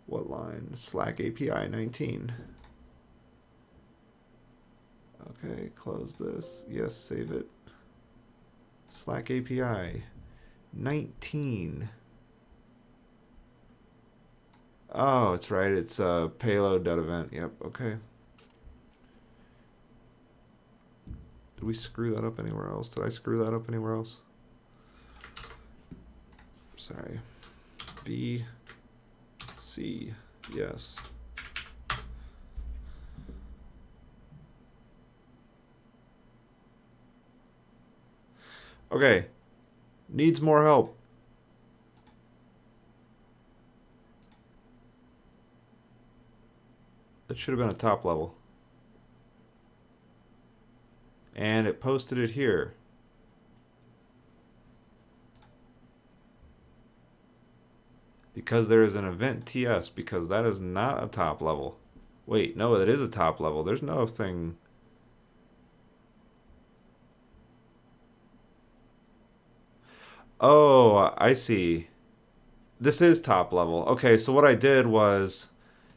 What line? Slack API 19. Okay, close this. Yes, save it. Slack API 19. Oh, it's right. It's payload.event. Yep, okay. Did we screw that up anywhere else? Did I screw that up anywhere else? Sorry. V, C, yes. Okay. Needs more help. That should have been a top level. And it posted it here. Because there is an event TS, because that is not a top level. Wait, no, it is a top level. There's no thing. Oh, I see. This is top level. Okay, so what I did was,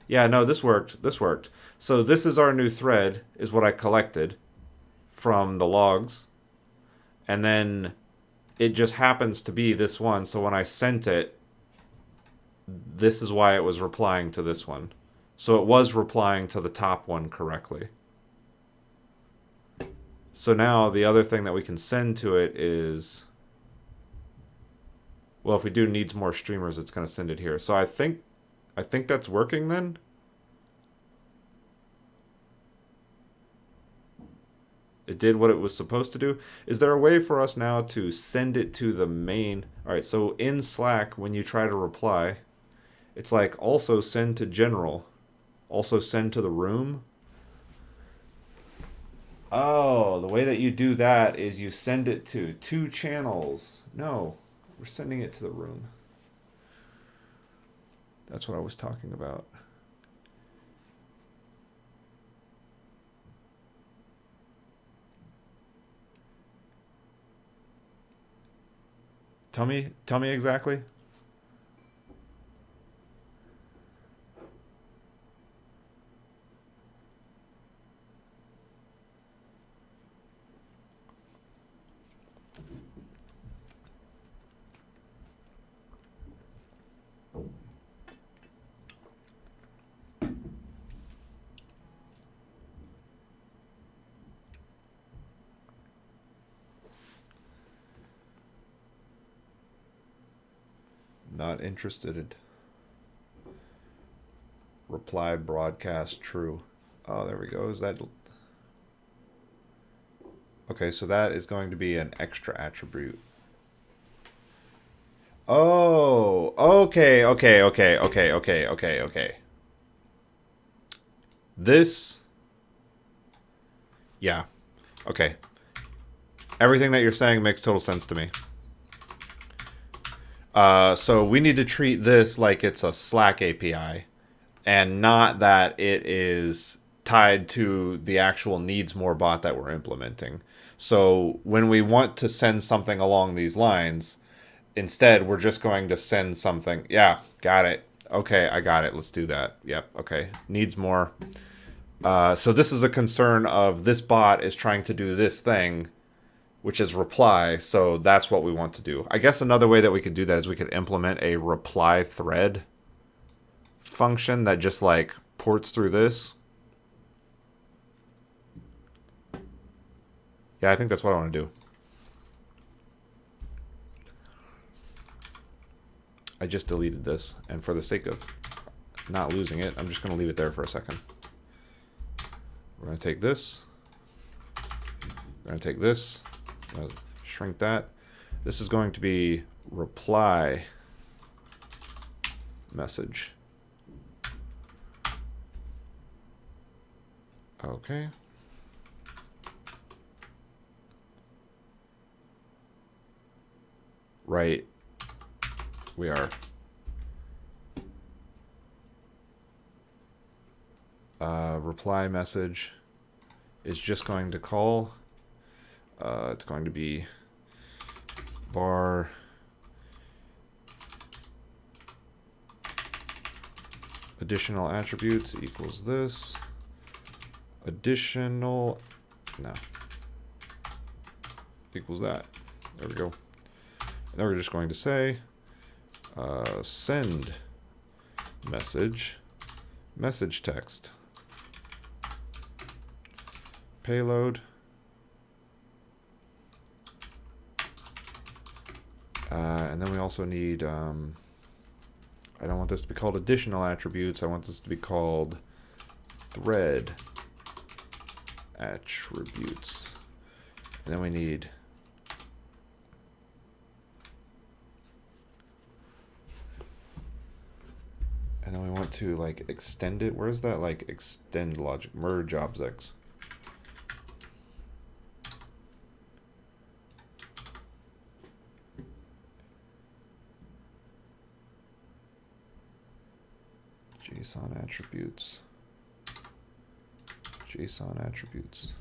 yeah, no, this worked. This worked. So this is our new thread, is what I collected from the logs. And then it just happens to be this one. So when I sent it, this is why it was replying to this one. So it was replying to the top one correctly. So now the other thing that we can send to it is, well, if we do needs more streamers, it's going to send it here. So I think that's working then. It did what it was supposed to do. Is there a way for us now to send it to the main? All right, so in Slack, when you try to reply, it's like also send to general, also send to the room. Oh, the way that you do that is you send it to 2 channels. No, we're sending it to the room. That's what I was talking about. Tell me exactly. Not interested. Reply broadcast true. Oh, there we go. Is that? Okay, so that is going to be an extra attribute. Oh, okay. This, yeah, okay. Everything that you're saying makes total sense to me. So we need to treat this like it's a Slack API and not that it is tied to the actual needs more bot that we're implementing. So when we want to send something along these lines, instead we're just going to send something. Yeah, got it. Okay, I got it. Let's do that. Yep. Okay. Needs more. So this is a concern of this bot is trying to do this thing, which is reply. So that's what we want to do. I guess another way that we could do that is we could implement a reply thread function that just like ports through this. Yeah, I think that's what I want to do. I just deleted this, and for the sake of not losing it, I'm just going to leave it there for a second. We're going to take this. We're going to take this. I'm going to shrink that. This is going to be reply message. Okay. Right. We are. Reply message is just going to call. It's going to be var additional attributes equals this. Additional, no, equals that. There we go. And then we're just going to say send message text payload and then we also need I don't want this to be called additional attributes. I want this to be called thread attributes, and then we need and then we want to like extend it. Where's that like extend logic? Merge objects. JSON attributes. JSON attributes.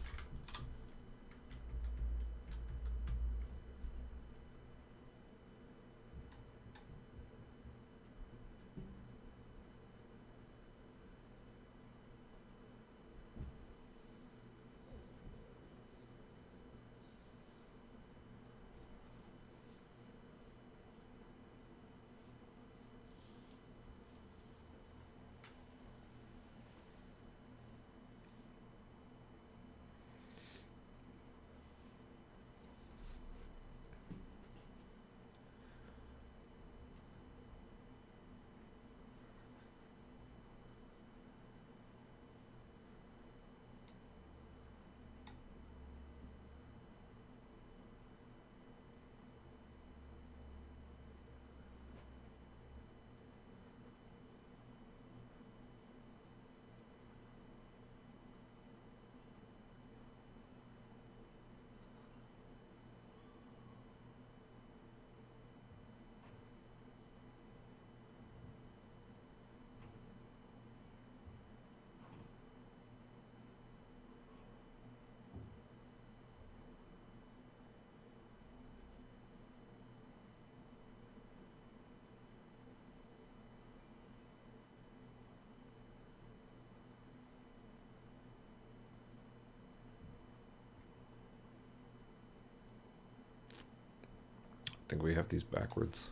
I think we have these backwards.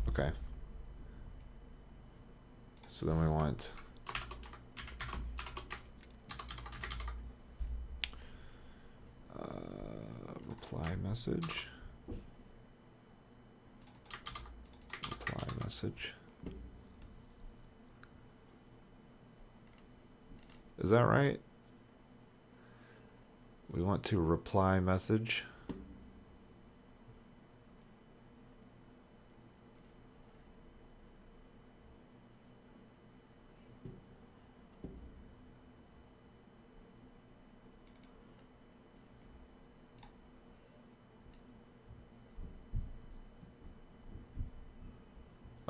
Okay. So then we want reply message. Reply message. Is that right? We want to reply message.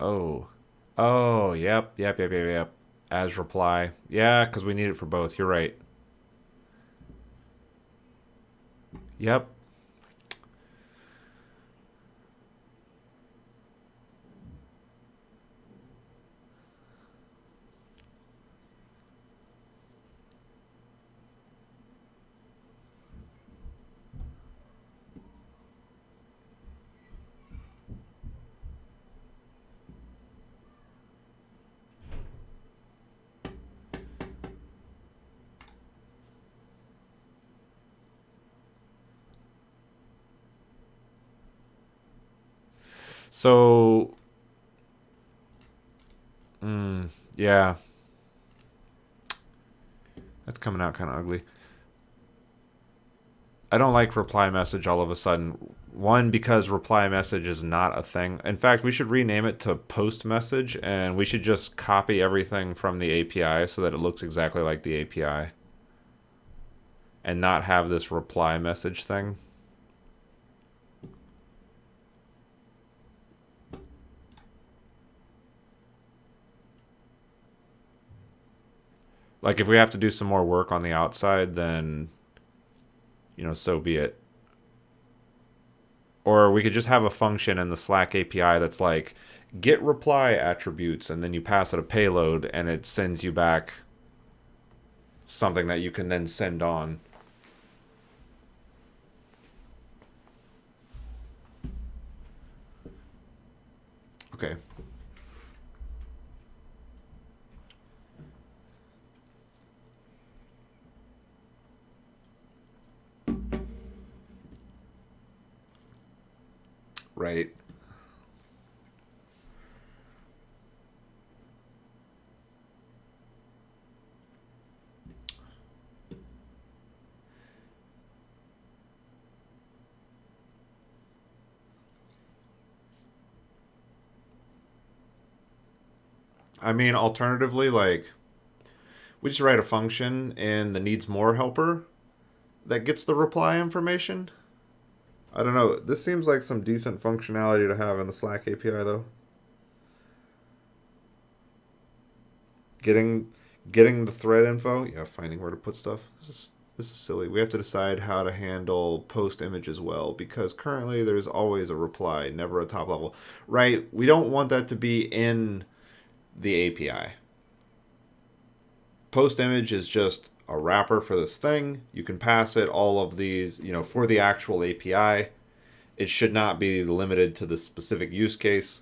Oh. Oh, yep. As reply. Yeah, because we need it for both. You're right. Yep. So, yeah. That's coming out kind of ugly. I don't like reply message all of a sudden. One, because reply message is not a thing. In fact, we should rename it to post message, and we should just copy everything from the API so that it looks exactly like the API, and not have this reply message thing. Like, if we have to do some more work on the outside, then, so be it. Or we could just have a function in the Slack API that's like, get reply attributes, and then you pass it a payload, and it sends you back something that you can then send on. Okay. Right. I mean, alternatively, like, we just write a function in the needs more helper that gets the reply information. I don't know. This seems like some decent functionality to have in the Slack API, though. Getting getting the thread info. Yeah, finding where to put stuff. This is silly. We have to decide how to handle post images well because currently there's always a reply, never a top level. Right? We don't want that to be in the API. Post image is just a wrapper for this thing. You can pass it all of these, for the actual API. It should not be limited to the specific use case.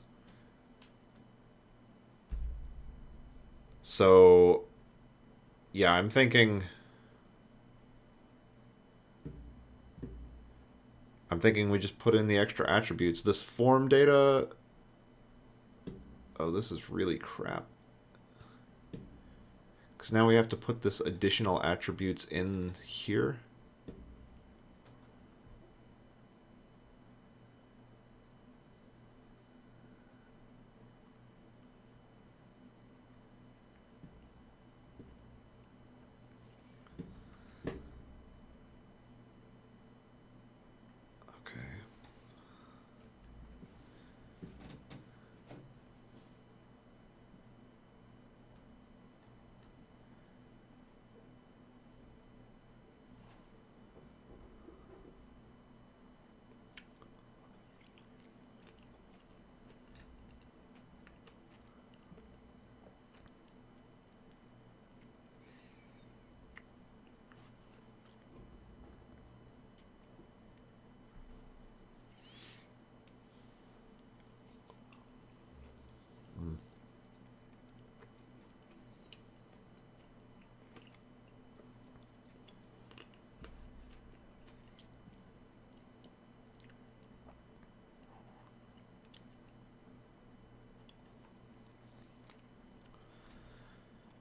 So, yeah, I'm thinking we just put in the extra attributes. This form data, oh, this is really crap. Because now we have to put this additional attributes in here. Okay.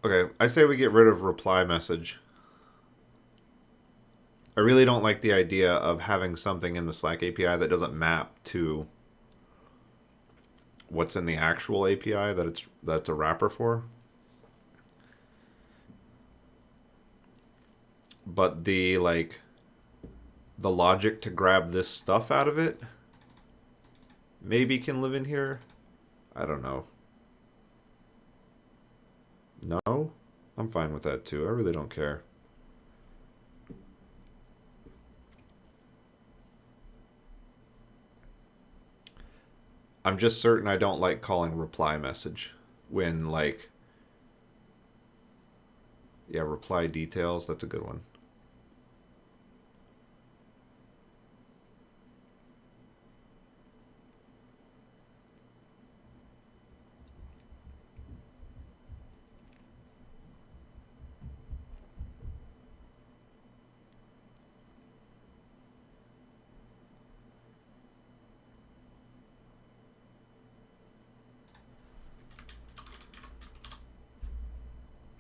Okay, I say we get rid of reply message. I really don't like the idea of having something in the Slack API that doesn't map to what's in the actual API that's a wrapper for. But the logic to grab this stuff out of it maybe can live in here. I don't know. No? I'm fine with that too. I really don't care. I'm just certain I don't like calling reply message when yeah, reply details, that's a good one.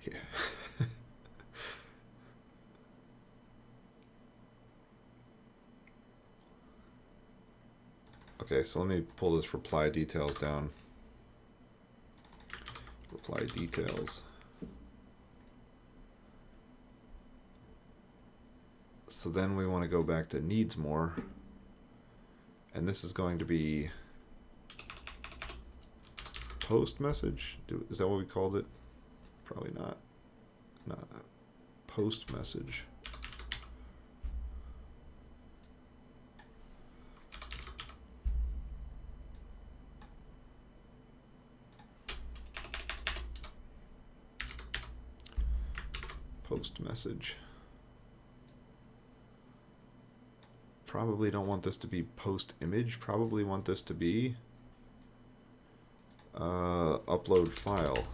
Yeah. Okay, so let me pull this reply details down. Reply details. So then we want to go back to needs more. And this is going to be post message. Is that what we called it? Probably not. Not post message. Post message. Probably don't want this to be post image. Probably want this to be upload file.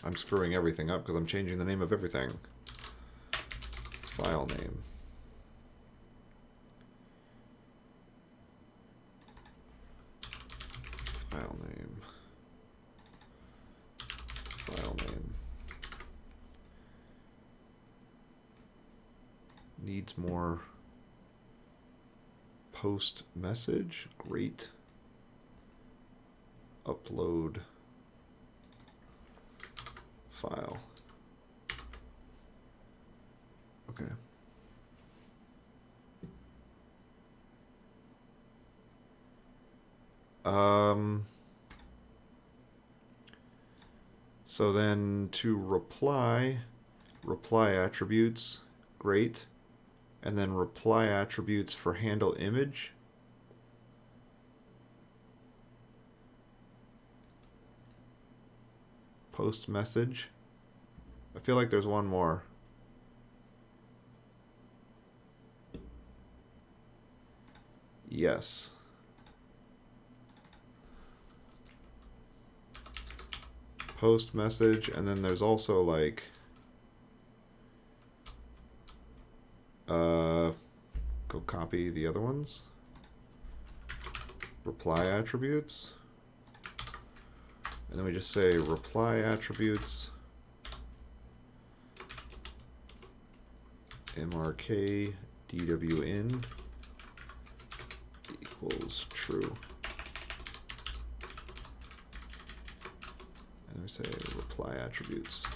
I'm screwing everything up because I'm changing the name of everything. File name. File name. File name. Needs more post message. Great. Upload file. Okay. So then to reply attributes, great. And then reply attributes for handle image. Post message. I feel like there's one more. Yes. Post message, and then there's also go copy the other ones. Reply attributes. And then we just say reply attributes mrk dwn equals true. And we say reply attributes.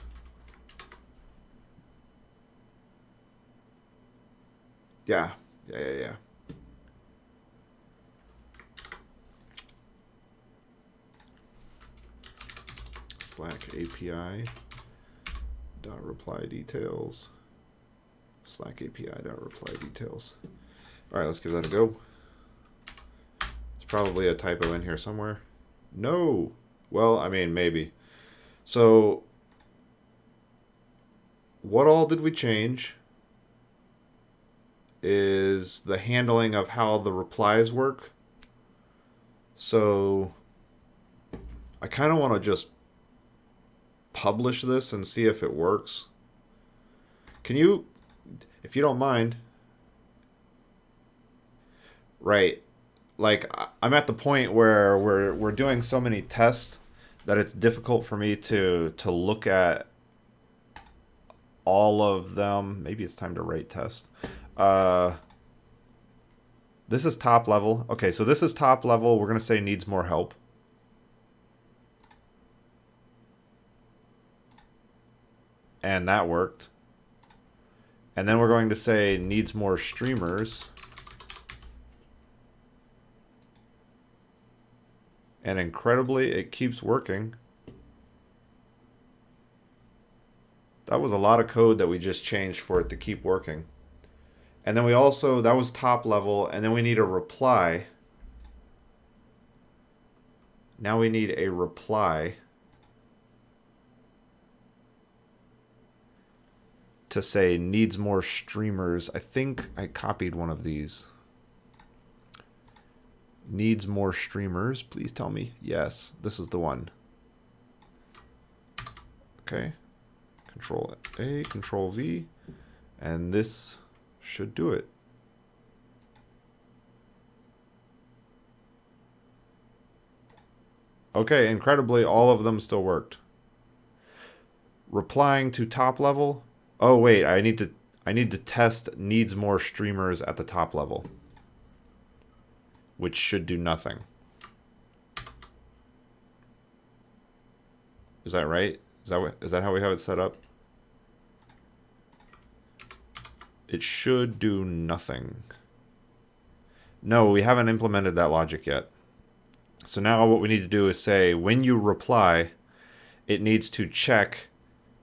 Yeah. Slack API dot reply details. Slack API dot reply details. All right, let's give that a go. There's probably a typo in here somewhere. No. Well, I mean, maybe. So, what all did we change is the handling of how the replies work. So, I kind of want to just publish this and see if it works. Can you, if you don't mind, right? Like I'm at the point where we're doing so many tests that it's difficult for me to look at all of them. Maybe it's time to rate test. This is top level. Okay, so this is top level. We're gonna say needs more help. And that worked. And then we're going to say needs more streamers. And incredibly, it keeps working. That was a lot of code that we just changed for it to keep working. And then we also, that was top level, and then we need a reply. Now we need a reply to say needs more streamers. I think I copied one of these. Needs more streamers. Please tell me. Yes, this is the one. Okay. Control A, Control V, and this should do it. Okay, incredibly, all of them still worked. Replying to top level. Oh wait, I need to test needs more streamers at the top level, which should do nothing. Is that right? Is that how we have it set up? It should do nothing. No, we haven't implemented that logic yet. So now what we need to do is say when you reply, it needs to check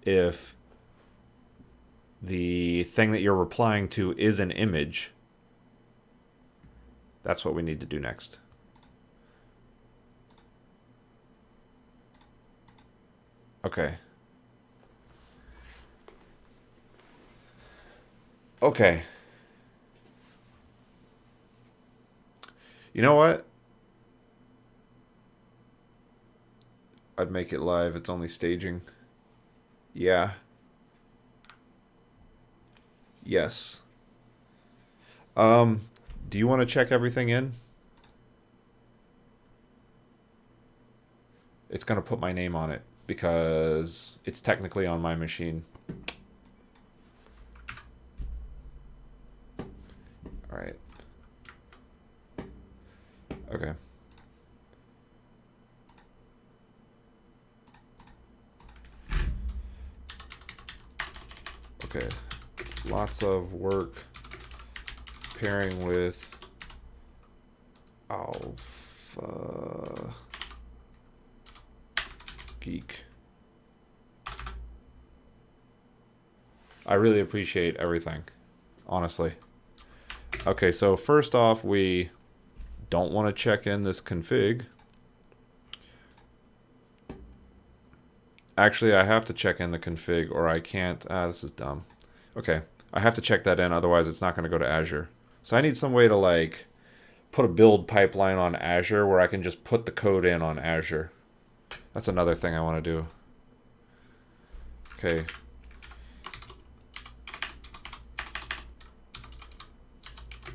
if the thing that you're replying to is an image. That's what we need to do next. Okay. Okay. You know what? I'd make it live. It's only staging. Yeah. Yes. Do you want to check everything in? It's going to put my name on it because it's technically on my machine. All right. Okay. Okay. Lots of work pairing with Alpha Geek. I really appreciate everything, honestly. Okay, so first off, we don't want to check in this config. Actually, I have to check in the config or I can't. This is dumb. Okay, I have to check that in, otherwise it's not going to go to Azure. So I need some way to like put a build pipeline on Azure where I can just put the code in on Azure. That's another thing I want to do. Okay.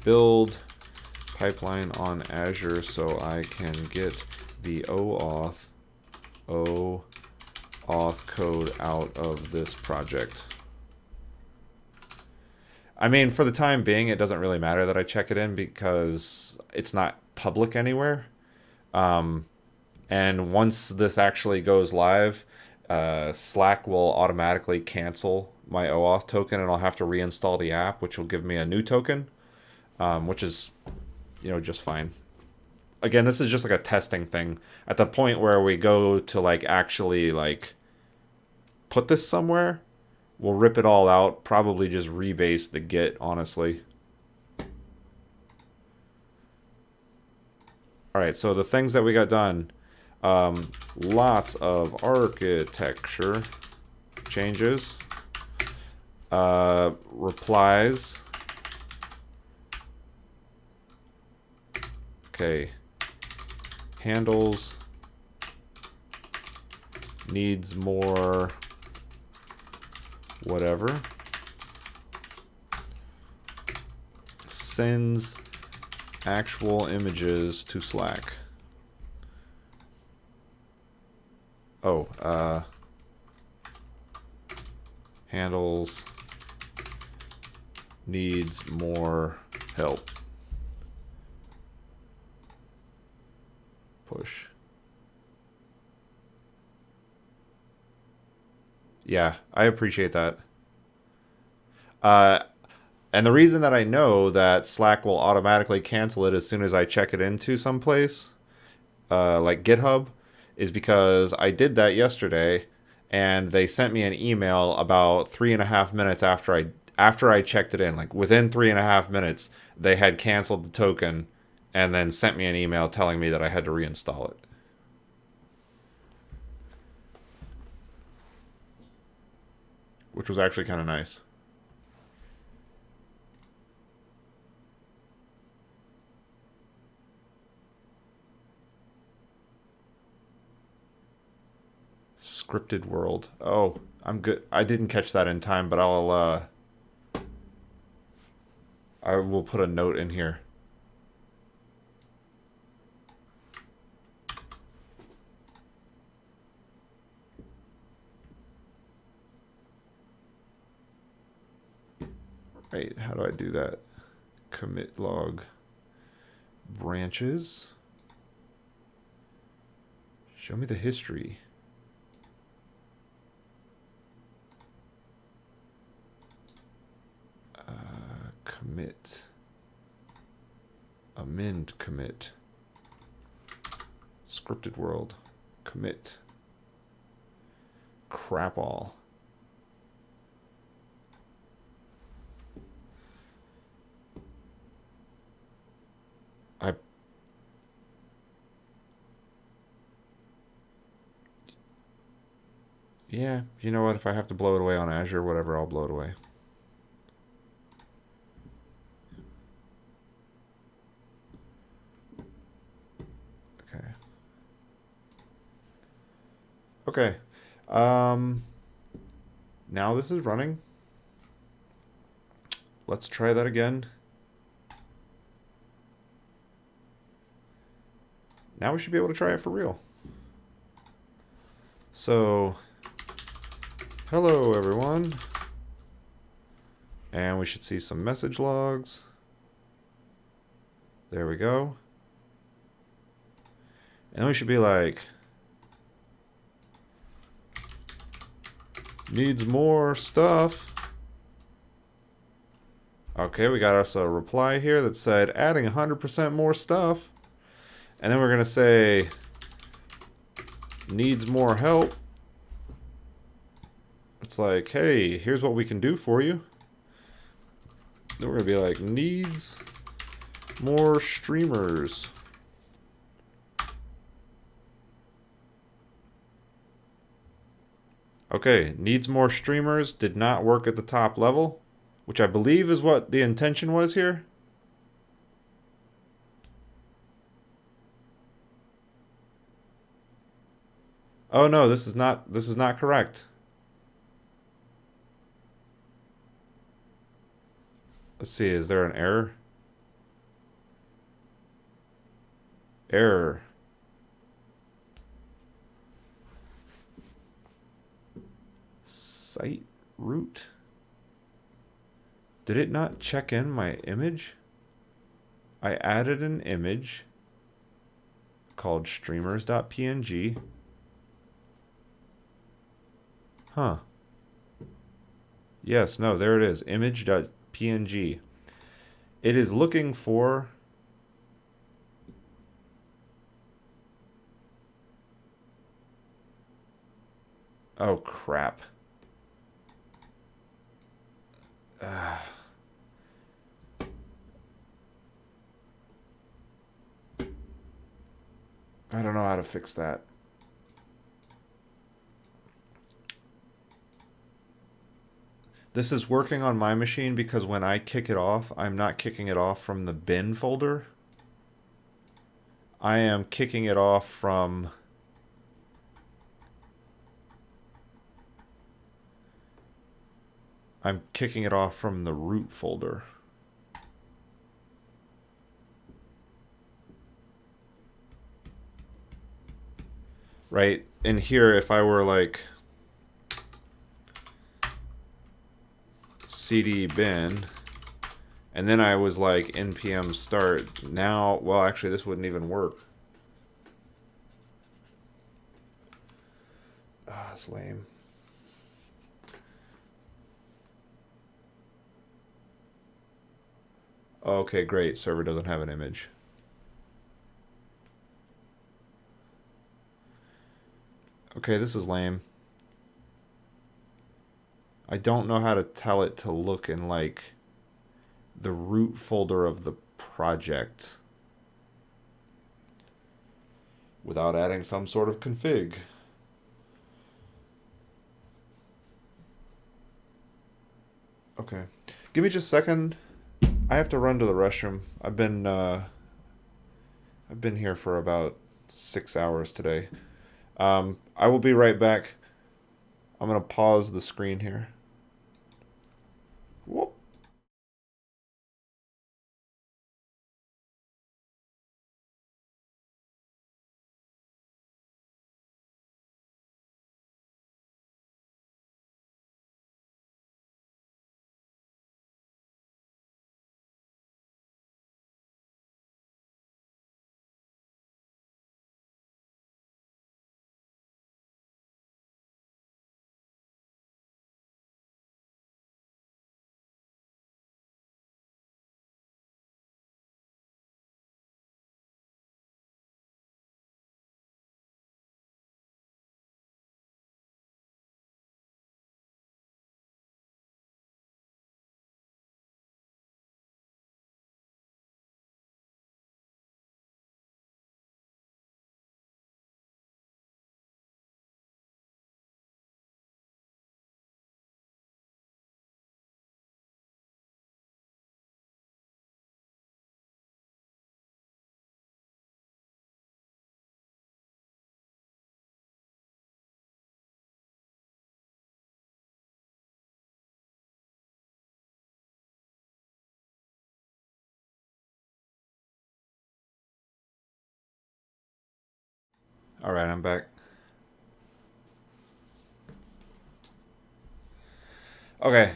Build pipeline on Azure so I can get the OAuth code out of this project. I mean, for the time being, it doesn't really matter that I check it in because it's not public anywhere. And once this actually goes live, Slack will automatically cancel my OAuth token and I'll have to reinstall the app, which will give me a new token, which is, you know, just fine. Again, this is just like a testing thing. At the point where we go to like actually like put this somewhere, we'll rip it all out, probably just rebase the Git, honestly. All right, so the things that we got done, lots of architecture changes, replies. Okay, handles needs more whatever. Sends actual images to Slack. Oh, handles needs more help. Push. Yeah, I appreciate that. And the reason that I know that Slack will automatically cancel it as soon as I check it into someplace, like GitHub, is because I did that yesterday, and they sent me an email about 3.5 minutes after I checked it in. Like within 3.5 minutes, they had canceled the token, and then sent me an email telling me that I had to reinstall it. Which was actually kind of nice. Scripted world. Oh, I'm good. I didn't catch that in time, but I will put a note in here. Wait, how do I do that? Commit log branches. Show me the history. Commit. Amend commit. Scripted world. Commit. Crap all. Yeah, you know what? If I have to blow it away on Azure, whatever, I'll blow it away. Okay. Okay. Now this is running. Let's try that again. Now we should be able to try it for real. So, hello everyone. And we should see some message logs. There we go. And then we should be like, needs more stuff. Okay, we got us a reply here that said adding 100% more stuff. And then we're going to say needs more help. It's like, hey, here's what we can do for you. Then we're going to be like, needs more streamers. Okay, needs more streamers did not work at the top level, which I believe is what the intention was here. Oh no, this is not correct. Let's see, is there an error? Error. Site root. Did it not check in my image? I added an image called streamers.png. Huh. Yes, no, there it is. Image.png. It is looking for... Oh, crap. I don't know how to fix that. This is working on my machine because when I kick it off, I'm not kicking it off from the bin folder. I am kicking it off from I'm kicking it off from the root folder. Right? In here, if I were like cd bin, and then I was like npm start, now, well, actually, this wouldn't even work. Ah, that's lame. Okay, great. Server doesn't have an image. Okay, this is lame. I don't know how to tell it to look in like the root folder of the project without adding some sort of config. Okay. Give me just a second. I have to run to the restroom. I've been here for about 6 hours today. I will be right back. I'm gonna pause the screen here. Whoop. All right, I'm back. Okay.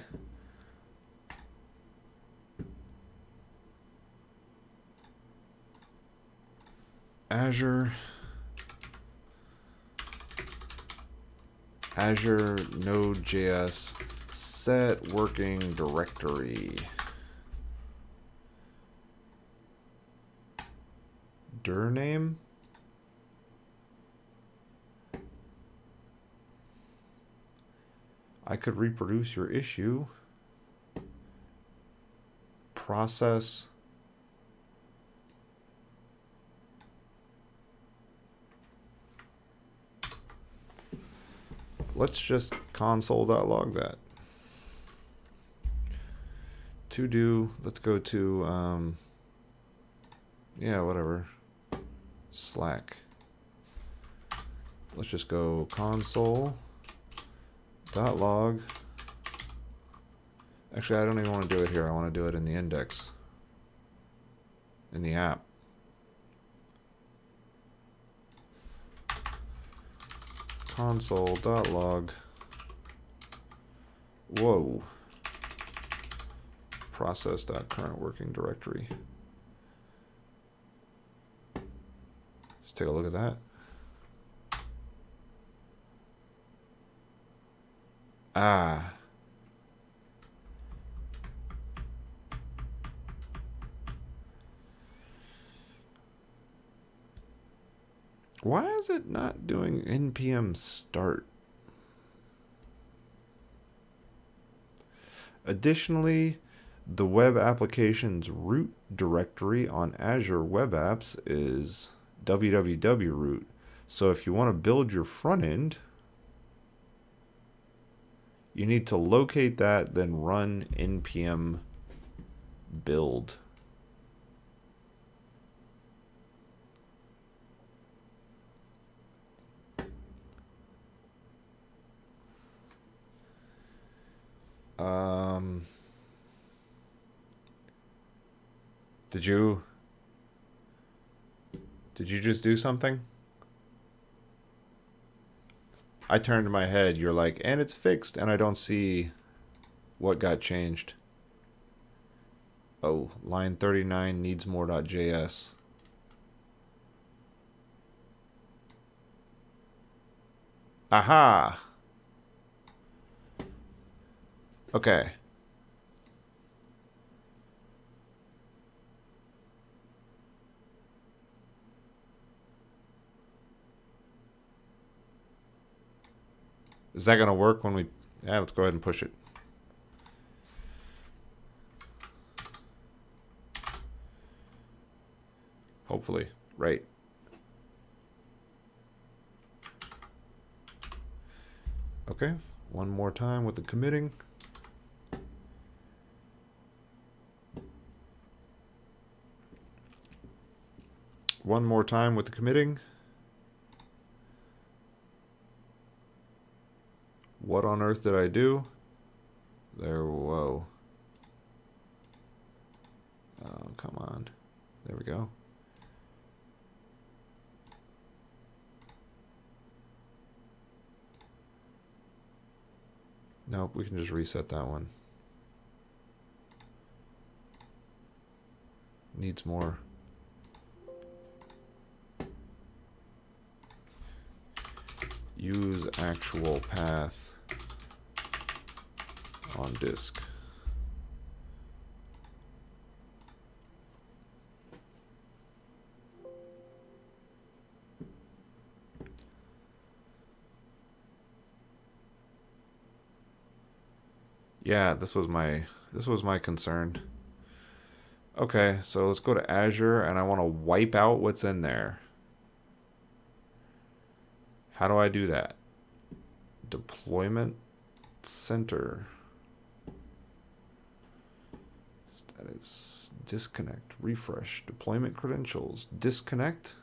Azure Node.js set working directory. Dir name? I could reproduce your issue. Process. Let's just console.log that. To do, let's go to, yeah, whatever. Slack. Let's just go console.log. Actually, I don't even want to do it here. I want to do it in the index. In the app. Console.log. Whoa. Process.current working directory. Let's take a look at that. Ah. Why is it not doing npm start? Additionally, the web application's root directory on Azure Web Apps is www root. So if you want to build your front end, you need to locate that, then run npm build. Um, did you just do something? I turned my head. You're like, and it's fixed, and I don't see what got changed. Oh, line 39 needs more.js. Aha! Okay. Is that going to work when we... Yeah, let's go ahead and push it. Hopefully. Right. Okay. One more time with the committing. One more time with the committing. What on earth did I do? There, whoa. Oh, come on. There we go. Nope, we can just reset that one. Needs more. Use actual path on disk. Yeah, this was my concern. Okay, so let's go to Azure and I want to wipe out what's in there. How do I do that? Deployment center. Status disconnect, refresh, deployment credentials, disconnect.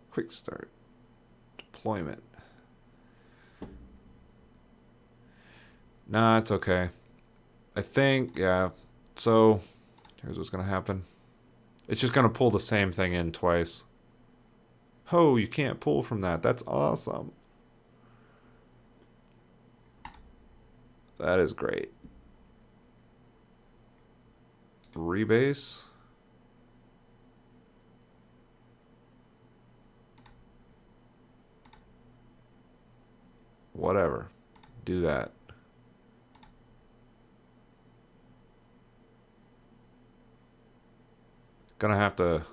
Quick start. Deployment. Nah, it's okay. I think, yeah. So, here's what's going to happen. It's just going to pull the same thing in twice. Oh, you can't pull from that. That's awesome. That is great. Rebase. Whatever. Do that. Gonna have to...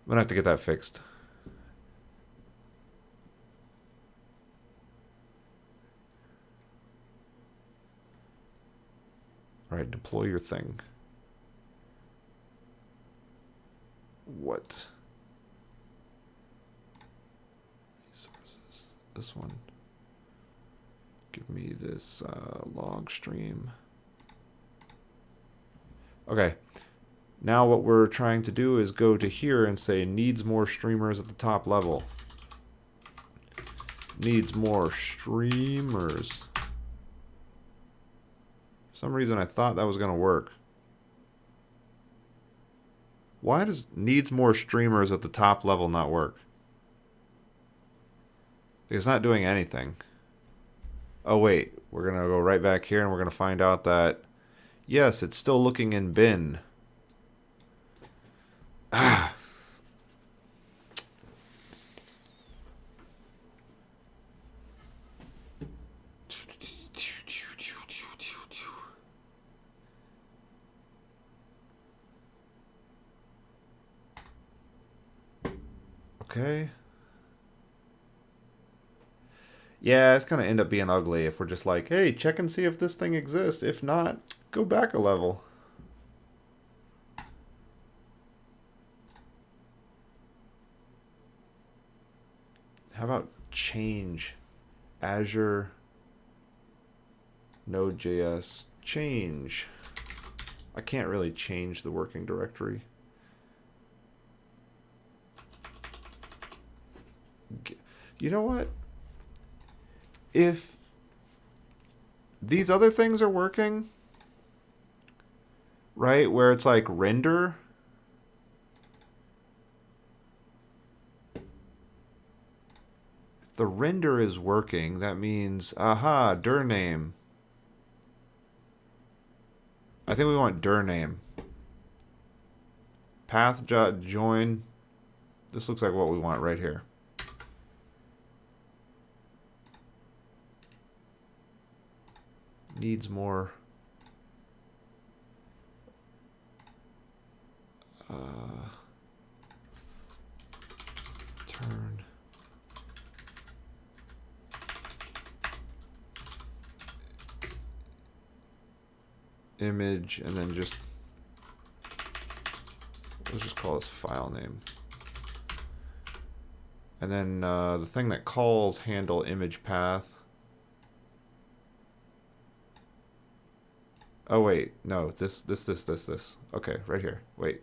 I'm gonna have to get that fixed. Alright, deploy your thing. What? Resources. This one. Give me this log stream. Okay. Now what we're trying to do is go to here and say needs more streamers at the top level. Needs more streamers. For some reason I thought that was going to work. Why does needs more streamers at the top level not work? It's not doing anything. Oh wait, we're going to go right back here and we're going to find out that yes, it's still looking in bin. Ah. Okay. Yeah, it's going to end up being ugly if we're just like, hey, check and see if this thing exists. If not, go back a level. How about change Azure Node.js change? I can't really change the working directory. You know what? If these other things are working, right, where it's like render, if the render is working, that means, aha, dir name. I think we want dir name. Path join. This looks like what we want right here. Needs more. Turn. Image, and then just, let's just call this file name. And then the thing that calls handle image path. Oh wait, no, this. Okay, right here. Wait.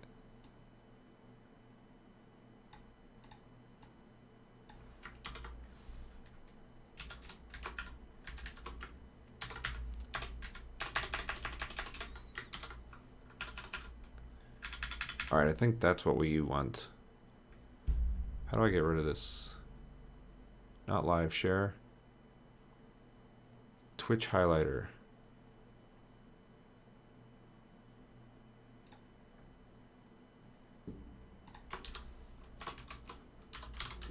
All right, I think that's what we want. How do I get rid of this? Not live share. Twitch highlighter.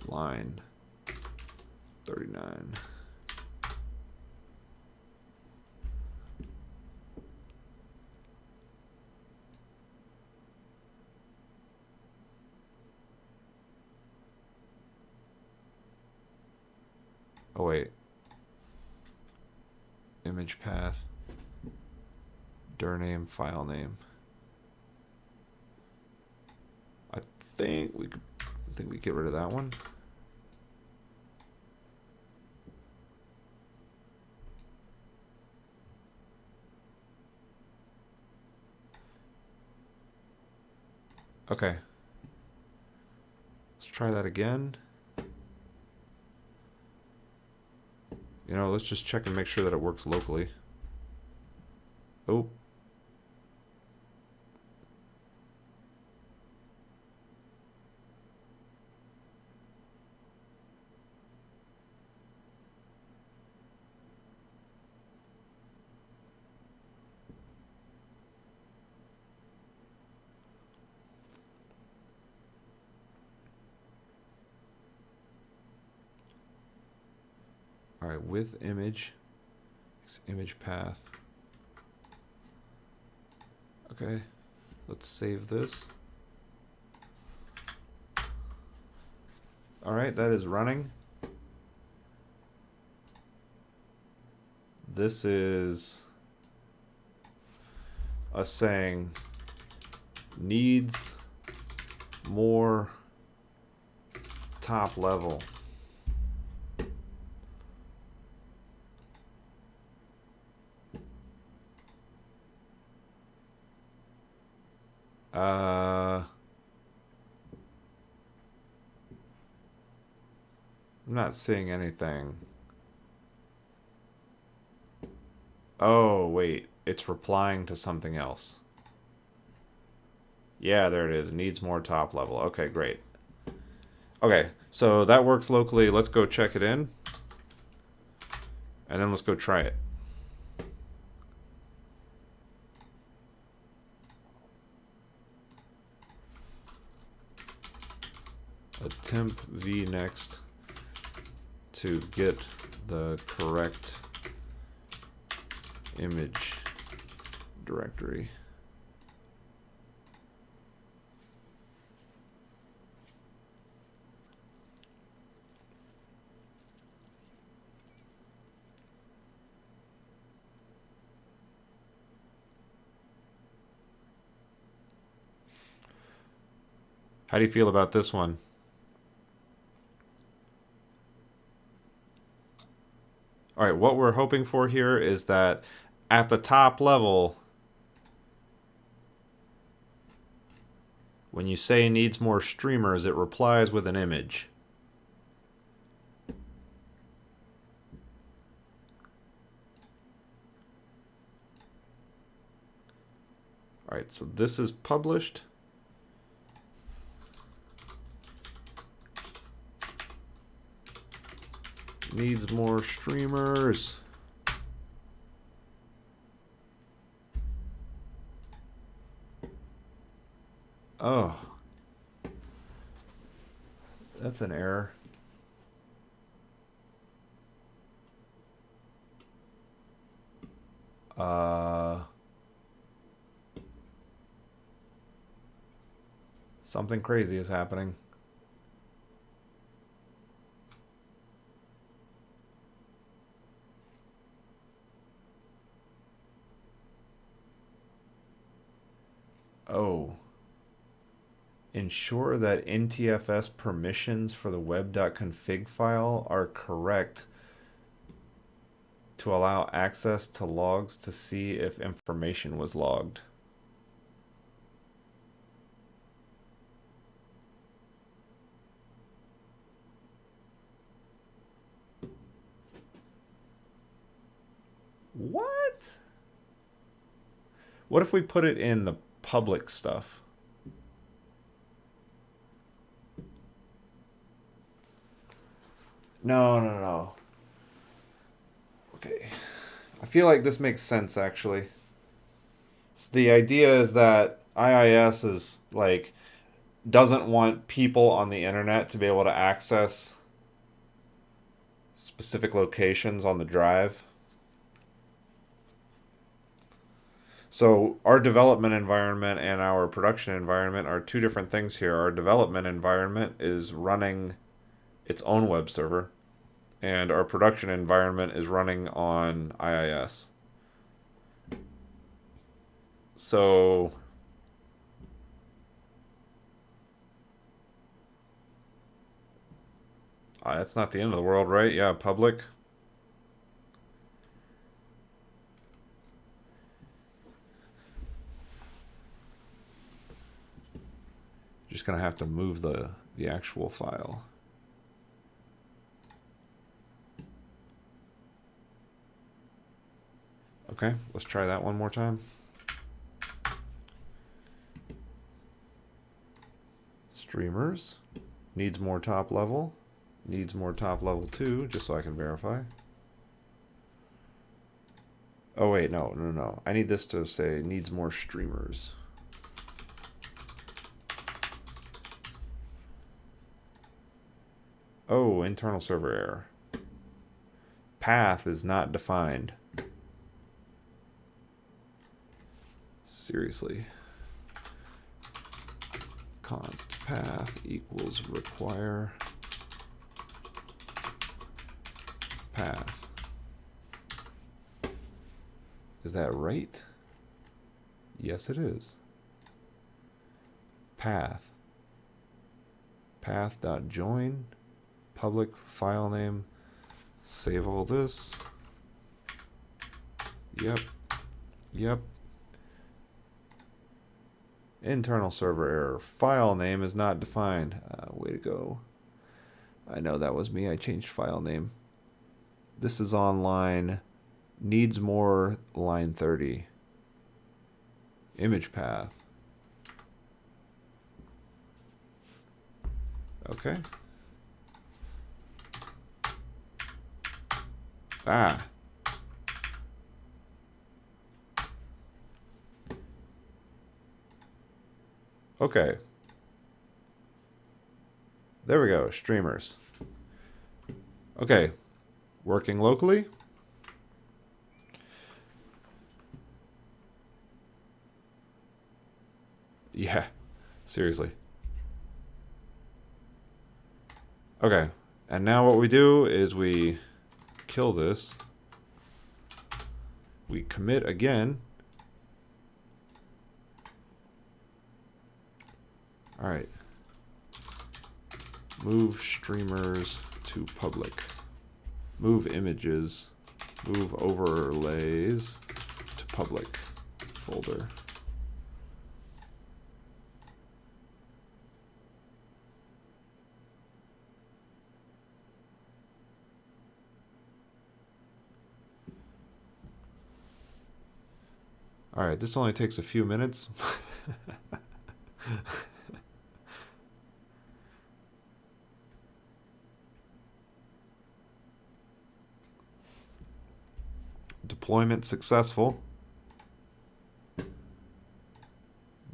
Line 39. Oh wait. Image path. Dir name, file name. I think we get rid of that one. Okay. Let's try that again. You know, let's just check and make sure that it works locally. Oh. All right, with image, image path. Okay, let's save this. All right, that is running. This is us saying needs more top level. I'm not seeing anything. Oh, wait. It's replying to something else. Yeah, there it is. Needs more top level. Okay, great. Okay, so that works locally. Let's go check it in. And then let's go try it. Attempt vnext to get the correct image directory. How do you feel about this one? All right, what we're hoping for here is that at the top level, when you say needs more streamers, it replies with an image. All right, so this is published. Needs more streamers. Oh, that's an error. Something crazy is happening. Oh. Ensure that NTFS permissions for the web.config file are correct to allow access to logs to see if information was logged. What? What if we put it in the public stuff? No. Okay. I feel like this makes sense, actually. So the idea is that IIS is like doesn't want people on the internet to be able to access specific locations on the drive. So our development environment and our production environment are two different things here. Our development environment is running its own web server, and our production environment is running on IIS. So that's not the end of the world, right? Yeah, public. Just gonna have to move the actual file. Okay, let's try that one more time. Streamers needs more top level. Needs more top level 2, just so I can verify. Oh wait, no. I need this to say needs more streamers. Oh, internal server error. Path is not defined. Seriously. Const path equals require path. Is that right? Yes, it is. Path. Path.join. Public file name. Save all this. Yep. Internal server error. File name is not defined. Way to go. I know that was me. I changed file name. This is on line. Needs more line 30. Image path. Okay. Okay. There we go. Streamers. Okay. Working locally. Yeah. Seriously. Okay. And now what we do is we kill this. We commit again. All right. Move streamers to public. Move images. Move overlays to public folder. All right, this only takes a few minutes. Deployment successful.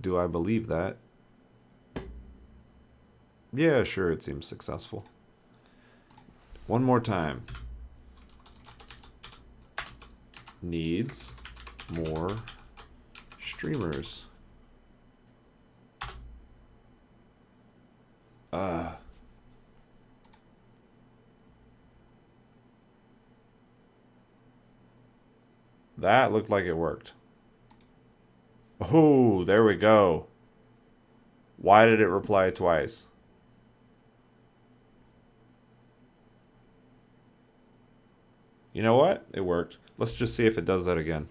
Do I believe that? Yeah, sure, it seems successful. One more time. Needs more streamers. That looked like it worked. Oh, there we go. Why did it reply twice? You know what? It worked. Let's just see if it does that again.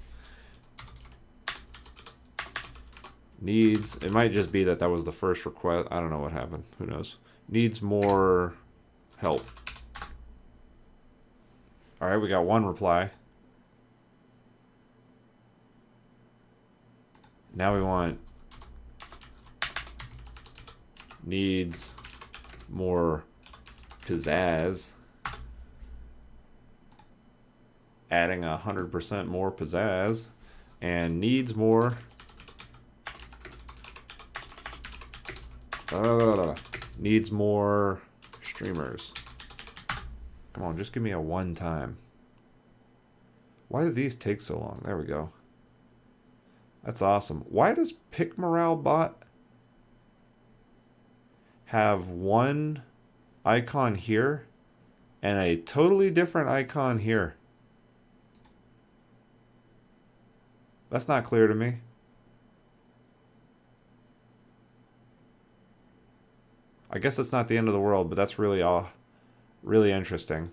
Needs, it might just be that that was the first request. I don't know what happened. Who knows? Needs more help. All right, we got one reply. Now we want needs more pizzazz. Adding 100% more pizzazz. And needs more needs more streamers. Come on, just give me a one time. Why do these take so long? There we go. That's awesome. Why does Pick Morale Bot have one icon here and a totally different icon here? That's not clear to me. I guess it's not the end of the world, but that's really really interesting.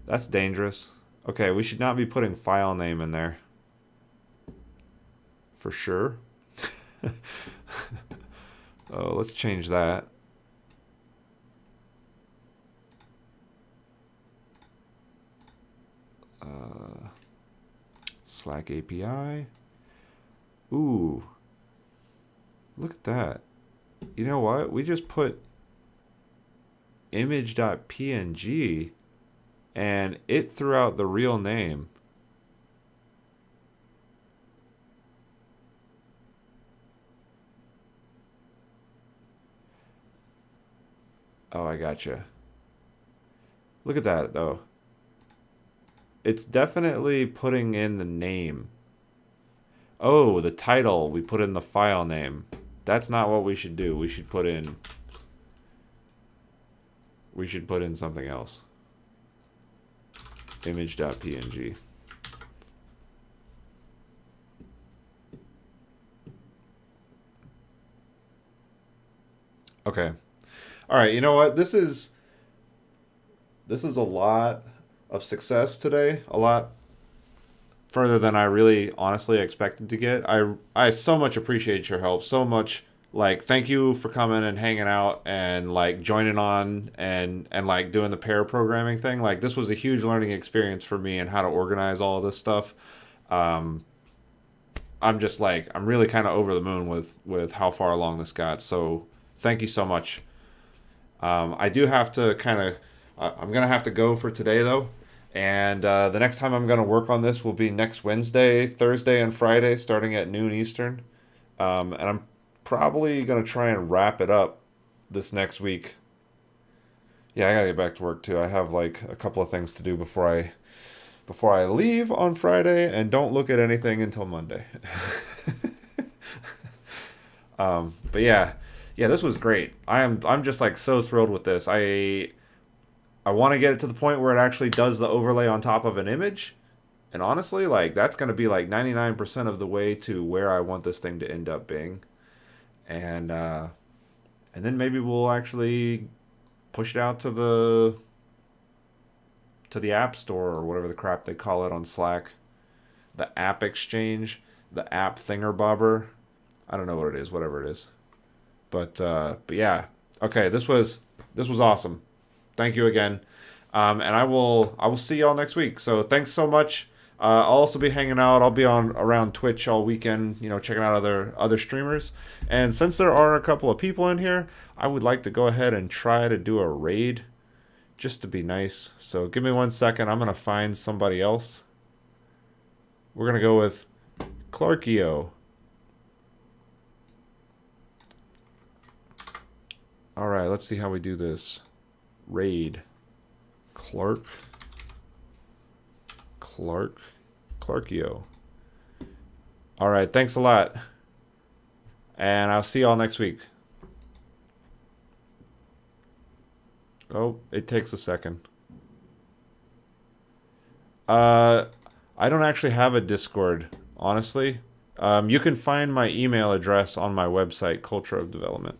That's dangerous. Okay, we should not be putting file name in there. For sure. Oh, let's change that. Slack API. Ooh. Look at that. You know what? We just put image.png and it threw out the real name. Oh, I gotcha. Look at that, though. It's definitely putting in the name. Oh, the title. We put in the file name. That's not what we should do. We should put in something else. Image.png. Okay. All right, you know what? This is a lot of success today. A lot further than I really honestly expected to get. I so much appreciate your help. So much, like, thank you for coming and hanging out and like joining on and like doing the pair programming thing. Like, this was a huge learning experience for me and how to organize all of this stuff. I'm just like, I'm really kind of over the moon with how far along this got. So thank you so much. I do have to kind of, I'm gonna have to go for today though. And the next time I'm going to work on this will be next Wednesday, Thursday, and Friday, starting at noon Eastern. And I'm probably going to try and wrap it up this next week. Yeah, I got to get back to work too. I have like a couple of things to do before I leave on Friday, and don't look at anything until Monday. But yeah, this was great. I'm just like so thrilled with this. I want to get it to the point where it actually does the overlay on top of an image. And honestly, like, that's going to be like 99% of the way to where I want this thing to end up being. And then maybe we'll actually push it out to the App Store or whatever the crap they call it on Slack. The App Exchange, the App Thingerbobber. I don't know what it is, whatever it is. But yeah. Okay, this was awesome. Thank you again. And I will see y'all next week. So thanks so much. I'll also be hanging out. I'll be on around Twitch all weekend, checking out other streamers. And since there are a couple of people in here, I would like to go ahead and try to do a raid just to be nice. So give me 1 second. I'm gonna find somebody else. We're gonna go with Clarkio. All right, let's see how we do this. Raid. Clarkio. All right, thanks a lot. And I'll see y'all next week. Oh, it takes a second. I don't actually have a Discord, honestly. You can find my email address on my website, Culture of Development.